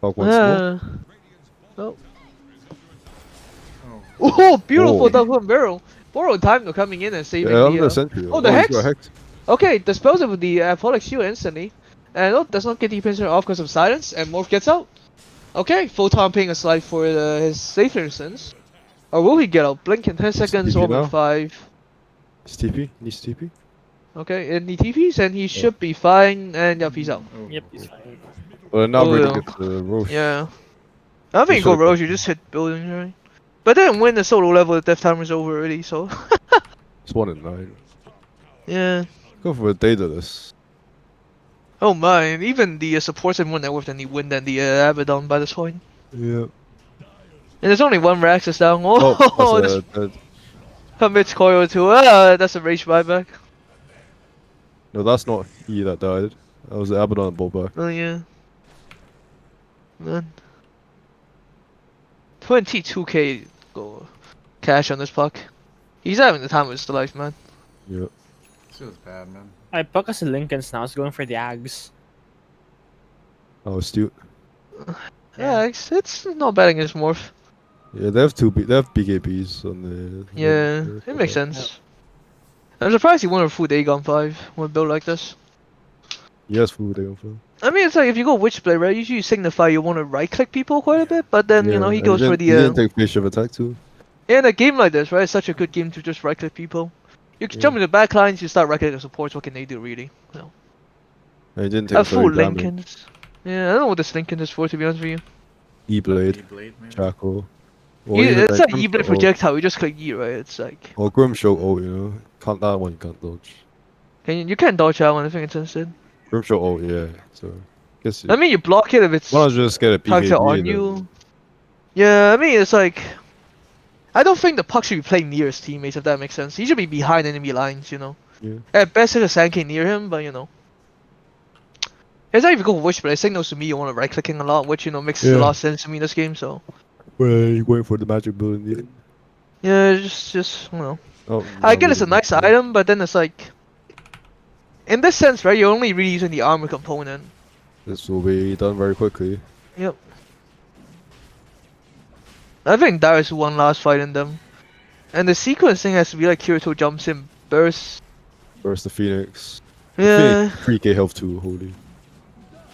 [SPEAKER 3] Fuck once more.
[SPEAKER 5] Oh.
[SPEAKER 1] Oh.
[SPEAKER 5] Oh, beautiful
[SPEAKER 3] Oh.
[SPEAKER 5] double and barrel. Borrowed time to coming in and saving
[SPEAKER 3] Yeah,
[SPEAKER 5] the.
[SPEAKER 3] under sentry.
[SPEAKER 5] oh, the
[SPEAKER 3] he's
[SPEAKER 5] hex?
[SPEAKER 3] got hex.
[SPEAKER 5] Okay, dispose of the Apollo shield instantly. And oh, does not get the pincer off because of silence. And Morph gets out. Okay, Photon paying a slide for his safe instance. Or will he get out? Blink in 10 seconds,
[SPEAKER 3] TP
[SPEAKER 5] over
[SPEAKER 3] now.
[SPEAKER 5] 5.
[SPEAKER 3] He's TP. Needs TP.
[SPEAKER 5] Okay, and he TPs and he should be fine. And yeah, peace out.
[SPEAKER 1] Oh.
[SPEAKER 6] Yep, he's fine.
[SPEAKER 3] Well, now
[SPEAKER 5] Oh,
[SPEAKER 3] Brady
[SPEAKER 5] yeah.
[SPEAKER 3] gets the Roche.
[SPEAKER 5] Yeah. I think go
[SPEAKER 3] should've-
[SPEAKER 5] Rose, you just hit buildings, right? But then when the solo level, the death timer is over already, so.
[SPEAKER 3] It's 1 in 9.
[SPEAKER 5] Yeah.
[SPEAKER 3] Go for a dataless.
[SPEAKER 5] Oh my, even the supports have more net worth than the Wind and the Abaddon by this point.
[SPEAKER 3] Yeah.
[SPEAKER 5] And there's only one Raxus down.
[SPEAKER 3] Oh,
[SPEAKER 5] Oh,
[SPEAKER 3] that's
[SPEAKER 5] this
[SPEAKER 3] dead.
[SPEAKER 5] commits coil to that's a rage buyback.
[SPEAKER 3] No, that's not he that died. That was the Abaddon ballback.
[SPEAKER 5] Oh yeah. Man. 22k go cash on this puck. He's having the time of his life, man.
[SPEAKER 3] Yeah.
[SPEAKER 1] This is bad, man.
[SPEAKER 6] I puck as a Lincoln's now. It's going for the Ags.
[SPEAKER 3] Oh, astute.
[SPEAKER 5] Yeah, it's not bad against Morph.
[SPEAKER 3] Yeah, they have they have BKBs on the.
[SPEAKER 5] Yeah, it makes sense. I'm surprised he won a full Dagon 5 with a build like this.
[SPEAKER 3] Yes, food they go for.
[SPEAKER 5] I mean, it's like if you go Witchblade, right? Usually you signify you want to right-click people quite a bit, but then you know he
[SPEAKER 3] and
[SPEAKER 5] goes for
[SPEAKER 3] didn't-
[SPEAKER 5] the.
[SPEAKER 3] He didn't take fish of attack too.
[SPEAKER 5] In a game like this, right? It's such a good game to just right-click people. You can
[SPEAKER 3] Yeah.
[SPEAKER 5] jump in the back lines, you start right-clicking the supports. What can they do really? No.
[SPEAKER 3] And he didn't take
[SPEAKER 5] A full
[SPEAKER 3] 30 damage.
[SPEAKER 5] Lincolns. Yeah, I don't know what this Lincoln is for, to be honest with you.
[SPEAKER 3] E-blade,
[SPEAKER 1] Blade, maybe.
[SPEAKER 3] Chaco.
[SPEAKER 5] It's like
[SPEAKER 3] Grim
[SPEAKER 5] E-Blade
[SPEAKER 3] Show-
[SPEAKER 5] projectile. You just click E, right? It's like
[SPEAKER 3] Or Grim Show ult, you know. Can't that one you can't dodge.
[SPEAKER 5] you can't dodge that one. I think it's instant.
[SPEAKER 3] Grim Show ult, yeah. So guess
[SPEAKER 5] I mean, you block it if it's
[SPEAKER 3] why not just get a PKB
[SPEAKER 5] targeted on
[SPEAKER 3] and
[SPEAKER 5] you.
[SPEAKER 3] then-
[SPEAKER 5] Yeah, I mean, it's like I don't think the puck should be playing near his teammates, if that makes sense. He should be behind enemy lines, you know.
[SPEAKER 3] Yeah.
[SPEAKER 5] At best, there's a Sankey near him, but you know. It's not even go for Witchblade. Signals to me you want to right clicking a lot, which you know makes a
[SPEAKER 3] Yeah.
[SPEAKER 5] lot of sense to me in this game. So
[SPEAKER 3] Well, you're going for the magic building.
[SPEAKER 5] Yeah, just you know.
[SPEAKER 3] Oh,
[SPEAKER 5] I
[SPEAKER 3] no,
[SPEAKER 5] get
[SPEAKER 3] we
[SPEAKER 5] it's a
[SPEAKER 3] didn't.
[SPEAKER 5] nice item, but then it's like, in this sense, right? You're only really using the armor component.
[SPEAKER 3] This will be done very quickly.
[SPEAKER 5] Yep. I think that is one last fight in them, and the sequencing has to be like Kirito jumps in, bursts.
[SPEAKER 3] Burst the Phoenix. The
[SPEAKER 5] Yeah.
[SPEAKER 3] Phoenix 3k health too, holy.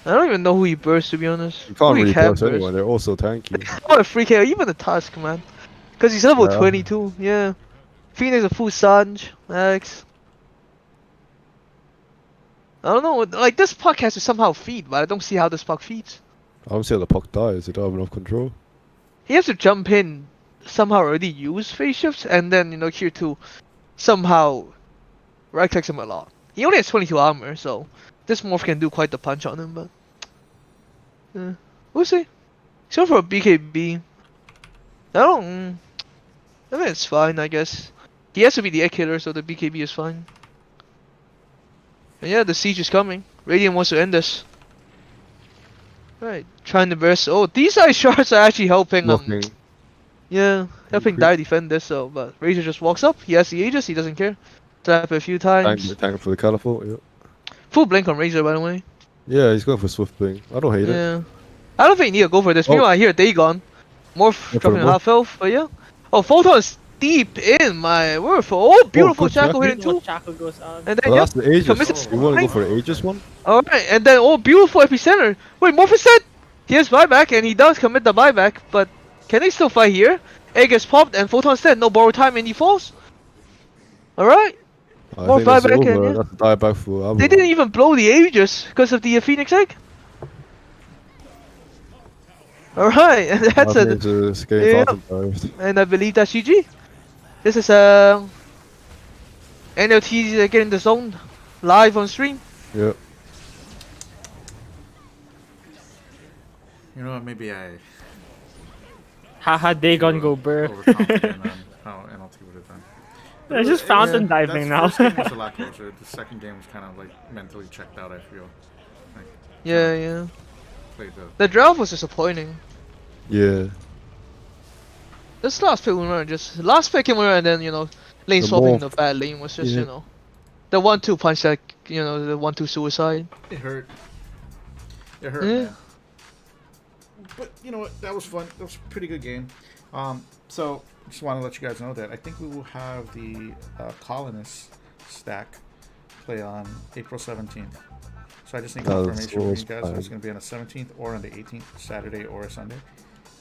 [SPEAKER 5] I don't even know who he bursts, to be honest.
[SPEAKER 3] You
[SPEAKER 5] Who
[SPEAKER 3] can't
[SPEAKER 5] he
[SPEAKER 3] really
[SPEAKER 5] can
[SPEAKER 3] burst anyone, they're all so tanky.
[SPEAKER 5] Oh, a free KO, even the Tusk, man. Because he's level
[SPEAKER 3] Yeah.
[SPEAKER 5] 22, yeah. Phoenix a full Sanj, Max. I don't know, like this puck has to somehow feed, but I don't see how this puck feeds.
[SPEAKER 3] I don't see how the puck dies, they don't have enough control.
[SPEAKER 5] He has to jump in, somehow already use phase shifts, and then, you know, Q2 somehow right clicks him a lot. He only has 22 armor, so this morph can do quite the punch on him, but. Yeah, we'll see. So for a BKB, I don't. I mean, it's fine, I guess. He has to be the egg killer, so the BKB is fine. And yeah, the siege is coming. Radiant wants to end this. Right, trying to burst. Oh, these ice shards are actually helping
[SPEAKER 3] Nothing.
[SPEAKER 5] Yeah, helping
[SPEAKER 3] Creep.
[SPEAKER 5] Dire defend this. So, but Razor just walks up. He has the Aegis. He doesn't care. Tap a few times.
[SPEAKER 3] Tank for the catapult, yeah.
[SPEAKER 5] Full blink on Razor, by the way.
[SPEAKER 3] Yeah, he's going for Swift Blink. I don't hate it.
[SPEAKER 5] Yeah. I don't think you need to go for this.
[SPEAKER 3] Oh.
[SPEAKER 5] Meanwhile, I hear Dagon. Morph
[SPEAKER 3] for
[SPEAKER 5] dropping
[SPEAKER 3] the
[SPEAKER 5] a half health, but yeah. Oh, Photon is deep in my word for. Oh, beautiful
[SPEAKER 3] good
[SPEAKER 5] Shackle
[SPEAKER 3] Shackle.
[SPEAKER 5] hitting too.
[SPEAKER 6] Shackle goes on.
[SPEAKER 5] And then,
[SPEAKER 3] Well,
[SPEAKER 5] yeah.
[SPEAKER 3] that's the Aegis.
[SPEAKER 5] Commits
[SPEAKER 3] You want to go
[SPEAKER 5] it.
[SPEAKER 3] for the Aegis one?
[SPEAKER 5] Alright, and then, oh, beautiful epicenter. Wait, Morph said he has buyback, and he does commit the buyback, but can they still fight here? Egg gets popped, and Photon said no borrow time, and he falls. Alright.
[SPEAKER 3] I
[SPEAKER 5] More
[SPEAKER 3] think that's
[SPEAKER 5] buyback and,
[SPEAKER 3] over.
[SPEAKER 5] yeah.
[SPEAKER 3] That's a dieback for Avalon.
[SPEAKER 5] They didn't even blow the Aegis because of the Phoenix Egg. Alright, and that's
[SPEAKER 3] I
[SPEAKER 5] a.
[SPEAKER 3] think it's getting
[SPEAKER 5] Yeah.
[SPEAKER 3] Phantom Dive.
[SPEAKER 5] And I believe that's GG. This is NLT getting the zone live on stream.
[SPEAKER 3] Yeah.
[SPEAKER 1] You know what? Maybe I
[SPEAKER 6] Haha, Dagon go burr.
[SPEAKER 1] overconfident on how NLT would have done.
[SPEAKER 6] It's just fountain diving now.
[SPEAKER 1] First game was a lot closer. The second game was kind of like mentally checked out. I feel. Like,
[SPEAKER 5] Yeah.
[SPEAKER 1] played
[SPEAKER 5] The draft was disappointing.
[SPEAKER 3] Yeah.
[SPEAKER 5] This last pick winner last pick winner and then lane
[SPEAKER 3] The
[SPEAKER 5] swapping
[SPEAKER 3] morph.
[SPEAKER 5] the bad lane was just
[SPEAKER 3] Yeah.
[SPEAKER 5] the 1-2 punch that the 1-2 suicide.
[SPEAKER 1] It hurt. It hurt,
[SPEAKER 5] Yeah.
[SPEAKER 1] man. But you know what? That was fun. That was a pretty good game. So just want to let you guys know that I think we will have the Colonists stack play on April 17th. So I just need confirmation from you guys. So it's going to be on the 17th or on the 18th, Saturday or a Sunday,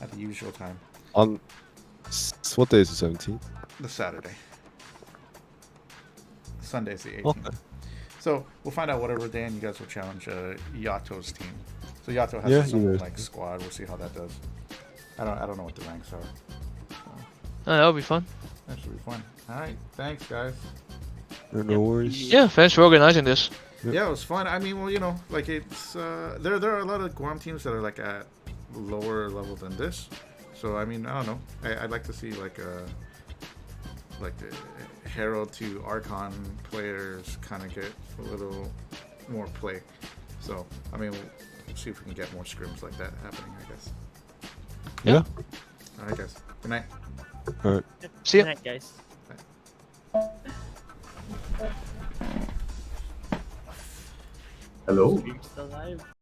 [SPEAKER 1] at the usual time.
[SPEAKER 3] On what day is the 17th?
[SPEAKER 1] The Saturday. Sunday is the 18th.
[SPEAKER 3] Okay.
[SPEAKER 1] So we'll find out whatever day, and you guys will challenge Yato's team. So Yato has
[SPEAKER 3] Yeah,
[SPEAKER 1] his own
[SPEAKER 3] yeah.
[SPEAKER 1] like squad. We'll see how that does. I don't know what the ranks are. So
[SPEAKER 5] That'll be fun.
[SPEAKER 1] that should be fun. All right, thanks guys.
[SPEAKER 3] No worries.
[SPEAKER 5] Yeah, thanks for organizing this.
[SPEAKER 3] Yep.
[SPEAKER 1] Yeah, it was fun. I mean, well, like it's there are a lot of Guam teams that are like at lower level than this. So I mean, I don't know. I'd like to see like the Herald to Archon players kind of get a little more play. So I mean, we'll see if we can get more scrims like that happening. I guess.
[SPEAKER 3] Yeah.
[SPEAKER 1] All right, guys. Good night.
[SPEAKER 3] All right.
[SPEAKER 5] See ya.
[SPEAKER 6] Good night, guys.
[SPEAKER 2] Hello.
[SPEAKER 6] Stream's still live.